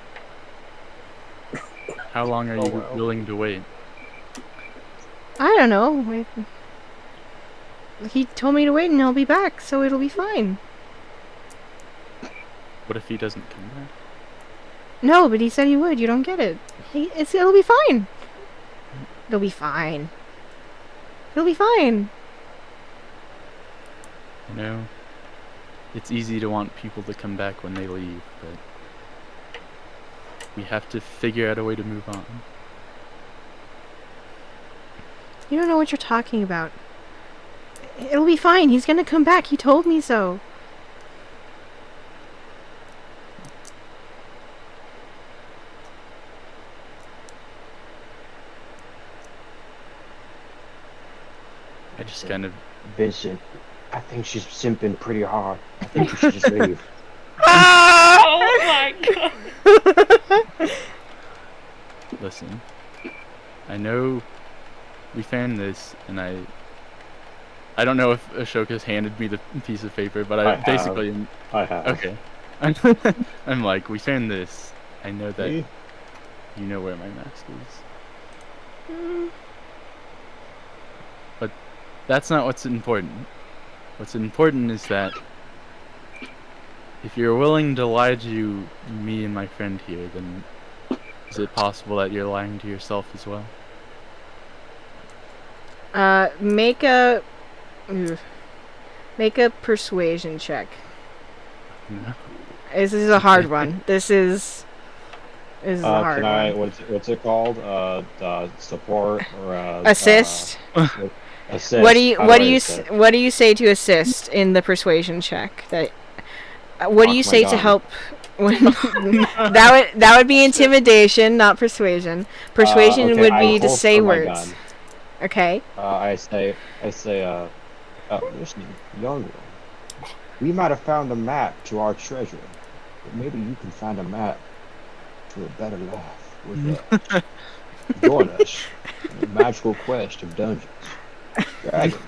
How long are you willing to wait? I don't know. He told me to wait and he'll be back, so it'll be fine. What if he doesn't come back? No, but he said he would. You don't get it. It'll be fine. It'll be fine. It'll be fine. You know, it's easy to want people to come back when they leave, but we have to figure out a way to move on. You don't know what you're talking about. It'll be fine. He's gonna come back. He told me so. I just kind of... Vincent, I think she's simping pretty hard. I think you should just leave. Oh my god. Listen, I know we found this, and I don't know if Ashoka's handed me the piece of paper, but I basically... I have. Okay. I'm like, we found this. I know that you know where my mask is. But that's not what's important. What's important is that if you're willing to lie to me and my friend here, then is it possible that you're lying to yourself as well? Make a persuasion check. No. This is a hard one. This is a hard one. What's it called? Support or assist. Assist. What do you say to assist in the persuasion check? What do you say to help? that would be intimidation, not persuasion. Persuasion okay, would be to say my words. gun. Okay. I say, listen, young one, we might have found a map to our treasure, but maybe you can find a map to a better life with us. Join us in the magical quest of dungeons, dragons,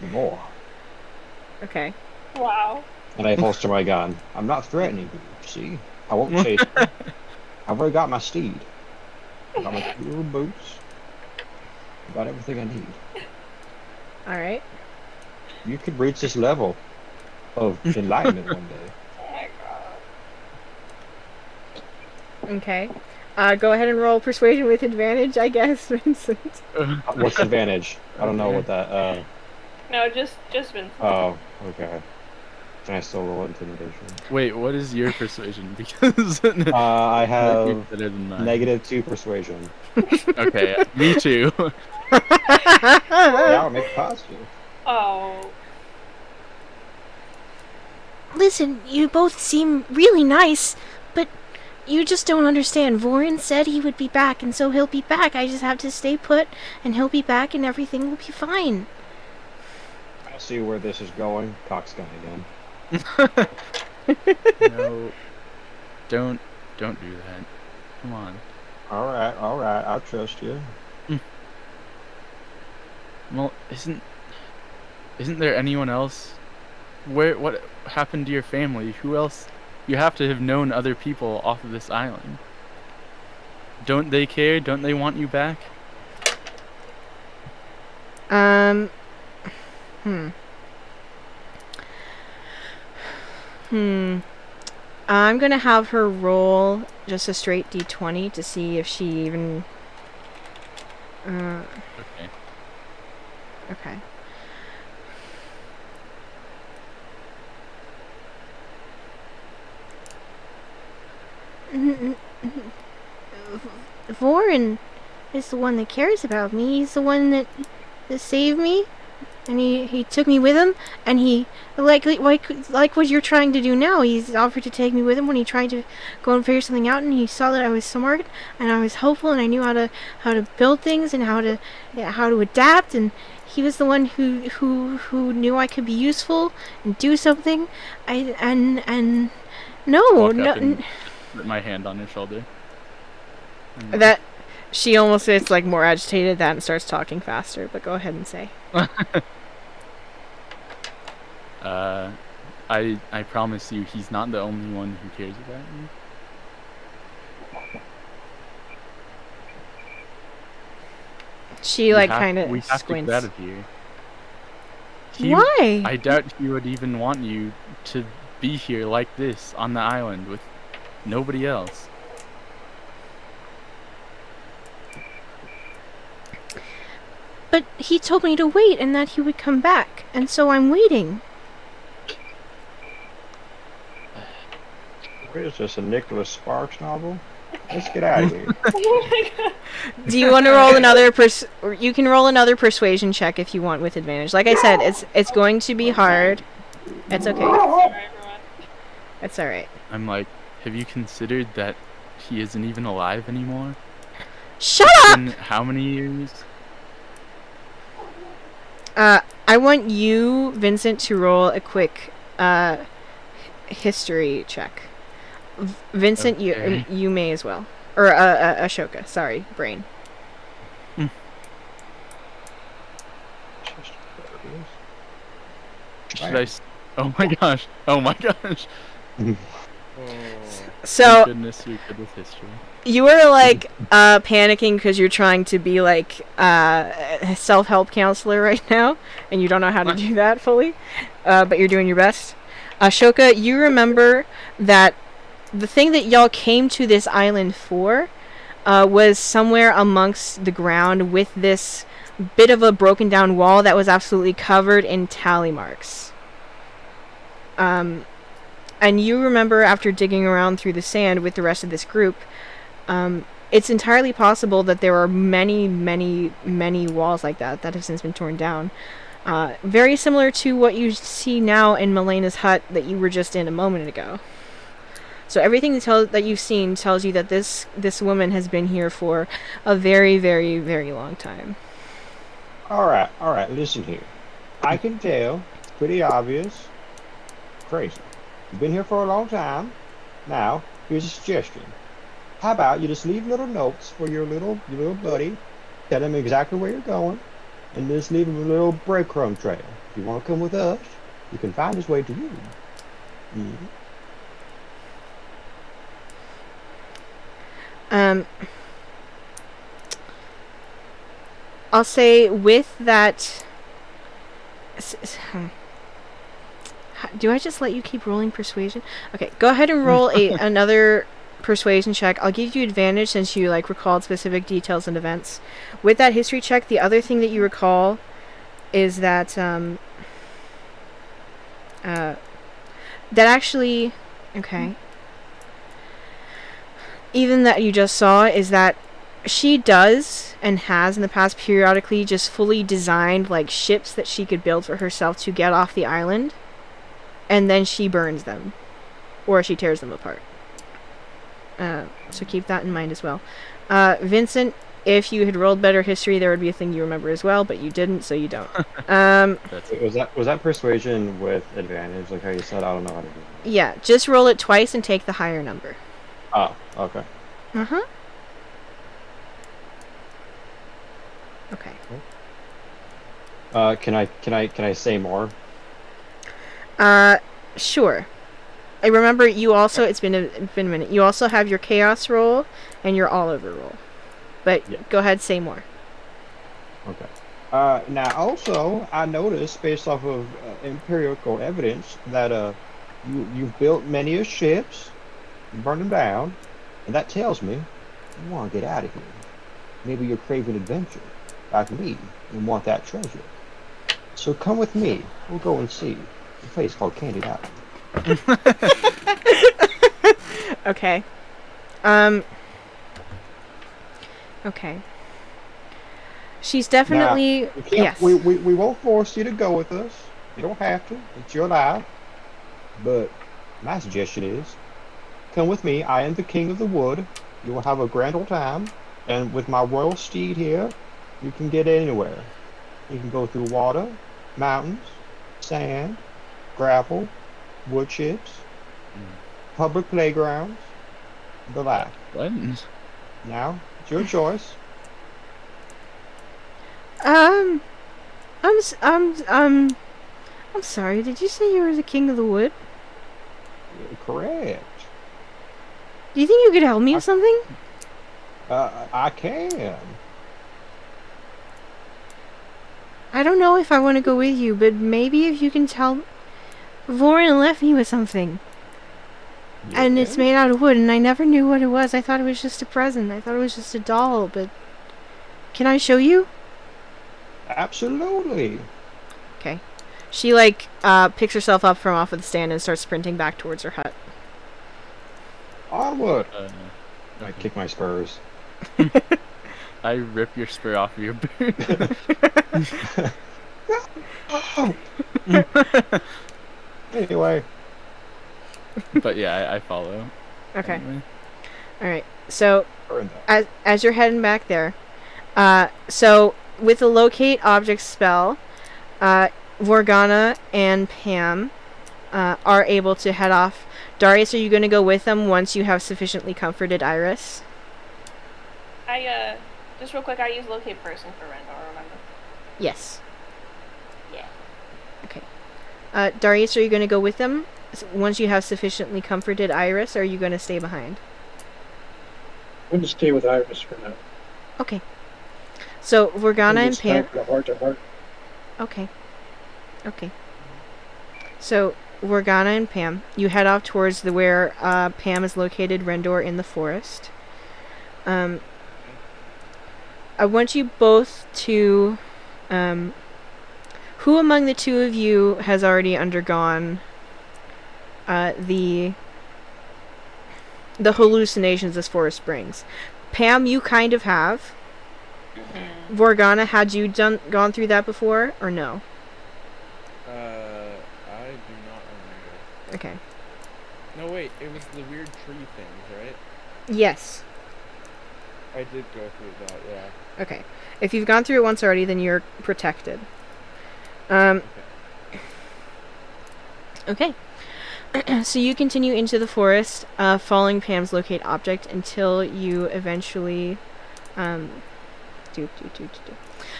and more. Okay. Wow. And I holster my gun. I'm not threatening you, see? I won't chase you. I've already got my steed. I got my 2 little boots. I got everything I need. All right. You could reach this level of enlightenment one day. Oh my god. Okay. Go ahead and roll persuasion with advantage, I guess, Vincent. What's the advantage? I don't know what that. No, just Vincent. Oh, okay. Can I still roll intimidation? Wait, what is your persuasion? Because I have better than mine. -2 persuasion. Okay, me too. Yeah, I'll make it positive. Oh. Listen, you both seem really nice, but you just don't understand. Vorin said he would be back, and so he'll be back. I just have to stay put, and he'll be back, and everything will be fine. I see where this is going. Coxgun again. No, don't do that. Come on. All right. I'll trust you. Well, isn't there anyone else? What happened to your family? Who else? You have to have known other people off of this island. Don't they care? Don't they want you back? I'm gonna have her roll just a straight d20 to see if she even. Okay. Okay. Vorin is the one that cares about me. He's the one that saved me, and he took me with him. And he like what you're trying to do now. He's offered to take me with him when he tried to go and figure something out. And he saw that I was smart and I was hopeful and I knew how to build things and how to adapt. And he was the one who knew I could be useful and do something. Walk up and put my hand on her shoulder. That she almost gets like more agitated that and starts talking faster. But go ahead and say. I promise you, he's not the only one who cares about you. She like kind of We have squints. to get out of here. Why? I doubt he would even want you to be here like this on the island with nobody else. But he told me to wait and that he would come back, and so I'm waiting. What is this, a Nicholas Sparks novel? Let's get out of here. Oh my god. Do you want to roll another or you can roll another persuasion check if you want with advantage. Like I said, it's going to be hard. It's okay. Sorry, everyone. It's all right. I'm like, have you considered that he isn't even alive anymore? Shut It's up! been how many years? I want you, Vincent, to roll a quick history check. Vincent, Okay. you may as well. Or Ashoka, sorry, brain. Should I? Oh my gosh! Oh my gosh! So Thank goodness you're good with history. you were like panicking because you're trying to be like a self-help counselor right now, and you don't know how to do that fully, but you're doing your best. Ashoka, you remember that the thing that y'all came to this island for was somewhere amongst the ground with this bit of a broken down wall that was absolutely covered in tally marks. And you remember after digging around through the sand with the rest of this group, it's entirely possible that there are many, many, many walls like that have since been torn down. Very similar to what you see now in Melena's hut that you were just in a moment ago. So everything that you've seen tells you that this woman has been here for a very, very, very long time. All right, listen here. I can tell, it's pretty obvious. Crazy. You've been here for a long time. Now, here's a suggestion. How about you just leave little notes for your little buddy, tell him exactly where you're going, and just leave him a little breadcrumb trail. If you want to come with us, you can find his way to you. I'll say with that. Do I just let you keep rolling persuasion? Okay, go ahead and roll another persuasion check. I'll give you advantage since you like recalled specific details and events. With that history check, the other thing that you recall is that that actually, okay. Even that you just saw is that she does and has in the past periodically just fully designed like ships that she could build for herself to get off the island. And then she burns them. Or she tears them apart. So keep that in mind as well. Vincent, if you had rolled better history, there would be a thing you remember as well, but you didn't, so you don't. Was that persuasion with advantage, like how you said? I don't know how to do that. Yeah, just roll it twice and take the higher number. Oh, okay. Uh-huh. Okay. Can I say more? Sure. I remember you also, it's been a minute. You also have your chaos roll and your all over roll. But Yeah. Go ahead, say more. Okay. Now also, I noticed based off of empirical evidence that you've built many of ships, you burned them down, and that tells me you want to get out of here. Maybe you're craving adventure, like me, and want that treasure. So come with me. We'll go and see a place called Candy Island. Okay. Okay. She's definitely Now, yes. we won't force you to go with us. You don't have to. It's your life. But my suggestion is, come with me. I am the king of the wood. You will have a grand old time. And with my royal steed here, you can get anywhere. You can go through water, mountains, sand, gravel, wood chips, public playgrounds, the like. What? Now, it's your choice. I'm sorry. Did you say you were the king of the wood? Correct. Do you think you could help me with something? I can. I don't know if I want to go with you, but maybe if you can tell. Lauren left me with something. And it's made out of wood, and I never knew what it was. I thought it was just a present. I thought it was just a doll, but... Can I show you? Absolutely. Okay. She, picks herself up from off of the stand and starts sprinting back towards her hut. Onward. I kick my spurs. I rip your spur off of your boot. Anyway. But yeah, I follow. Okay. Anyway. Alright. So, as you're heading back there, so with the locate object spell, Vorgana and Pam are able to head off. Darius, are you going to go with them once you have sufficiently comforted Iris? Just real quick, I use locate person for Rendor, remember? Yes. Yeah. Okay. Darius, are you going to go with them once you have sufficiently comforted Iris, or are you going to stay behind? I'm going to stay with Iris for now. Okay. So, Vorgana and Pam... Heart to heart. Okay. Okay. So, Vorgana and Pam, you head off towards where Pam is located, Rendor, in the forest. I want you both to... who among the two of you has already undergone the hallucinations this forest brings? Pam, you kind of have. Mm-hmm. Vorgana, had you gone through that before, or no? I do not remember. Okay. No, wait, it was the weird tree things, right? Yes. I did go through that, yeah. Okay. If you've gone through it once already, then you're protected. Okay. So you continue into the forest, following Pam's locate object until you eventually...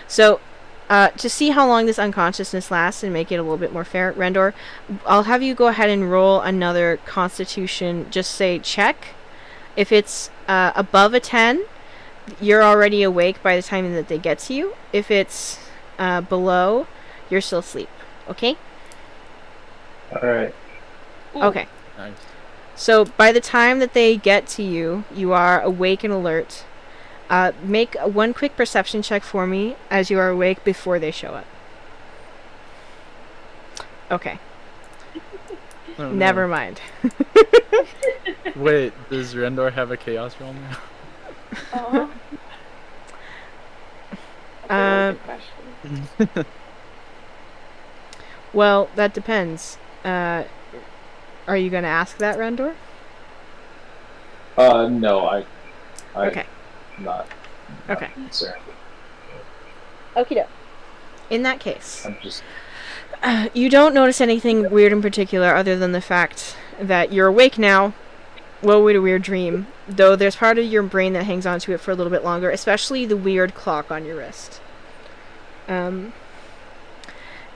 So, to see how long this unconsciousness lasts and make it a little bit more fair, Rendor, I'll have you go ahead and roll another Constitution, just say check. If it's above a 10, you're already awake by the time that they get to you. If it's below, you're still asleep. Okay? All right. Ooh. Okay. Nice. So by the time that they get to you, you are awake and alert. Make one quick perception check for me as you are awake before they show up. Okay. Oh, Never no. mind. Wait, does Rendor have a Chaos Realm now? Uh-huh. That's a really good question. Well, that depends. Are you going to ask that, Rendor? No, I'm Okay. not Okay. concerned. Okie In that case, I'm just you don't notice anything weird in particular other than the fact that you're awake now. What would a weird dream? Though there's part of your brain that hangs on to it for a little bit longer, especially the weird clock on your wrist. And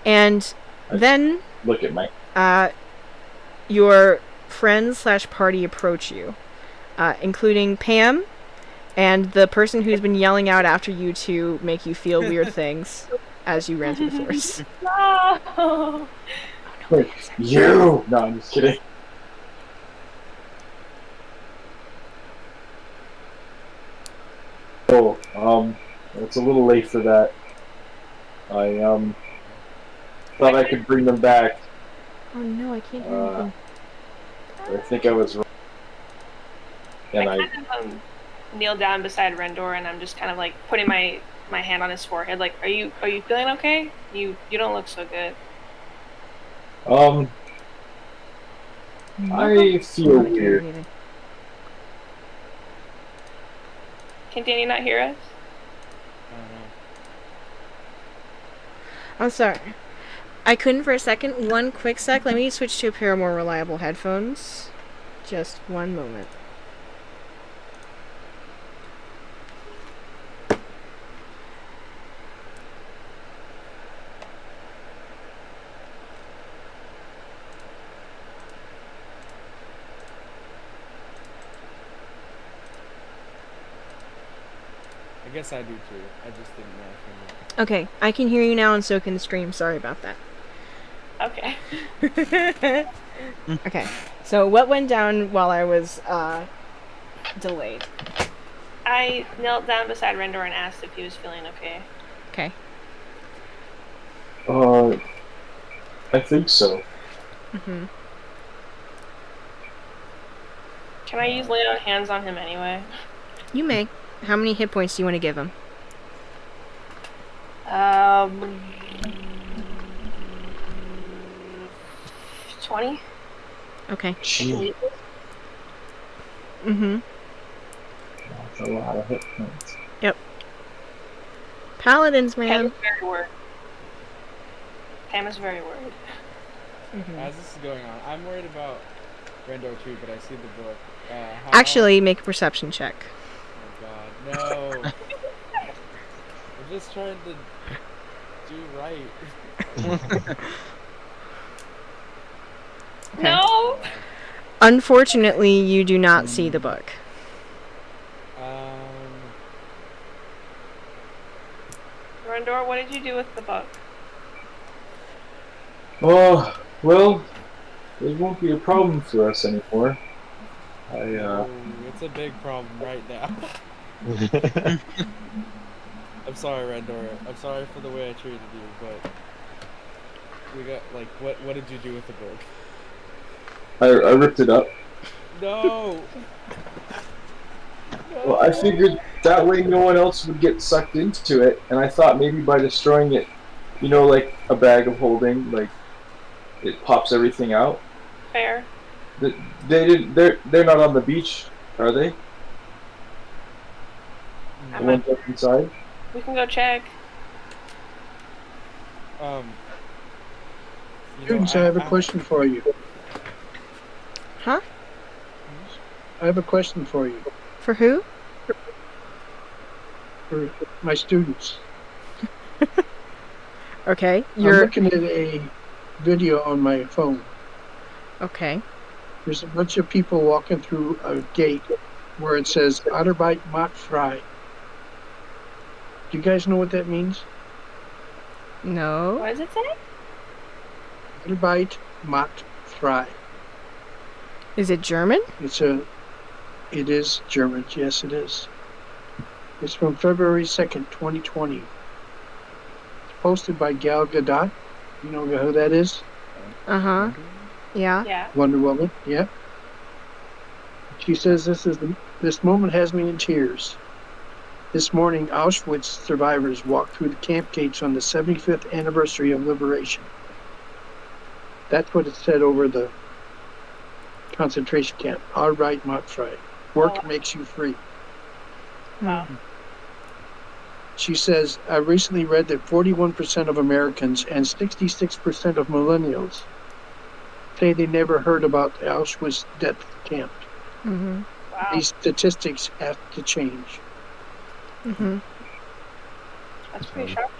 then look at my. your friends/party approach you, including Pam and the person who's been yelling out after you to make you feel weird things as you ran through the forest. No. Wait, you! No, I'm just kidding. Oh, it's a little late for that. I thought I could bring them back. Oh no, I can't hear anything. I think I was wrong. And I kind of kneel down beside Rendor, and I'm just kind of like putting my hand on his forehead. Like, are you feeling okay? You don't look so good. I feel weird. Can Danny not hear us? I don't know. I'm sorry. I couldn't for a second. One quick sec. Let me switch to a pair of more reliable headphones. Just one moment. I guess I do too. I just didn't know if you knew. Okay, I can hear you now and so can the stream. Sorry about that. Okay. Okay, so what went down while I was delayed? I knelt down beside Rendor and asked if he was feeling okay. Okay. I think so. Mm-hmm. Can I use lay on hands on him anyway? You may. How many hit points do you want to give him? 20. Okay. Gee, Mm-hmm. that's a lot of hit points. Paladins, Pam man. is very worried. Pam is very worried. Mm-hmm. As this is going on, I'm worried about Rendor too, but I see the book. How... Actually, make a perception check. Oh god, no! I'm just trying to do right. Okay. No! Unfortunately, you do not see the book. Rendor, what did you do with the book? Oh, well, it won't be a problem for us anymore. Oh, it's a big problem right now. I'm sorry, Rendor. I'm sorry for the way I treated you, but we got like, what did you do with the book? I ripped it up. No. Well, I figured that way no one else would get sucked into it, and I thought maybe by destroying it, you know, like a bag of holding, like it pops everything out. Fair. They didn't. They're not on the beach, are they? The ones up inside. We can go check. You know, Students, I have a question for you. Huh? I have a question for you. For who? For my students. Okay. I'm You're looking at a video on my phone. okay. There's a bunch of people walking through a gate where it says Arbeit macht frei. Do you guys know what that means? No. What does it say? Arbeit macht frei. Is it German? It is German. Yes, it is. It's from February 2nd, 2020. It's posted by Gal Gadot. You know who that is? Uh-huh. Yeah. Yeah. Wonder Woman. Yeah. She says this moment has me in tears. This morning, Auschwitz survivors walked through the camp gates on the 75th anniversary of liberation. That's what it said over the concentration camp. Arbeit macht frei. Work makes you free. Wow. She says, I recently read that 41% of Americans and 66% of millennials say they never heard about the Auschwitz death camp. Mm-hmm. Wow. These statistics have to change. Mm-hmm. That's pretty sharp.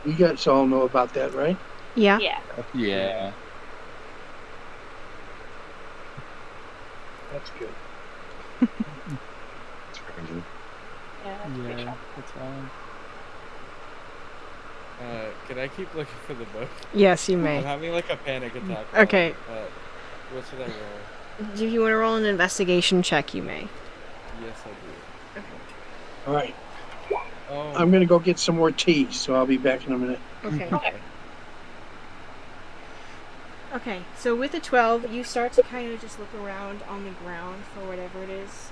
You guys all know about that, right? Yeah. Yeah. Yeah. That's good. It's crazy. Yeah, that's pretty Yeah, sharp. that's fine. Can I keep looking for the book? Yes, you I'm may. having like a panic attack. Okay. What should I roll? If you want to roll an investigation check, you may. Yes, I do. All right. Oh. I'm going to go get some more tea, so I'll be back in a minute. Okay. Okay. Okay, so with a 12, you start to kind of just look around on the ground for whatever it is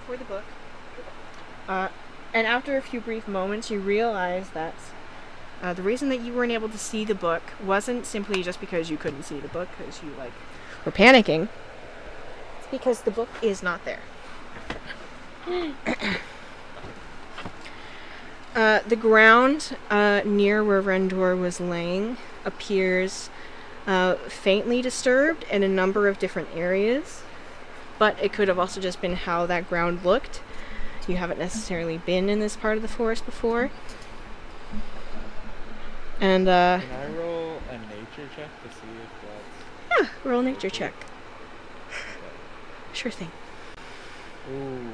for the book. And after a few brief moments, you realize that the reason that you weren't able to see the book wasn't simply just because you couldn't see the book, because you, were panicking. It's because the book is not there. The ground near where Rendor was laying appears faintly disturbed in a number of different areas, but it could have also just been how that ground looked. You haven't necessarily been in this part of the forest before. And, Can I roll a nature check to see if that's... yeah, roll a nature check. Sure thing. Ooh.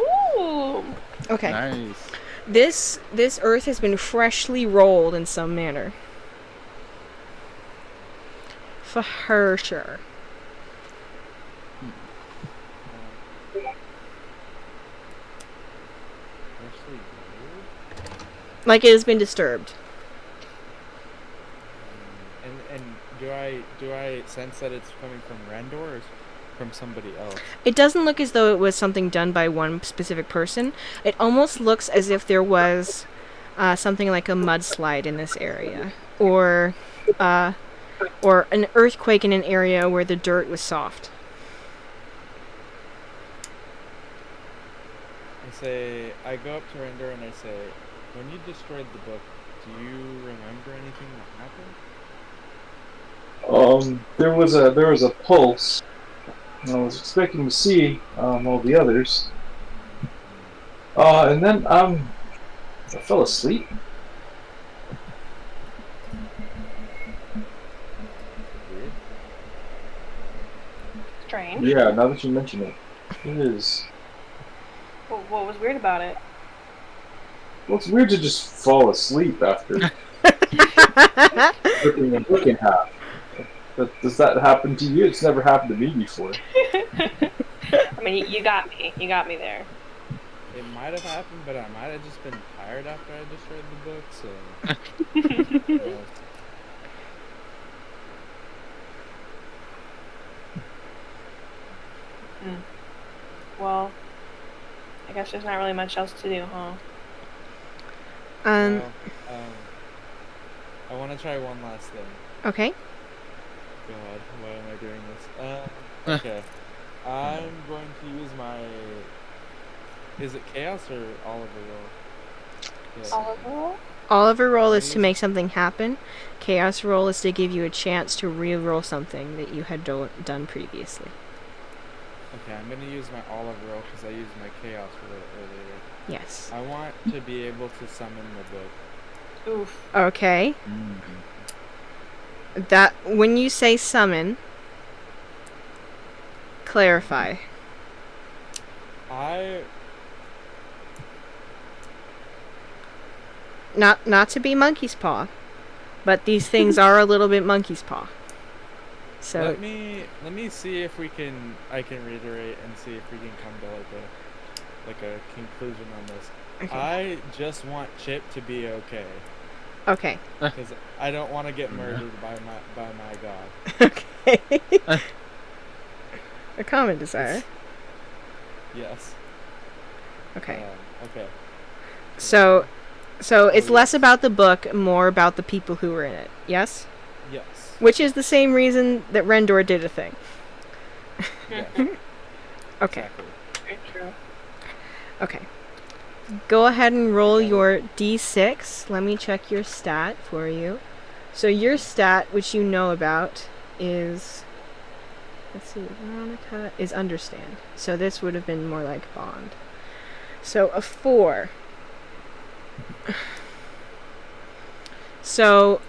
Ooh. Okay. Nice. This earth has been freshly rolled in some manner. For sure. Actually, Like it has been disturbed. and do I sense that it's coming from Rendor or from somebody else? It doesn't look as though it was something done by one specific person. It almost looks as if there was something like a mudslide in this area, or an earthquake in an area where the dirt was soft. I go up to Rendor and I say, when you destroyed the book, do you remember anything that happened? There was a pulse. I was expecting to see all the others. And then I fell asleep. Weird. Strange. Yeah, now that you mention it, it is. What was weird about it? Well, it's weird to just fall asleep after ripping a book in half. But does that happen to you? It's never happened to me before. I mean, you got me. You got me there. It might have happened, but I might have just been tired after I destroyed the book, so... Well, I guess there's not really much else to do, huh? Well, I want to try one last thing. Okay. God, why am I doing this? Okay. I'm going to use my... Is it Chaos or Oliver Roll? Yes. Oliver roll? Oliver roll is to make something happen. Chaos roll is to give you a chance to re-roll something that you had done previously. Okay, I'm going to use my Oliver Roll because I used my Chaos Roll earlier. Yes. I want to be able to summon the book. Oof. Okay. That when you say summon, clarify. I Not to be monkey's paw, but these things are a little bit monkey's paw. So let me see if I can reiterate and see if we can come to like a conclusion on this. okay. I just want Chip to be okay, Okay. because I don't want to get murdered by my god. Okay. A common desire. Yes. Okay. Okay. So it's less about the book, more about the people who were in it. Yes? Yes. Which is the same reason that Rendor did a thing. Yes. Okay. Exactly. Very true. Okay. Go ahead and roll your d6. Let me check your stat for you. So your stat, which you know about, is... Let's see, Veronica is understand. So this would have been more like bond. So a 4. So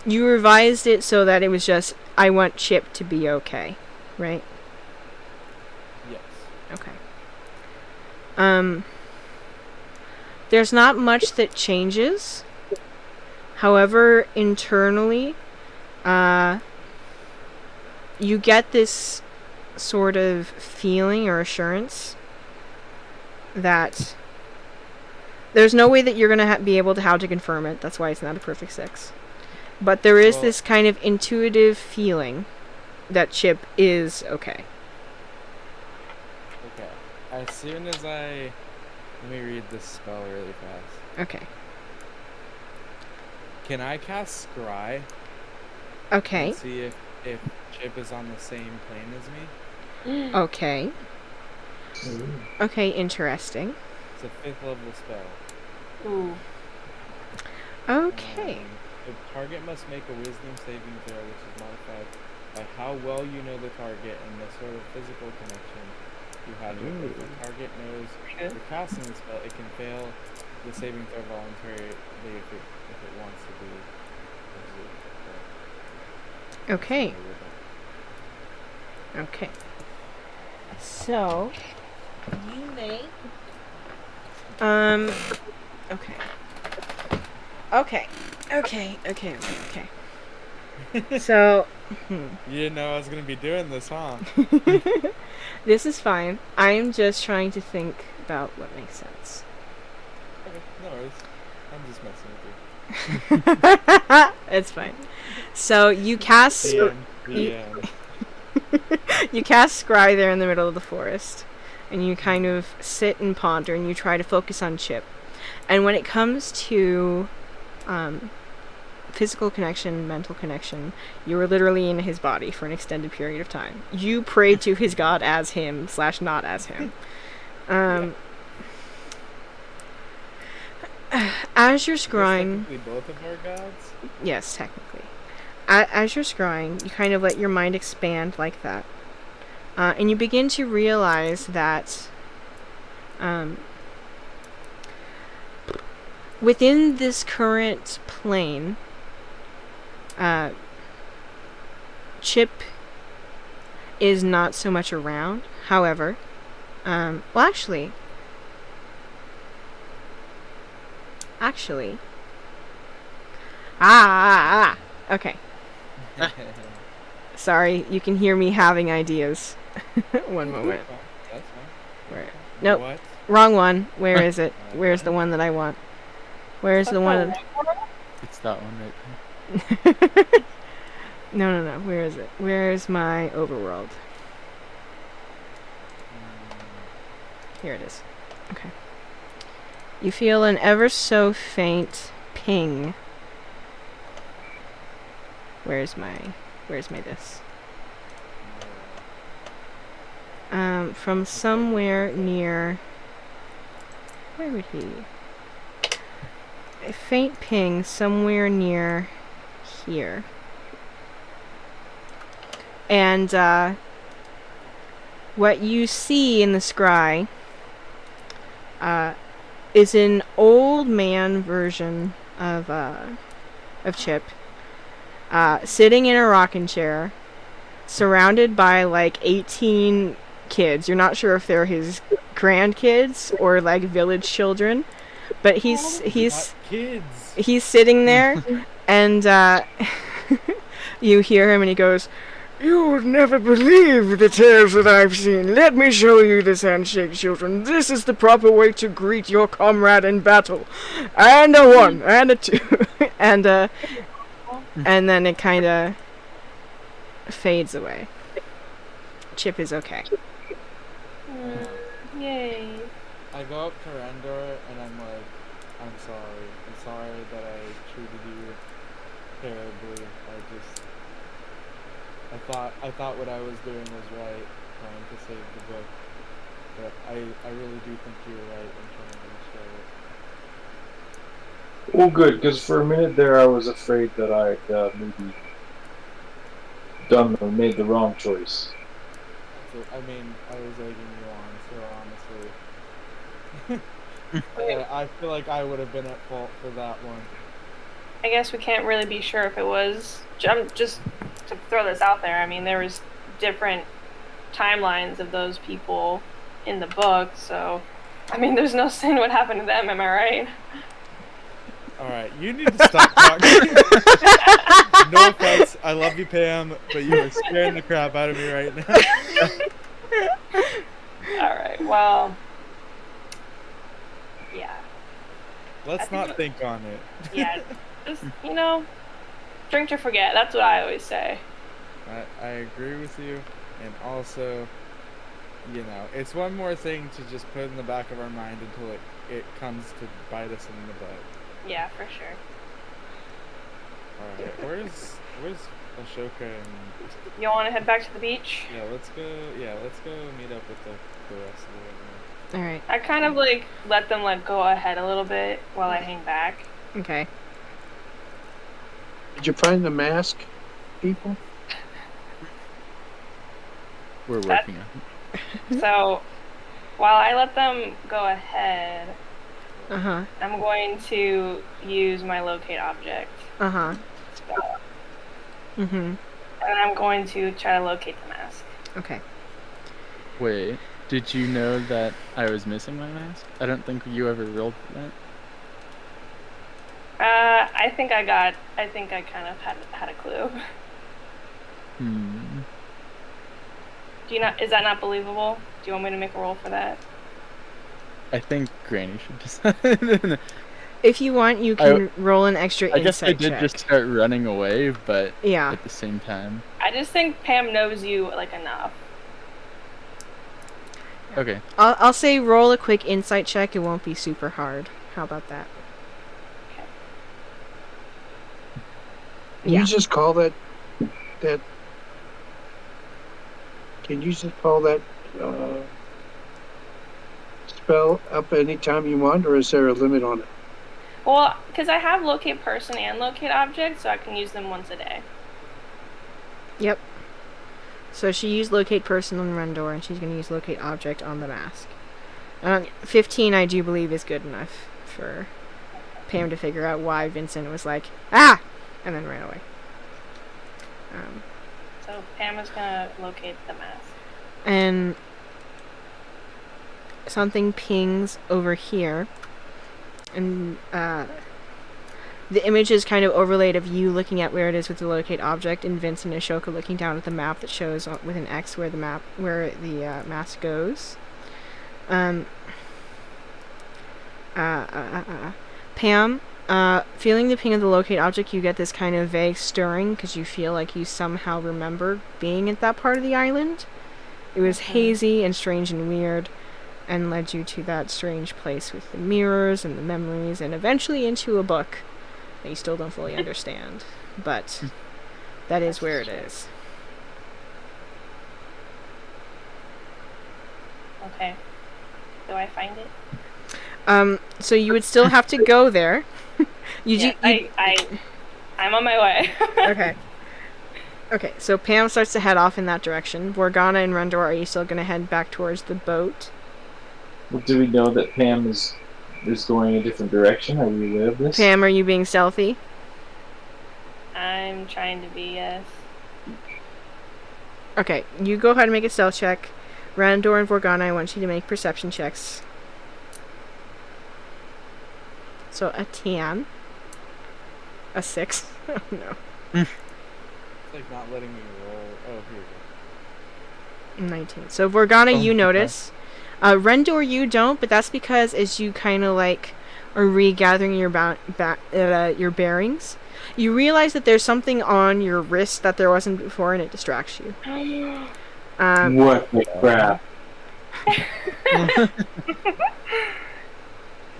you revised it so that it was just, I want Chip to be okay, right? Yes. Okay. There's not much that changes. However, internally, you get this sort of feeling or assurance that there's no way that you're going to be able to how to confirm it. That's why it's not a perfect 6. But there is this kind of intuitive feeling that Chip is okay. Okay. As soon as let me read this spell really fast. Okay. Can I cast Scry? Okay. And see if Chip is on the same plane as me? Okay. Okay, interesting. It's a 5th level spell. Ooh. Okay. The target must make a wisdom saving throw, which is modified by how well you know the target and the sort of physical connection you have with it. If the target knows you're casting the spell, it can fail the saving throw voluntarily if it wants to be. Okay. Okay. So you may okay. So You didn't know I was gonna be doing this, huh? this is fine. I'm just trying to think about what makes sense. Okay, no worries. I'm just messing with you. It's fine. So you cast you cast Scry there in the middle of the forest, and you kind of sit and ponder, and you try to focus on Chip. And when it comes to physical connection, mental connection, you were literally in his body for an extended period of time. You prayed to his god as him / not as him. As you're scrying... Technically both of our gods? Yes, technically. As you're scrying, you kind of let your mind expand like that. And you begin to realize that within this current plane, Chip is not so much around. However, well, actually, okay. Sorry, you can hear me having ideas. One moment. That's fine. Where? Nope. What? Wrong one. Where is it? Where's the one that I want? Where's the one? It's that one right No. Where is it? Where's my overworld? Here it is. Okay. You feel an ever so faint ping. Where's my this? From somewhere near... Where would he... A faint ping somewhere near here. And, what you see in the scry, is an old man version of Chip, sitting in a rocking chair, surrounded by like 18 kids. You're not sure if they're his grandkids or like village children, but he's Not kids. he's sitting there, and you hear him, and he goes, "You would never believe the tales that I've seen. Let me show you this handshake, children. This is the proper way to greet your comrade in battle. And a 1, and a 2, and then it kind of fades away. Chip is okay. Yay. I go up to Rendor and I'm like, I'm sorry. I'm sorry that I treated you terribly. I thought what I was doing was right, trying to save the book. But I really do think you were right in trying to destroy it. Well, good, because for a minute there I was afraid that I maybe done or made the wrong choice. So, I mean, I was egging you on, so honestly. Yeah, I feel like I would have been at fault for that one. I guess we can't really be sure if it was. Just to throw this out there, I mean, there was different timelines of those people in the book, so I mean, there's no saying what happened to them. Am I right? Alright, you need to stop talking. No offense, I love you, Pam, but you are scaring the crap out of me right now. Alright, well, yeah. Let's not think on it. Yeah, just, drink to forget. That's what I always say. I agree with you, and also, it's one more thing to just put in the back of our mind until it comes to bite us in the butt. Yeah, for sure. Alright, where's Ashoka and... You want to head back to the beach? Yeah, let's go meet up with the rest of the Alright. I kind of let them go ahead a little bit while I hang back. Okay. Did you find the mask, people? We're working on it. So, while I let them go ahead, Uh-huh. I'm going to use my locate object. Uh-huh. spell, Mm-hmm. and I'm going to try to locate the mask. Okay. Wait, did you know that I was missing my mask? I don't think you ever rolled for that. I think I kind of had a clue. Is that not believable? Do you want me to make a roll for that? I think Granny should decide. If you want, you can roll an extra I guess I insight did check. just start running away, but Yeah. at the same time. I just think Pam knows you enough. Okay. I'll say roll a quick insight check. It won't be super hard. How about that? Can Yeah. you just call that? Can you just call that spell up anytime you want, or is there a limit on it? Well, because I have locate person and locate object, so I can use them once a day. Yep. So she used locate person on Rendor, and she's going to use locate object on the mask. 15, I do believe, is good enough for Pam to figure out why Vincent was like, "Ah!" and then ran away. So Pam is gonna locate the mask. And something pings over here, and the image is kind of overlaid of you looking at where it is with the locate object, and Vincent and Ashoka looking down at the map that shows with an X where the mask goes. Pam, feeling the ping of the locate object, you get this kind of vague stirring because you feel like you somehow remember being at that part of the island. It was hazy and strange and weird, and led you to that strange place with the mirrors and the memories, and eventually into a book that you still don't fully understand. But that is where it is. Okay. Do I find it? So you would still have to go there. I'm on my way. Okay. Okay, so Pam starts to head off in that direction. Morgana and Rendor, are you still going to head back towards the boat? Well, do we know that Pam is going a different direction? Are we aware of this? Pam, are you being stealthy? I'm trying to be, yes. Okay, you go ahead and make a stealth check. Randor and Vorgana, I want you to make perception checks. So a 10. A 6. Oh no. It's like not letting me roll. Oh, here we 19. So Vorgana, you notice. Rendor, you don't, but that's because as you kind of like are regathering your your bearings, you realize that there's something on your wrist that there wasn't before, and it distracts you. What the crap?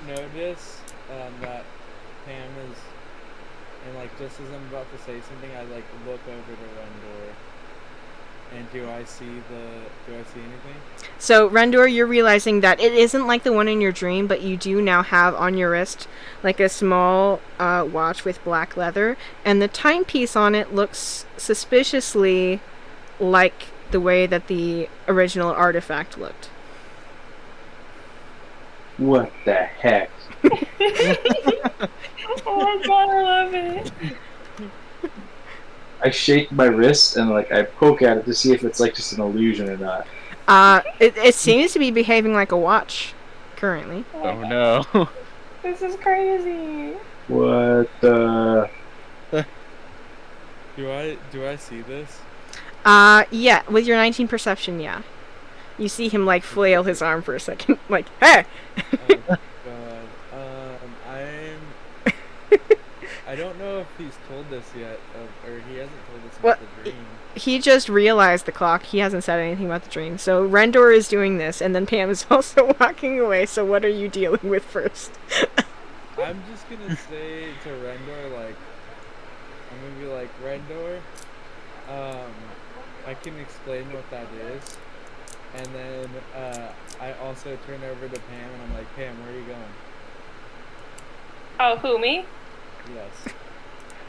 Notice that Pam is, and like just as I'm about to say something, I like look over to Rendor. And do I see anything? So, Rendor, you're realizing that it isn't like the one in your dream, but you do now have on your wrist like a small watch with black leather, and the timepiece on it looks suspiciously like the way that the original artifact looked. What the heck? Oh my god, I love it. I shake my wrist and like I poke at it to see if it's like just an illusion or not. It seems to be behaving like a watch currently. Oh no. This is crazy. What the? Do I see this? Yeah, with your 19 perception, yeah. You see him like flail his arm for a second, like, hey! Oh god. I don't know if he's told this yet, or he hasn't told us about the dream. He just realized the clock. He hasn't said anything about the dream. So Rendor is doing this, and then Pam is also walking away. So what are you dealing with first? I'm just gonna say to Rendor, like, I'm gonna be like, Rendor, I can explain what that is. And then I also turn over to Pam, and I'm like, Pam, where are you going? Oh, who, me? Yes.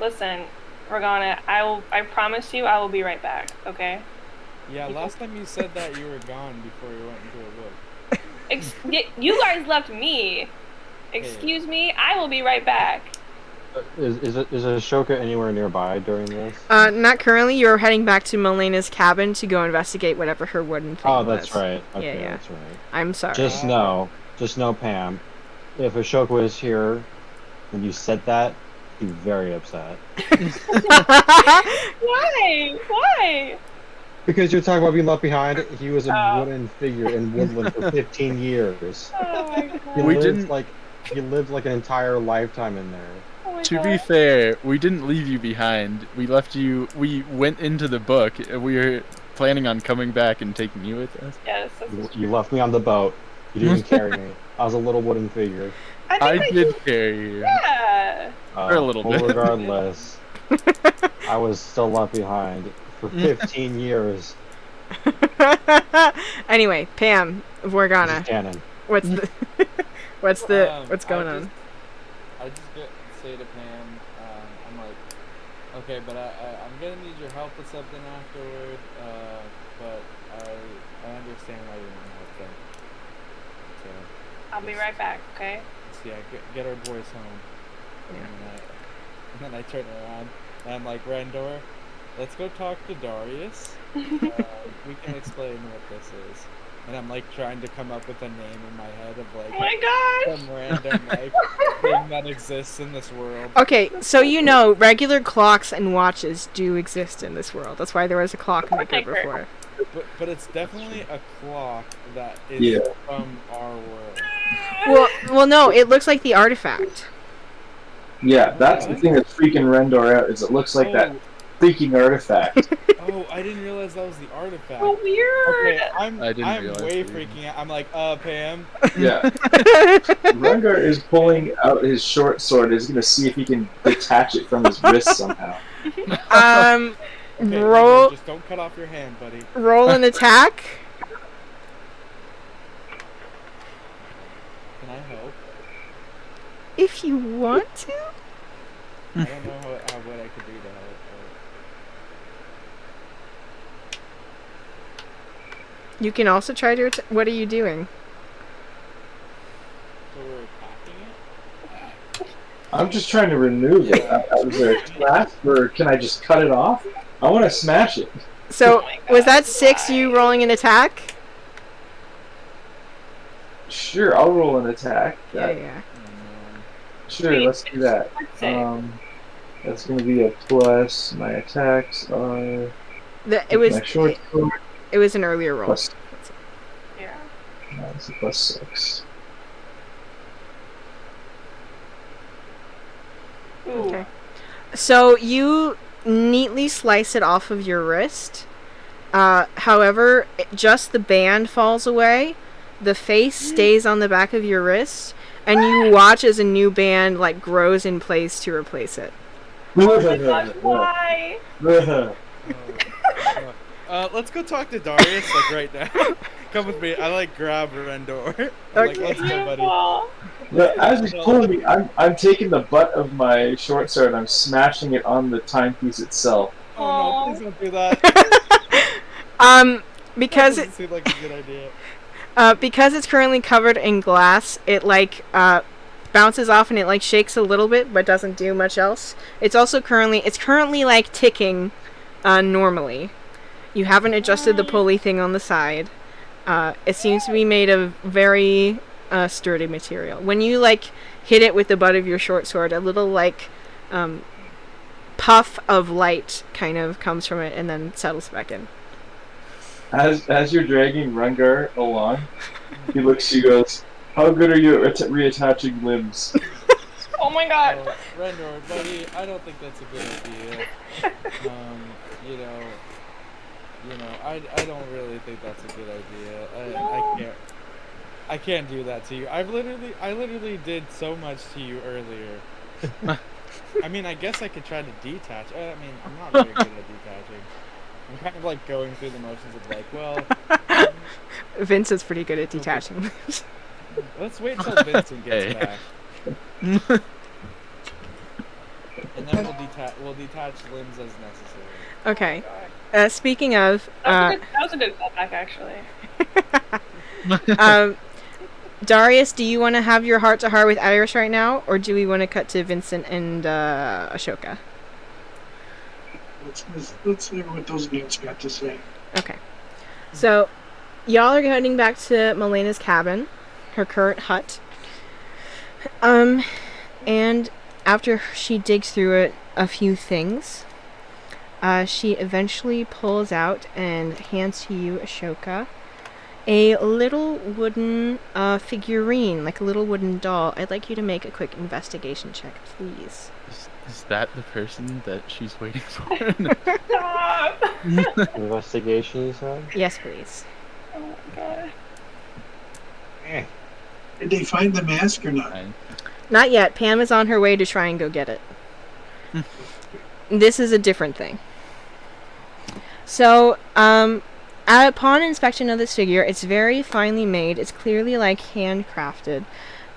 Listen, Regana, I promise you I will be right back, okay? Yeah, last time you said that you were gone before you went into a book. You guys left me. Excuse me, I will be right back. Is Ashoka anywhere nearby during this? Not currently. You're heading back to Melena's cabin to go investigate whatever her wooden thing was. Oh, that's right. Okay, yeah. that's right. I'm sorry. Just know, Pam, if Ashoka was here when you said that, he'd be very upset. Why? Why? Because you're talking about being left behind. He was a wooden figure in Woodland for 15 years. Oh my god. He lived like an entire lifetime in there. Oh my To god. be fair, we didn't leave you behind. We left you. We went into the book. We were planning on coming back and taking you with us. Yes. You left me on the boat. You didn't carry me. I was a little wooden figure. I did carry you. Yeah. For a little bit. Regardless, I was still left behind for 15 years. Anyway, Pam, Vorgana, Canon. what's going on? I just say to Pam, I'm like, okay, but I'm gonna need your help with something afterward, but I understand why you want help then. So I'll be right back, okay? Yeah, get our boys home. Yeah. And then I turn around and I'm like, Rendor, let's go talk to Darius. We can explain what this is. And I'm like trying to come up with a name in my head of like Oh my gosh! some random like thing that exists in this world. Okay, so regular clocks and watches do exist in this world. That's why there was a clockmaker before. But it's definitely a clock that is from our world. Well, no, it looks like the artifact. Yeah, that's the thing that's freaking Rendor out. Is it looks like that freaking artifact. Oh, I didn't realize that was the artifact. So weird. Okay, I'm I didn't realize way that either. freaking out. I'm like, Pam. Yeah. Rengar is pulling out his short sword. He's gonna see if he can detach it from his wrist somehow. Okay, Roll. just don't cut off your hand, buddy. Roll an attack. Can I help? If you want to. I don't know what I could do to help. You can also try to. What are you doing? So we're attacking it? I'm just trying to remove it. Was there a trap, or can I just cut it off? I want to smash it. So Oh my was that God, 6 you rolling an attack? Sure, I'll roll an attack. Yeah. Sure, let's do that. That's going to be a plus. My attacks are my short sword. It was an earlier roll. Plus, Yeah. that's a plus 6. Ooh. Okay. So you neatly slice it off of your wrist. However, just the band falls away. The face stays on the back of your wrist, and you watch as a new band like grows in place to replace it. Oh my gosh, why? Let's go talk to Darius, like, right now. Come with me. I, like, grab Rendor. Like, let's go, buddy. But as he's pulling me, I'm taking the butt of my short sword and I'm smashing it on the timepiece itself. Oh, no, please don't do that. Because That doesn't seem like a good idea. because it's currently covered in glass, it like bounces off and it like shakes a little bit, but doesn't do much else. It's currently like ticking normally. You haven't adjusted the pulley thing on the side. It seems to be made of very sturdy material. When you like hit it with the butt of your short sword, a little like puff of light kind of comes from it and then settles back in. As you're dragging Rungar along, she goes, "How good are you at reattaching limbs?" Oh my god. Oh, Rendor, buddy, I don't think that's a good idea. I don't really think that's a good idea. I can't do that to you. I literally did so much to you earlier. I mean, I guess I could try to detach. I mean, I'm not very good at detaching. I'm kind of like going through the motions of like, well, Vincent's pretty good at detaching. let's wait till Vincent gets back. And then we'll detach limbs as necessary. Okay. Speaking of, That was a good callback, actually. Darius, do you want to have your heart-to-heart with Iris right now, or do we want to cut to Vincent and Ashoka? Let's hear what those dudes got to say. Okay. So, y'all are heading back to Melena's cabin, her current hut. And after she digs through it a few things, she eventually pulls out and hands to you, Ashoka, a little wooden figurine, like a little wooden doll. I'd like you to make a quick investigation check, please. Is that the person that she's waiting for? Stop! Investigation, you said? Yes, please. Oh my god. Did they find the mask or not? Fine. Not yet. Pam is on her way to try and go get it. This is a different thing. So, upon inspection of this figure, it's very finely made. It's clearly like handcrafted.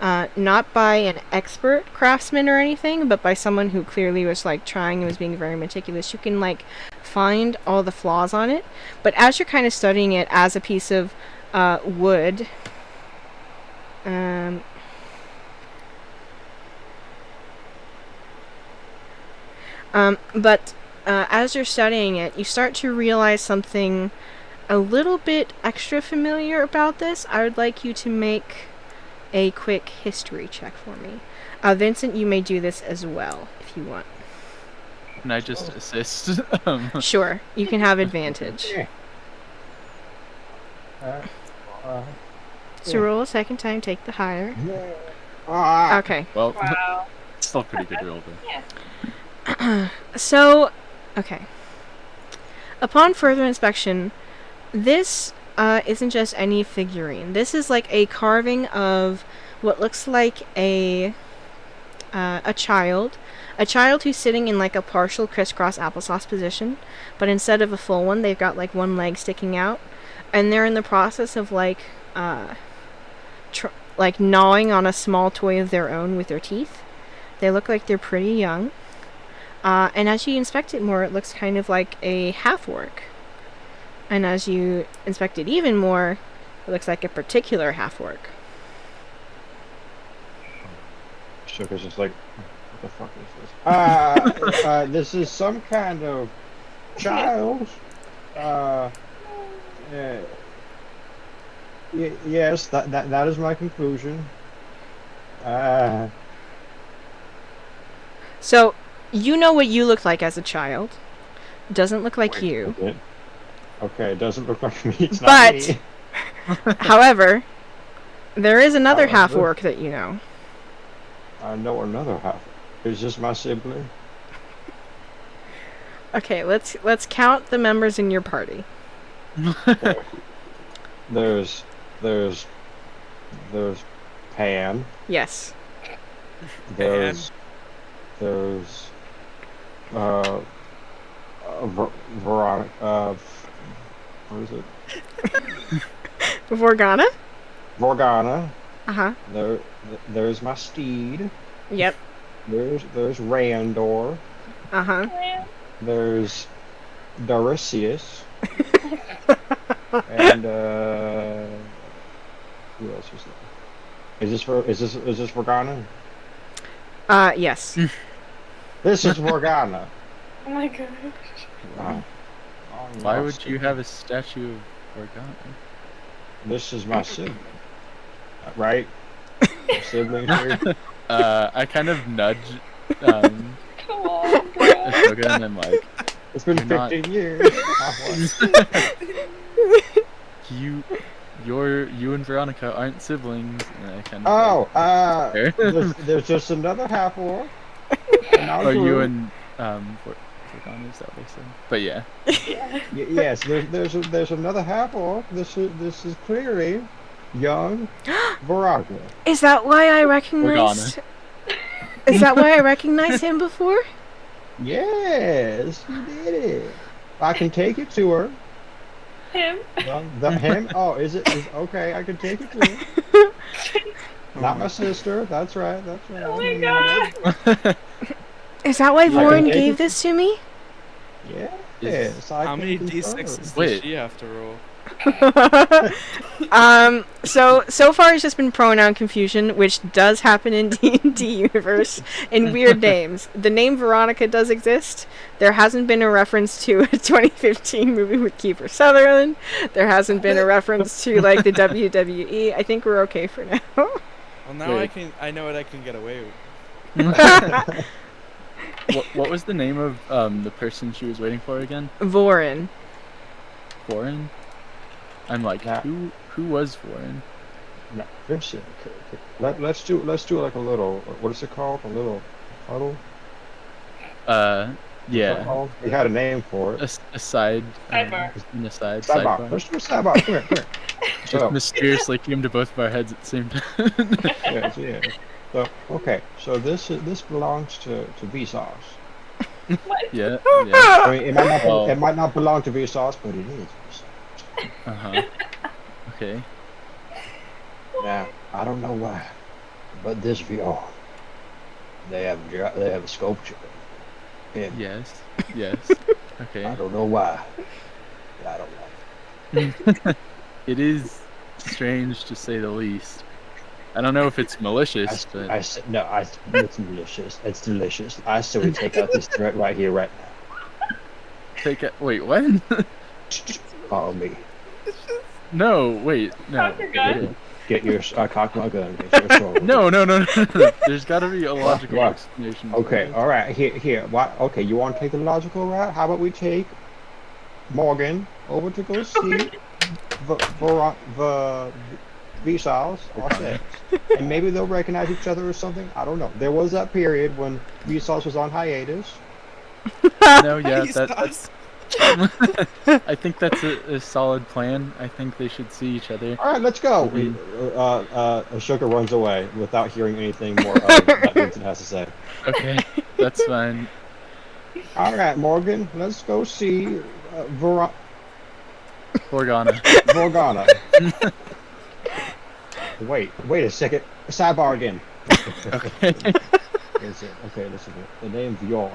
Not by an expert craftsman or anything, but by someone who clearly was like trying and was being very meticulous. You can like find all the flaws on it, but as you're kind of studying it as a piece of wood, as you're studying it, you start to realize something a little bit extra familiar about this. I would like you to make a quick history check for me. Vincent, you may do this as well if you want. Can I just assist? Sure, you can have advantage. So roll a second time, take the higher. Okay. Well, Wow. still pretty good roll though. Yeah. So, okay. Upon further inspection, this isn't just any figurine. This is like a carving of what looks like a child. A child who's sitting in like a partial crisscross applesauce position, but instead of a full one, they've got like one leg sticking out, and they're in the process of like gnawing on a small toy of their own with their teeth. They look like they're pretty young. And as you inspect it more, it looks kind of like a half-orc. And as you inspect it even more, it looks like a particular half-orc. Shook just like, what the fuck is this? This is some kind of child. Yes, that is my conclusion. So, you know what you looked like as a child. Doesn't look like Wait, you. okay, it doesn't look like me. It's not But, me. however, there is another half However. orc that you know. I know another half. Is this my sibling? Okay, let's count the members in your party. Okay. There's Pan. Yes. There's Veronica. What is it? Vorgana? Vorgana. Uh-huh. There's my steed. Yep. There's Randor. Uh-huh. There's Doricius. And who else was there? Is this Vorgana? Yes. This is Morgana. Oh my gosh. Wow. Why would you have a statue of Organa? This is my sibling. Right? Sibling here? I kind of nudge Come on, bro. Ahsoka and I'm like, It's been You're not- 15 years. you and Veronica aren't siblings. And I kind of There's just another half orc. oh, you and Organa, is that what they said? But yeah. Yeah. Yes, there's another half orc. This is clearly young Veronica. Is that why I recognized... Is that why I recognized him before? Yes, you did it. I can take it to her. Him. Him? Oh, is okay? I can take it to her. Not my sister. That's right. That's right. Oh my god. Is that why can Vorin take gave it. this to me? Yes. I How can many confirm. d6s does Wait. she have to roll? So far it's just been pronoun confusion, which does happen in D&D universe in weird names. The name Veronica does exist. There hasn't been a reference to a 2015 movie with Kiefer Sutherland. There hasn't been a reference to like the WWE. I think we're okay for now. Well, now Wait. I know what I can get away with. What was the name of the person she was waiting for again? Vorin. Foreign? I'm like, Yeah. who was Foreign? No, Vincent, let's do like a little. What is it called? A little huddle. Yeah. We had a name for it. A side. Sidebar. An aside. Sidebar. Let's do a sidebar. Come here. Just So, mysteriously came to both of our heads at the same time. yeah. So okay. So this belongs to Vsauce. yeah. I mean, Well- it might not belong to Vsauce, but it is Vsauce. Uh-huh. Okay. Now I don't know why, but this VR, they have a sculpture. And Yes. Yes. Okay. I don't know why. I don't know. It is strange to say the least. I don't know if it's malicious, but It's malicious. It's delicious. I say we take out this threat right here, right now. take it. Wait, what? Follow me. No, wait, no. Cock your gun. Get your cock my gun. Get your sword. No. There's got to be a logical What? explanation. for Okay, this. all right. Here. What? Okay, you want to take the logical route? How about we take Morgan over to go see the Vsauce or Sex, and maybe they'll recognize each other or something. I don't know. There was that period when Vsauce was on hiatus. No, yeah, that's. I think that's a solid plan. I think they should see each other. All right, let's go. Mhm. Ashoka runs away without hearing anything more that Vincent has to say. Okay, that's fine. All right, Morgan, let's go see Organa. Morgana. Wait a second. Sidebar again. Okay. Okay, listen. The name Bjorn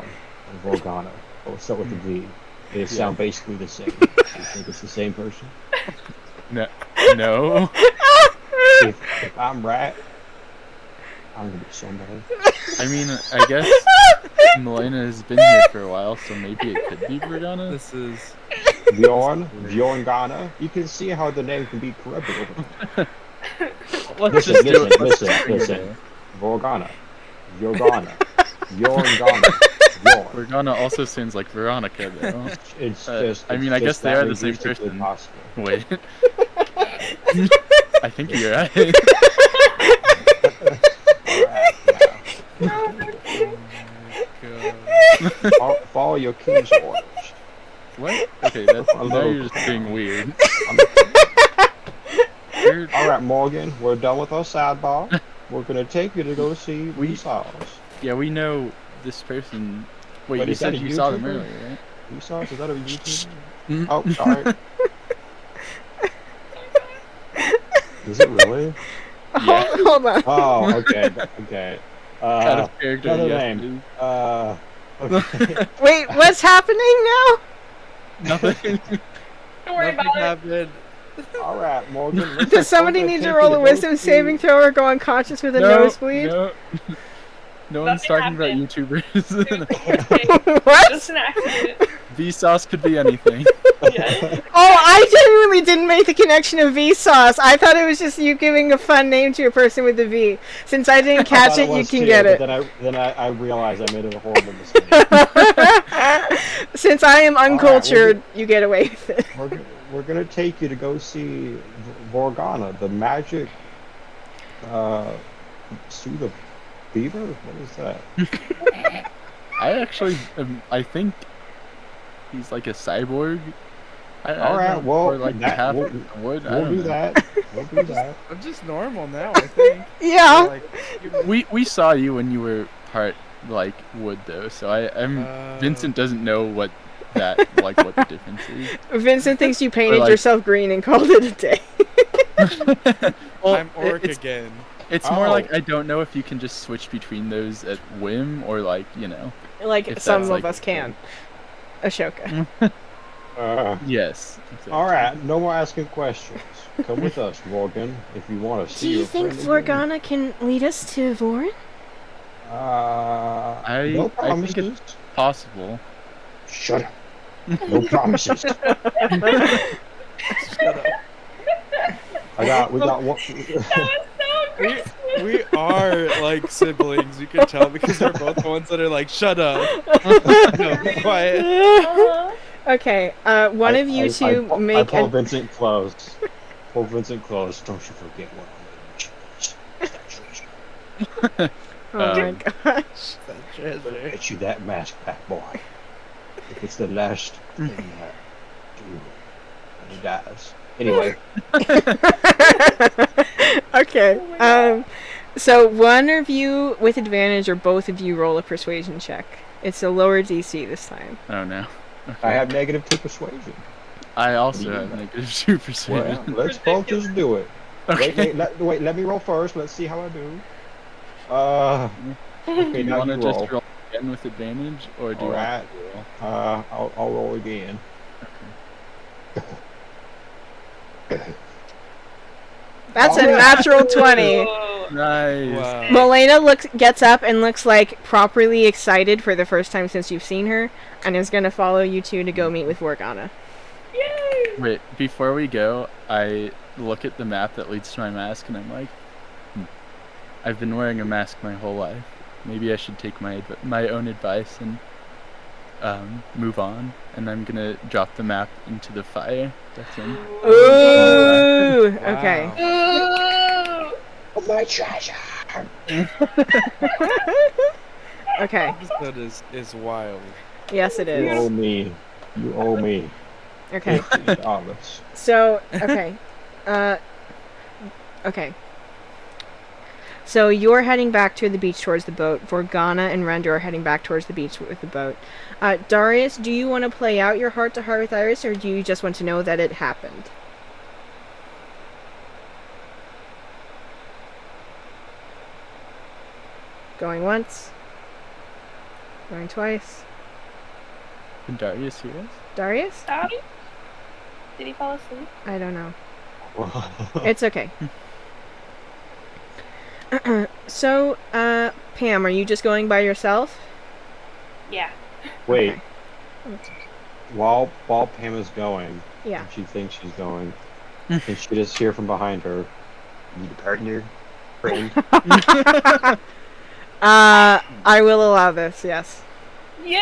and Morgana both start with a V. They sound basically the same. You think it's the same person? No. If I'm right, I'm gonna be so mad. I mean, I guess Melena has been here for a while, so maybe it could be Organa. This is Bjorn Ghana. You can see how the name can be corrupted over time. Let's just do it. Let's just figure it Listen. out. Vorgana. Yorgana. Yorgana. Yorn. Vergana also sounds like Veronica, though. It's I mean, I guess they are the same person. Possible. Wait. I think you're right. Follow your king's orders. What? Okay, that's now you're just being weird. Alright, Morgan, we're done with our sidebar. We're gonna take you to go see Vsauce. Yeah, we know this person. Wait, Wait, you is that said a you saw them YouTuber? earlier, right? Vsauce? Is that a YouTuber? Mm. Oh, sorry. Is it really? Yeah. Hold on. Oh, okay, okay. Out of character. Another yes, name. Okay. Wait, what's happening now? Nothing. Don't worry Nothing about it. happened. Alright, Morgan. Does somebody need to roll a wisdom saving throw or go unconscious with a nosebleed? No. No one's Nothing talking about happened. YouTubers. What? Just an accident. Vsauce could be anything. Yeah. Oh, I genuinely didn't make the connection of Vsauce. I thought it was just you giving a fun name to a person with a V. Since I didn't catch it, you can get it. Then I realized I made a horrible mistake. Since I am uncultured, you get away with it. We're gonna take you to go see Vorgana, the magic suit of beaver. What is that? I actually, I think he's like a cyborg. All right, well, or like half we'll wood. I we'll don't do know. that. We'll do that. I'm just normal now, I think. Yeah. Like, We saw you when you were part like wood though, so I'm Vincent doesn't know what that like what the difference is. Vincent thinks you painted like- yourself green and called it a day. Well, I'm orc it's, again. it's more Oh. like I don't know if you can just switch between those at whim or like Like If some that's, of like, us can. Ashoka. yes. Exactly. All right, no more asking questions. Come with us, Morgan, if you want to see. Do you your think friend again. Vorgana can lead us to Vorin? No I think promises. it's possible. Shut up. No promises. We got one. We are like siblings, you can tell, because we're both the ones that are like, shut up. No, be quiet. Okay, one of you two I make pull an... Vincent close. Pull Vincent close. Don't you forget what I'm Oh my gosh. That treasure. get you that mask back, boy. If it's the last thing that do, and he dies. Anyway, Okay, so one of you with advantage or both of you roll a persuasion check. It's a lower DC this time. Oh no. Okay. I have -2 persuasion. I also You have know. -2 persuasion. Well, let's both just do it. Okay. Wait, let me roll first. Let's see how I do. Okay, Do you now want you to just roll. roll again with advantage, or do you Alright. want to roll? I'll roll again. That's a Oh. natural 20. Whoa. Nice. Wow. Milena gets up and looks like properly excited for the first time since you've seen her, and is gonna follow you two to go meet with Vorgana. Yay! Wait, before we go, I look at the map that leads to my mask, and I'm like, I've been wearing a mask my whole life. Maybe I should take my own advice and move on. And I'm gonna drop the map into the fire. That's in. Ooh, okay. Ooh. My treasure. Okay, This episode is wild. yes it You owe is. me. You owe me. Okay, $50. so, okay. Okay. So you're heading back to the beach towards the boat. Vorgana and Render are heading back towards the beach with the boat. Darius, do you want to play out your heart-to-heart with Iris, or do you just want to know that it happened? Going once. Going twice. Can Darius hear us? Darius? Sorry? Did he fall asleep? I don't know. It's okay. So, Pam, are you just going by yourself? Yeah. Wait. while Pam is going, Yeah. and she thinks she's going, and she just hear from behind her, "Need a partner, friend." I will allow this. Yes. Yay!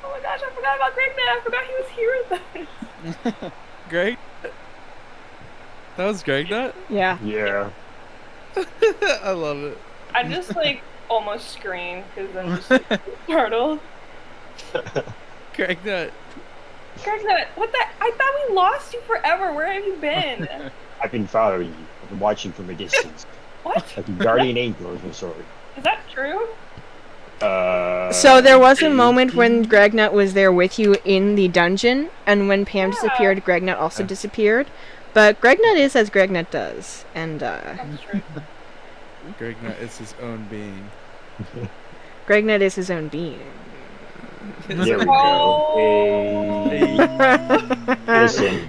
Oh my gosh, I forgot about Greg now. I forgot he was here with us. Greg? That was Greg, that? Yeah. Yeah. I love it. I just like almost screamed because I'm just like, startled. Greg, that. Greg, what the? I thought we lost you forever. Where have you been? I've been following you. I've been watching from a distance. What? Like a guardian angel of some sort. Is that true? So there was a moment when Gregnut was there with you in the dungeon, and when Pam disappeared, Gregnut also disappeared. But Gregnut is as Gregnut does, and That's true. Greg Nut is his own being. Gregnut is his own being. There we Oh. go. Hey. Listen,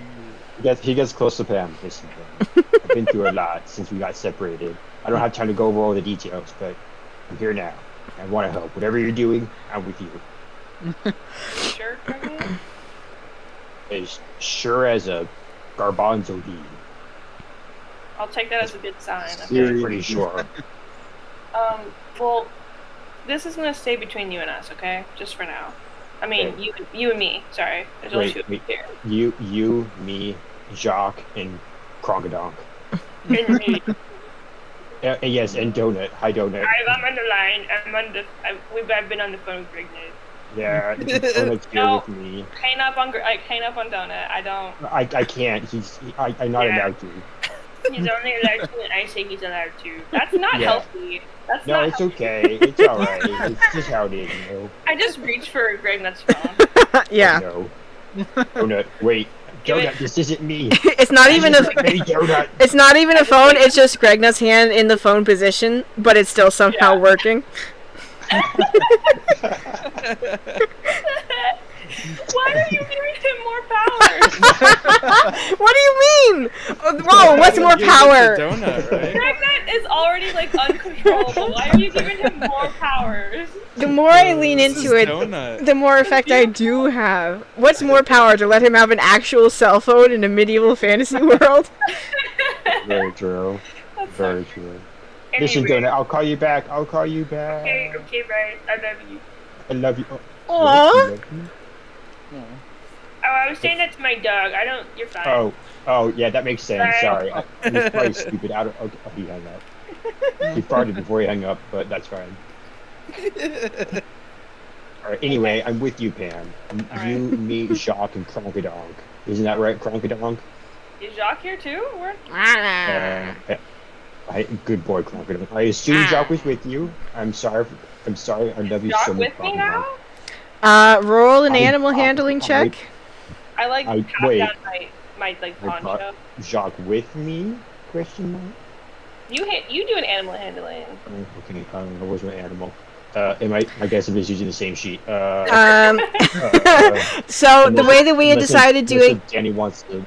he gets close to Pam. Listen, Pam, I've been through a lot since we got separated. I don't have time to go over all the details, but I'm here now. I want to help. Whatever you're doing, I'm with you. Sure, Greg? As sure as a garbanzo bean. I'll take that as a good sign. I'm pretty sure. Well, this is gonna stay between you and us, okay? Just for now. I mean, Okay. you and me. Sorry, there's only two of Wait. us here. You, me, Jacques, and Kronkadonk. And me. Yes, and Donut. Hi, Donut. I'm on the line. I've been on the phone with Greg now. Yeah, Donut's here No. with me. Hang up on Donut. I don't. I can't. I'm not Yeah. allowed to. He's only allowed to, and I say he's allowed to. That's not Yeah. healthy. That's No, not. it's okay. It's all right. It's just how it is, you know. I just reached for Greg Nut's phone. Yeah. No. Donut, wait. Give Donut, it- this isn't me. It's not even a. Hey, Donut. It's not even a phone. It's just Gregnut's hand in the phone position, but it's still somehow Yeah. working. Why are you giving him more power? What do you mean? Whoa! What's more You give it to power? Donut, right? Greg Nut is already like uncontrollable. Why are you giving him more powers? The more I lean This into is it, Donut. the more effect I do have. What's more power, to let him have an actual cell phone in a medieval fantasy world? Very true. That's Very so true. Listen, Anyway, Donut, I'll call you back. I'll call you back. okay, right. I love you. I love you. Oh, Aww. you love me? Oh, I was saying that to my dog. I don't. You're fine. Oh, yeah, that makes sense. Sorry. Sorry. I was probably stupid. I don't. Okay, he hung up. He farted before he hung up, but that's fine. All right. Anyway, I'm with you, Pam. All You, me, Jacques, and Kronkadonk. Isn't that right, Kronkadonk? Is Jacques here too? Where? Good boy, Kronkadonk. I assume Jacques was with you. I'm sorry. I love you Jacques so much, with me Kronkadonk. now? Roll an I- animal I- handling I- check. I like I- passed wait. down my like I thought- poncho. Jacques with me? Question mark. You do an animal handling. Oh, okay, I don't know. Where's my animal? I guess I'm just using the same sheet. Um, so the way that we had decided doing Danny wants to.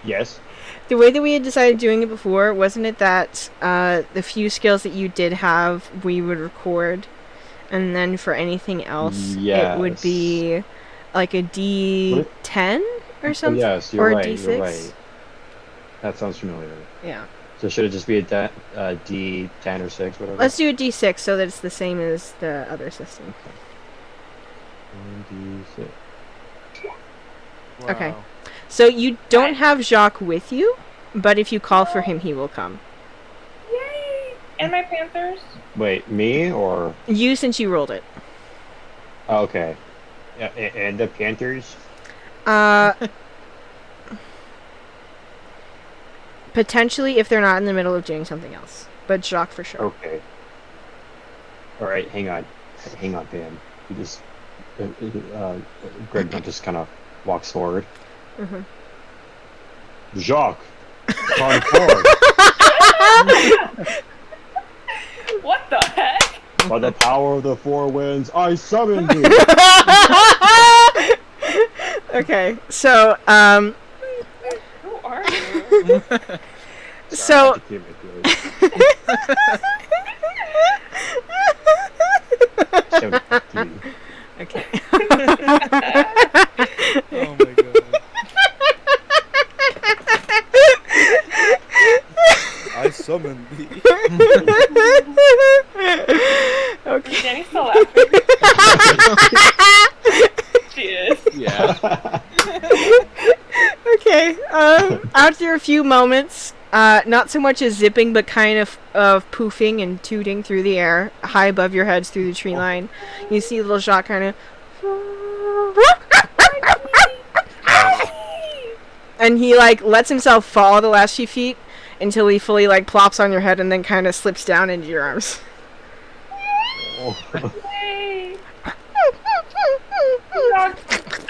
Yes. the way that we had decided doing it before, wasn't it that the few skills that you did have we would record, and then for anything else it would Yes. be like a D10 or something, Yes, you're or a right. D6. You're right. That sounds familiar. Yeah. So should it just be a D10 or 6, whatever? Let's do a D6 so that it's the same as the other system. 1d6. Okay. Wow. So you don't have Jacques with you, but if you call for him, he will come. Yay! And my panthers. Wait, me or? You, since you rolled it. Oh, okay. Yeah, and the Panthers. Potentially if they're not in the middle of doing something else, but Jacques for sure. Okay. All right, hang on, Pam. You just, Greg just kind of walks forward. Mhm. Jacques, come forward. What the heck? By the power of the four winds, I summon thee. Okay, so Who are you? So- Sorry, I had to clear my throat. 73. okay. few moments, not so much as zipping, but kind of poofing and tooting through the air, high above your heads through the tree line. You see little Jacques kind of... And he, like, lets himself fall the last few feet until he fully, like, plops on your head and then kind of slips down into your arms. Yay. I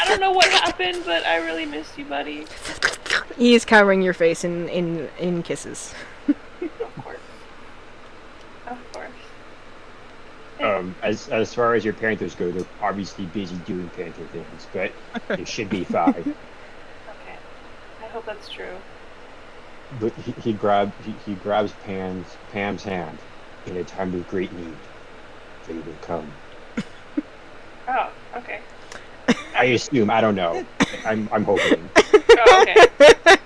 don't know what happened, but I really missed you, buddy. He's covering your face in kisses. Of course. Of course. As far as your Panthers go, they're obviously busy doing Panther things, but it should be fine. Okay. I hope that's true. But he grabs Pam's hand. In a time of great need, they will come. Oh, okay. I assume. I don't know. I'm hoping. Oh, okay.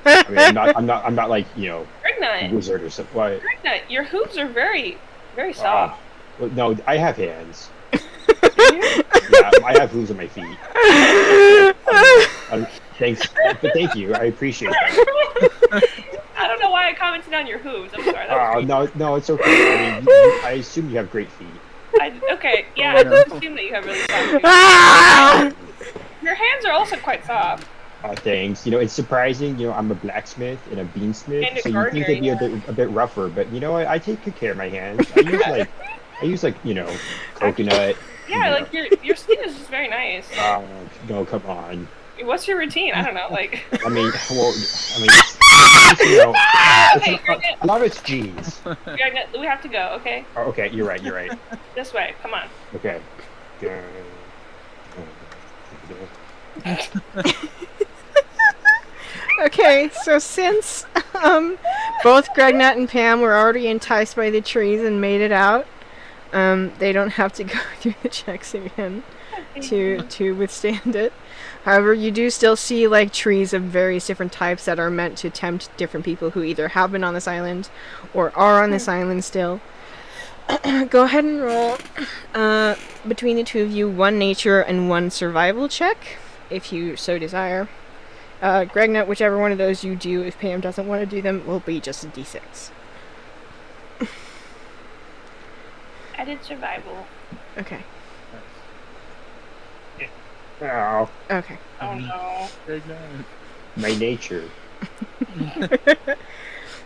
I mean, I'm not like, you know, Pregnant. wizard or something. What? Pregnant. Your hooves are very, very soft. Well, no, I have hands. Do you? Yeah, I have hooves on my feet. Thanks, but thank you. I appreciate that. I don't know why I commented on your hooves. I'm sorry. That was No, it's okay. I mean, I assume you have great feet. okay, yeah, I just assume that you have really soft hooves. Your hands are also quite soft. Thanks. You know, it's surprising. You know, I'm a blacksmith and a beansmith, And a so you gardener, think they'd be a bit rougher. But you know, I take good care of my hands. I use like you know, coconut. Yeah, like your skin is just very nice. No, come on. What's your routine? I don't know. Like. I mean, you know, Okay, a lot of it's genes. we have to go. Okay, Oh, okay, you're right. this way. Come on. Okay. Okay, so since both Gregnut and Pam were already enticed by the trees and made it out, they don't have to go through the checks again to withstand it. However, you do still see like trees of various different types that are meant to tempt different people who either have been on this island or are on this island still. Go ahead and roll between the two of you one nature and one survival check, if you so desire. Gregnut, whichever one of those you do, if Pam doesn't want to do them, will be just a d6. I did survival. Okay. Oh, Okay. Oh no. my nature.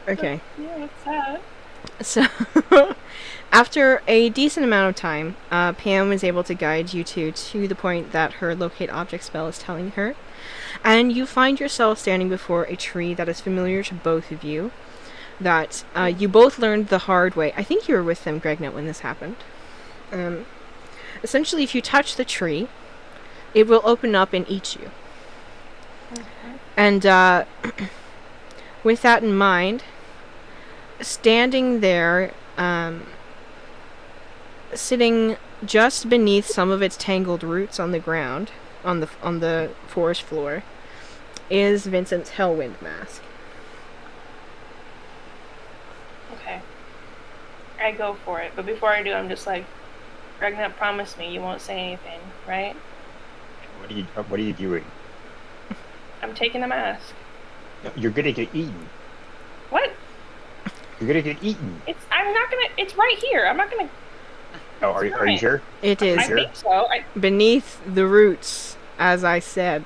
Okay. Yeah, what's that? So, after a decent amount of time, Pam was able to guide you to the point that her locate object spell is telling her. And you find yourself standing before a tree that is familiar to both of you, that you both learned the hard way. I think you were with them, Gregnut, when this happened. Essentially, if you touch the tree, it will open up and eat you. Okay. And with that in mind, standing there, sitting just beneath some of its tangled roots on the ground, on the forest floor, is Vincent's Hellwind mask. Okay. I go for it, but before I do, I'm just like, Ragnar, promise me you won't say anything, right? What are you doing? I'm taking the mask. You're gonna get eaten. What? You're gonna get eaten. I'm not gonna. It's right here. I'm not gonna. Oh, are you sure? It is I think so. beneath the roots, as I said.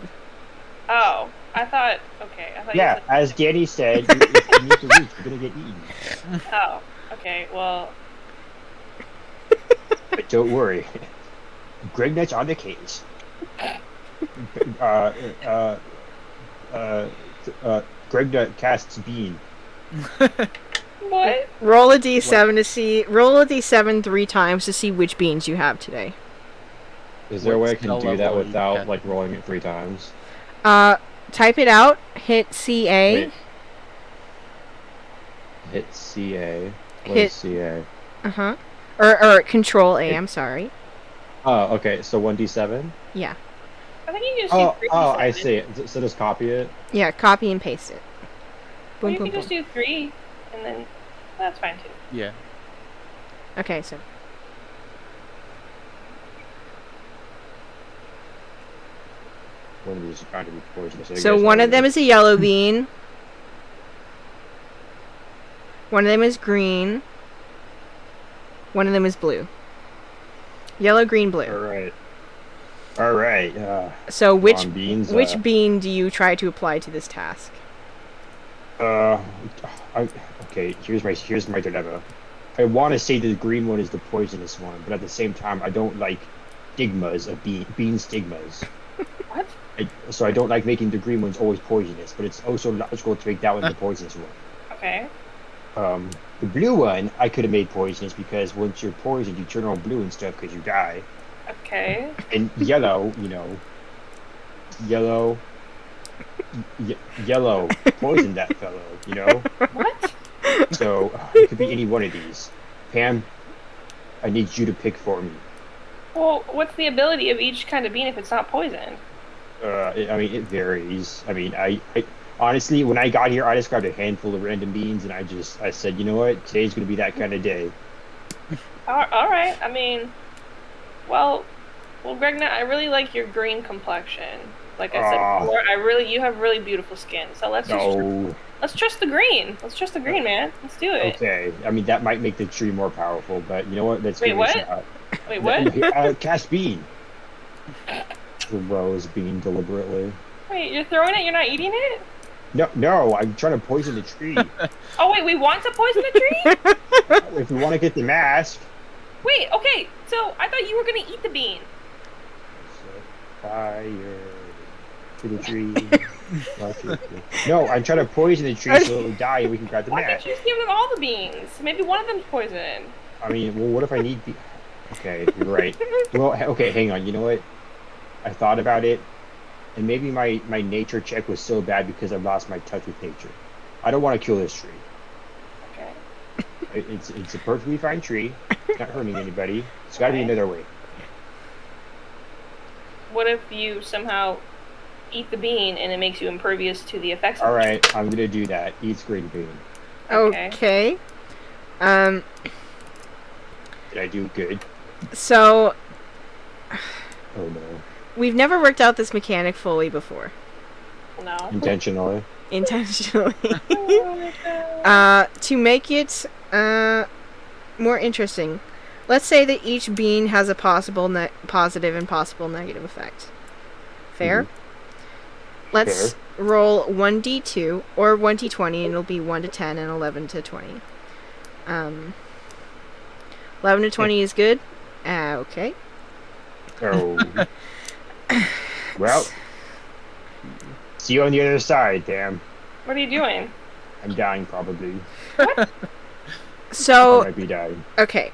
Oh, I thought. Okay, I thought. Yeah, You said, as Danny said, if you need to reach, you're gonna get eaten. oh, okay. Well, But don't worry, Gregnut's on the case. Gregnut casts Bean. what? Roll a d7 roll a d7 3 times to see which beans you have today. Is there a way I What can do spell that level without you like rolling it 3 times? Type it out, hit CA. Wait. Hit CA. What Hit- is CA? Uh-huh. Or control A, I'm sorry. Oh, okay. So 1d7. Yeah. I think you just Oh, do 3. I see. So just copy it. Yeah, copy and paste it. Or Boom, you boom, can just boom. do 3, and then that's fine too. Yeah. Okay, so One of these is trying to be poisonous. I so guess one I of them would- is a yellow bean. One of them is green. One of them is blue. Yellow, green, blue. All right. So which beans, bean do you try to apply to this task? Okay. Here's my dilemma. I want to say the green one is the poisonous one, but at the same time, I don't like stigmas of bean stigmas. What? So I don't like making the green ones always poisonous, but it's also logical to make that one the poisonous one. Okay. The blue one I could have made poisonous because once you're poisoned, you turn all blue and stuff because you die. Okay. And yellow, yellow poisoned that fellow, What? So it could be any one of these. Pam, I need you to pick for me. Well, what's the ability of each kind of bean if it's not poisoned? It varies. I honestly, when I got here, I just grabbed a handful of random beans, and I said, you know what, today's gonna be that kind of day. All right. Well, Gregna, I really like your green complexion. Like I said before, you have really beautiful skin. So let's trust the green. Let's trust the green, man. Let's do it. Okay. That might make the tree more powerful, but you know what? Let's give it a shot. Wait, what? Cast bean. Rose bean deliberately. Wait, you're throwing it? You're not eating it? No, I'm trying to poison the tree. Oh wait, we want to poison the tree? If you want to get the mask. Wait, okay. So I thought you were gonna eat the bean. Fire to the tree. No, I'm trying to poison the tree so it'll die and we can grab the Why mask. can't you just give them all the beans? Maybe one of them's poison. What if I need Okay, you're right. Well, okay, hang on. You know what? I thought about it, and maybe my nature check was so bad because I've lost my touch with nature. I don't want to kill this tree. Okay. It's a perfectly fine tree. It's not hurting anybody. It's got to be another way. What if you somehow eat the bean and it makes you impervious to the effects of All right, I'm gonna do that. Eat green bean. Okay. Did I do good? So Oh no. we've never worked out this mechanic fully before. No. Intentionally. To make it more interesting, let's say that each bean has a possible positive and possible negative effect. Fair? Mm-hmm. Let's roll 1d2 or 1d20, and it'll be 1 to 10 and 11 to 20. 11 to 20 is good. Okay. Oh. Well, see you on the other side, damn. What are you doing? I'm dying probably. So I might be dying. Okay.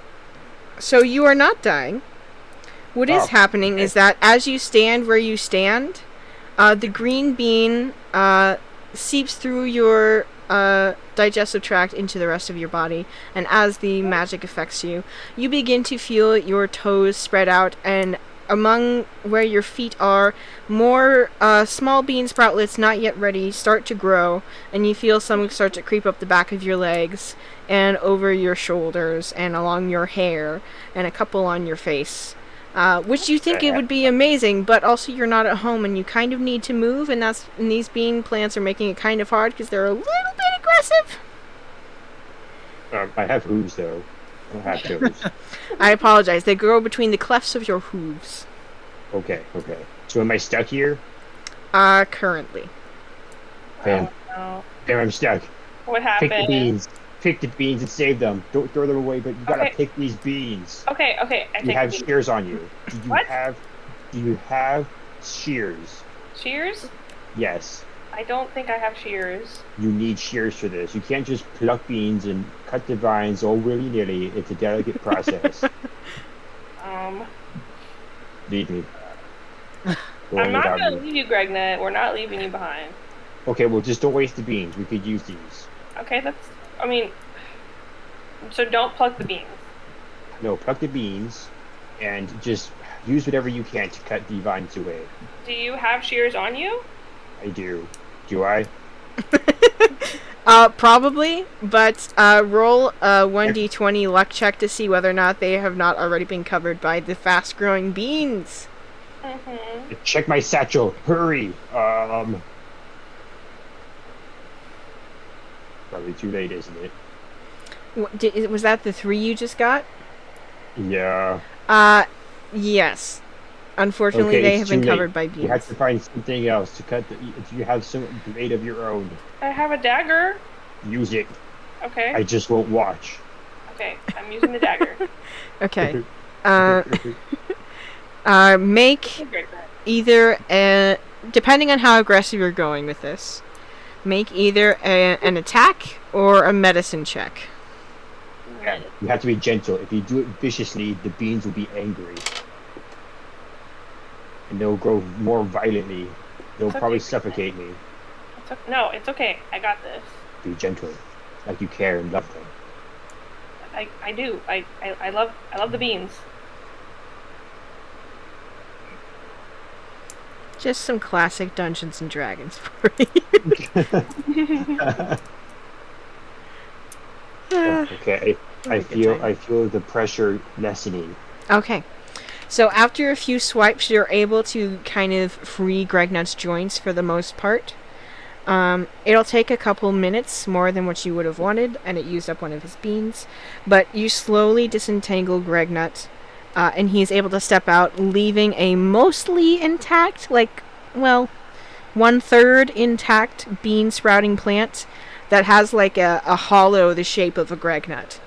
So you are not dying. What is happening is that as you stand where you stand, the green bean seeps through your digestive tract into the rest of your body, and as the magic affects you, you begin to feel your toes spread out, and among where your feet are, more small bean sproutlets not yet ready start to grow, and you feel some start to creep up the back of your legs and over your shoulders and along your hair and a couple on your face. Which you think it would be amazing, but also you're not at home and you kind of need to move, and these bean plants are making it kind of hard because they're a little bit aggressive. I have hooves though. I don't have toes. I apologize. They grow between the clefts of your hooves. Okay. So am I stuck here? Currently. Damn. No. Damn, I'm stuck. What happened? Pick the beans and save them. Don't throw them away, but you gotta pick these beans. Okay. You have shears on you. Do you have shears? Shears? Yes. I don't think I have shears. You need shears for this. You can't just pluck beans and cut the vines all willy-nilly. It's a delicate process. Leave me. I'm not gonna leave you, Gregna. We're not leaving you behind. Okay, well, just don't waste the beans. We could use these. Okay, so don't pluck the beans. No, pluck the beans, and just use whatever you can to cut the vines away. Do you have shears on you? I do. Do I? Probably, but roll a 1d20 luck check to see whether or not they have not already been covered by the fast-growing beans. Mm-hmm. Check my satchel. Hurry. Probably too late, isn't it? Was that the 3 you just got? Yeah. Yes. Unfortunately, Okay, they it's have too been late. covered by You have to beans. find something else to cut. If you have some blade of your own, I have a dagger. use it. Okay. I just won't watch. Okay, I'm using the dagger. Okay. Make Great. either depending on how aggressive you're going with this, make either an attack or a medicine check. You have to be gentle. If you do it viciously, the beans will be angry. And they'll grow more violently. They'll It's probably okay. suffocate me. No, it's okay. I got this. Be gentle. Like you care and love them. I do. I love the beans. Just some classic Dungeons and Dragons for you. Okay. I feel the pressure lessening. Okay. So after a few swipes, you're able to kind of free Gregnut's joints for the most part. It'll take a couple minutes more than what you would have wanted, and it used up one of his beans. But you slowly disentangle Gregnut, and he's able to step out, leaving a mostly intact, 1/3 intact bean sprouting plant that has like a hollow the shape of a Gregnut,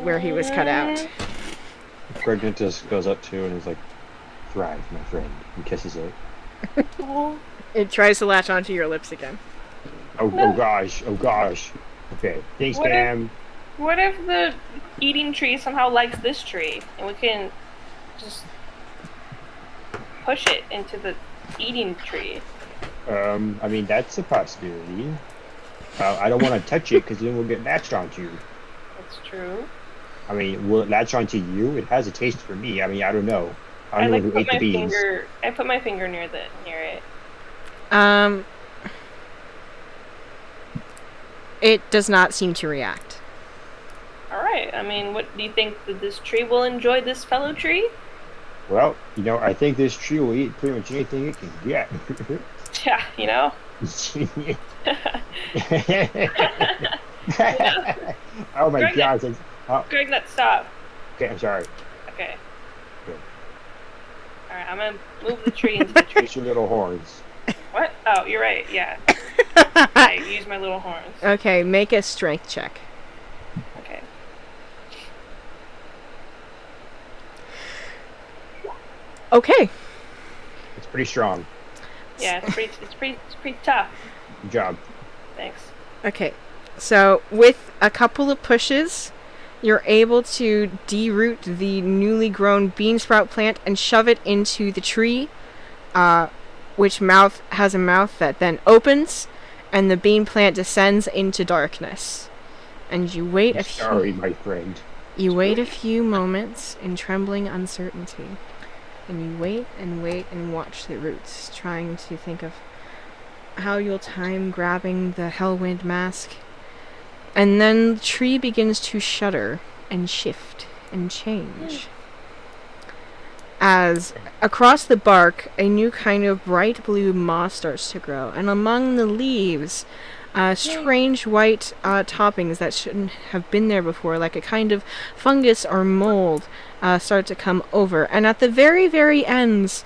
where he was cut out. Gregnut just goes up to and is like, "Thrive, my friend," and kisses it. It tries to latch onto your lips again. Oh gosh. Okay, thanks, What if- Pam. What if the eating tree somehow likes this tree, and we can just push it into the eating tree? I mean, that's a possibility. I don't want to touch it because then we'll get latched onto you. That's true. I mean, will it latch onto you? It has a taste for me. I mean, I don't know. I don't know who put ate the my beans. finger. I put my finger near it. It does not seem to react. All right. I mean, what do you think that this tree will enjoy? This fellow tree? Well, I think this tree will eat pretty much anything it can get. Yeah, Oh my Greg, God! Greg, let's stop. Okay, I'm sorry. Okay. Good. All right. I'm gonna move the tree into the tree. Use your little horns. What? Oh, you're right. Yeah. I use my little horns. Okay, make a strength check. Okay. Okay. It's pretty strong. Yeah, it's pretty tough. Good job. Thanks. Okay. So with a couple of pushes, you're able to deroot the newly grown bean sprout plant and shove it into the tree, which has a mouth that then opens, and the bean plant descends into darkness. And you wait Sorry, my friend. You wait a few moments in trembling uncertainty, and you wait and watch the roots, trying to think of how you'll time grabbing the Hellwind mask. And then the tree begins to shudder and shift and change. As across the bark, a new kind of bright blue moss starts to grow, and among the leaves, strange white toppings that shouldn't have been there before, like a kind of fungus or mold, start to come over. And at the very, very ends,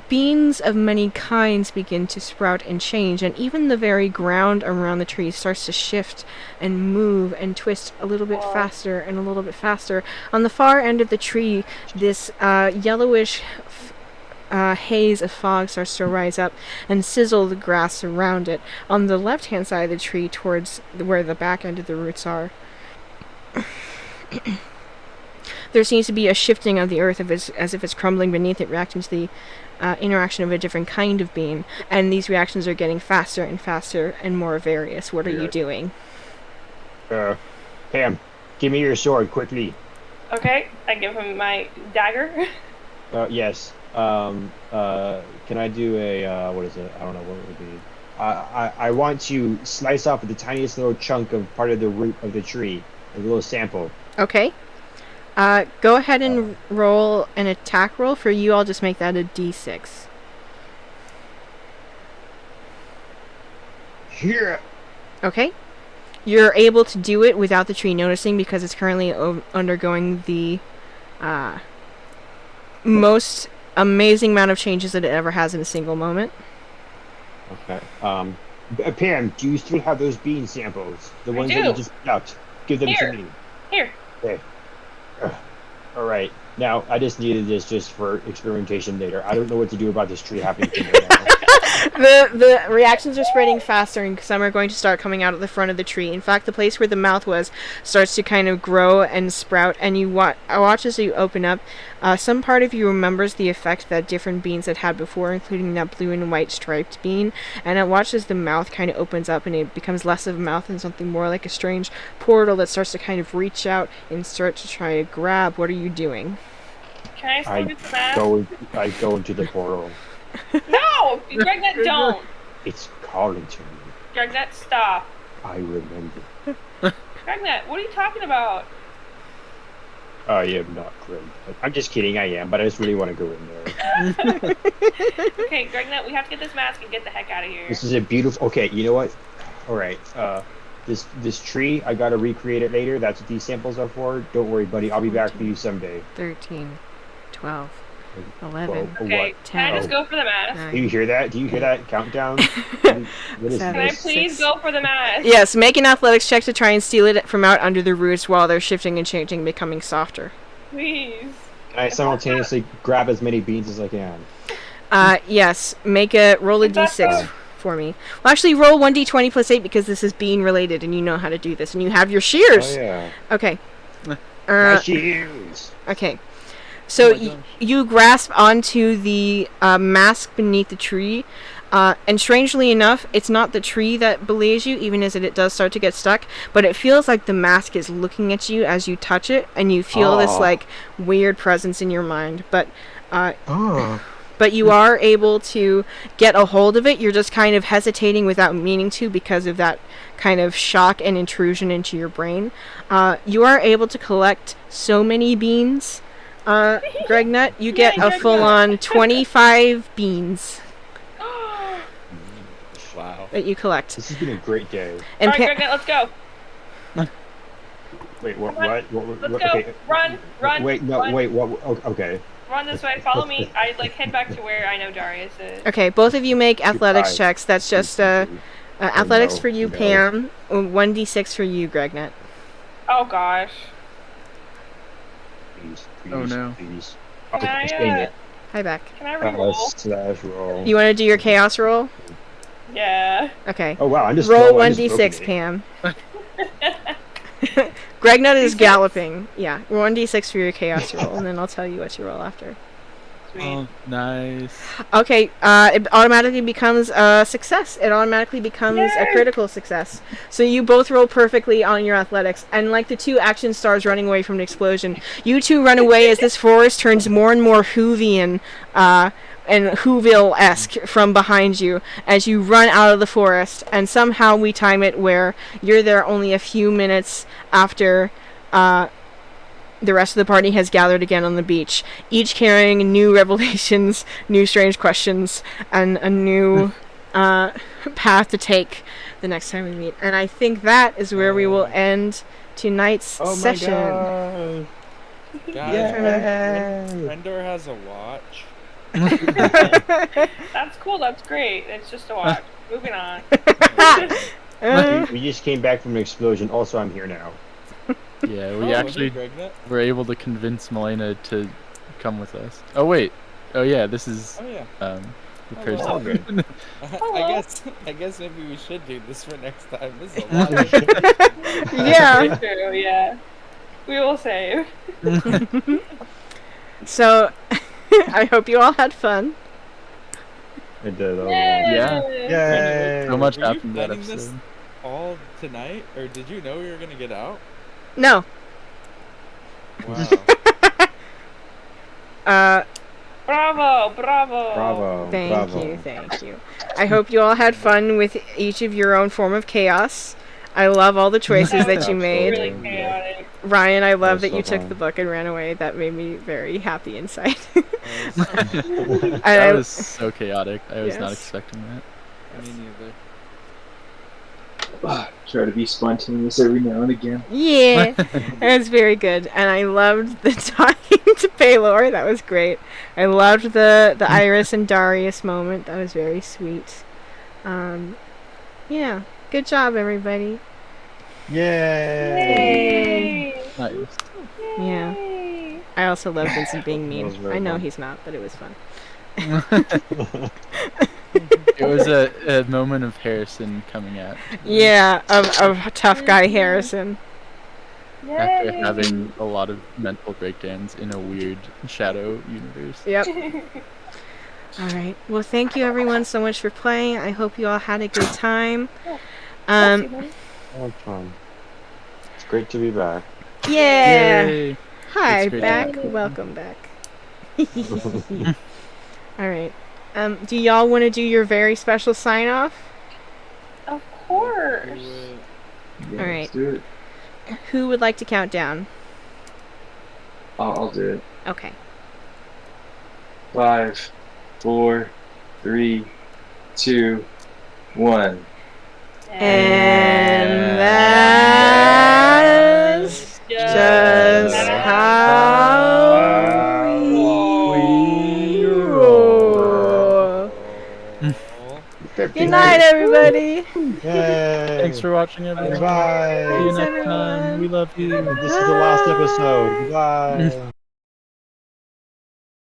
beans of many kinds begin to sprout and change, and even the very ground around the tree starts to shift and move and twist a little bit faster and a little bit faster. On the far end of the tree, this yellowish haze of fog starts to rise up and sizzle the grass around it. On the left-hand side of the tree, towards where the back end of the roots are, there seems to be a shifting of the earth as if it's crumbling beneath it, reacting to the interaction of a different kind of bean. And these reactions are getting faster and faster and more various. What are you doing? Pam, give me your sword quickly. Okay, I give him my dagger. Yes. Can I do a what is it? I don't know what it would be. I want to slice off the tiniest little chunk of part of the root of the tree, a little sample. Okay. Go ahead and roll an attack roll. For you, I'll just make that a d6. Here. Okay. You're able to do it without the tree noticing because it's currently undergoing the most amazing amount of changes that it ever has in a single moment. Okay. Pam, do you still have those bean samples? The ones that you do. just plucked? Give them Here. to me. Here. Okay. All right. Now, I just needed this just for experimentation later. I don't know what to do about this tree happening to me right now. The reactions are spreading faster, and some are going to start coming out of the front of the tree. In fact, the place where the mouth was starts to kind of grow and sprout, and you watch as you open up. Some part of you remembers the effect that different beans had before, including that blue and white striped bean, and it watches the mouth kind of opens up, and it becomes less of a mouth and something more like a strange portal that starts to kind of reach out and start to try to grab. What are you doing? Can I still I get the mask? I go into the portal. No! Gregnet, don't! It's calling to me. Gregnet, stop. I remember. Gregnet, what are you talking about? I am not Greg. I'm just kidding, I am, but I just really want to go in there. Okay, Gregnet, we have to get this mask and get the heck out of here. This is a beautiful... Okay, you know what? Alright, this tree, I gotta recreate it later. That's what these samples are for. Don't worry, buddy. I'll be back for you someday. 13, 12, 11, Well, Okay, what? can I just go for the mask? 9. Do you hear that? Do you hear that countdown? What is Seven. Can I this? please 6. go for the mask? Yes, make an athletics check to try and steal it from out under the roots while they're shifting and changing, becoming softer. Please. Can I simultaneously grab as many beans as I can? Yes, roll a d6 for me. Well, actually, roll 1d20 plus 8 because this is bean related and you know how to do this. And you have your shears. Oh, yeah. Okay. My shears! Okay. So Oh my gosh. you grasp onto the mask beneath the tree, and strangely enough, it's not the tree that belays you, even as it does start to get stuck, but it feels like the mask is looking at you as you touch it, and you feel this like weird presence in your mind. But you are able to get a hold of it. You're just kind of hesitating without meaning to because of that kind of shock and intrusion into your brain. You are able to collect so many beans. Gregnut, you get Yay, a full-on 25 beans Wow. that you collect. This has been a great day. And Alright, Gregnet, let's go. Wait, what? Come on, What? Let's go. Okay. Run. Wait, no, run. wait, what? Okay. Run this way. Follow me. I head back to where I know Darius is. okay, both of you make athletics Five. checks. That's just athletics no, for you, no. Pam. 1d6 for you, Gregnut. Oh gosh. Please, Oh, no. please. Can I, dang it. Hi, back. Can I re-roll? Slash roll. You want to do your chaos roll? Yeah. Okay. Oh wow, I'm just Roll I just 1d6, broken it. Pam. Gregnut is D6? galloping. Yeah, roll 1d6 for your chaos roll, and then I'll tell you what you roll after. Sweet. Oh, nice. Okay, it automatically becomes a success. It automatically becomes a Yay! critical success. So you both roll perfectly on your athletics, and like the two action stars running away from an explosion, you two run away as this forest turns more and more Whovian, and Whoville-esque from behind you as you run out of the forest, and somehow we time it where you're there only a few minutes after the rest of the party has gathered again on the beach, each carrying new revelations, new strange questions, and a new path to take the next time we meet. And I think that is where we will end tonight's Oh my session. god. Guys, Yay. Rendor has a watch. That's cool. That's great. It's just a watch. Moving on. We just came back from an explosion. Also, I'm here now. Yeah, we actually Gregnet? were able to convince Milena to come with us. Oh wait. Oh yeah, this is Oh yeah. the Hello. person. I guess maybe we should do this for next time. This is a lot. Yeah. True. Yeah. We will save. So, I hope you all had fun. I did. Oh, Yeah. Yay. So much Were you happened that planning this episode. all tonight, or did you know we were gonna get out? No. Wow. Bravo. Bravo. Thank bravo. you. I hope you all had fun with each of your own form of chaos. I love all the choices that you made. Really chaotic. Ryan, I love That that was you so took fun. the book and ran away. That made me very happy inside. That I- was so chaotic. I was not Yes. expecting that. Me neither. Try to be spontaneous every now and again. Yeah, that was very good, and I loved the talking to Paylor. That was great. I loved the Iris and Darius moment. That was very sweet. Yeah, good job, everybody. Yay! Yay! Nice. Yeah. Yay! I also love Vincent being That was mean. very I know fun. he's not, but it was fun. It was a moment of Harrison coming out. Yeah, of tough guy Harrison. After Yay! having a lot of mental breakdowns in a weird shadow universe. Yep. All right. Well, thank you everyone so much for playing. I hope you all had a good time. Bless you, buddy. All fun. It's great to be back. Yeah. Yay. Hi, It's great to back. be back. Welcome back. All right. Do y'all want to do your very special sign off? Of course. Yeah, All right. Let's do it. Who would like to count down? I'll do it. Okay. 5, 4, 3, 2, 1. And that's just how we roll. Good night, everybody. Yay! Thanks for watching, everyone. Bye. See you Thanks, next time. everyone. We love you. This is the last episode. Goodbye.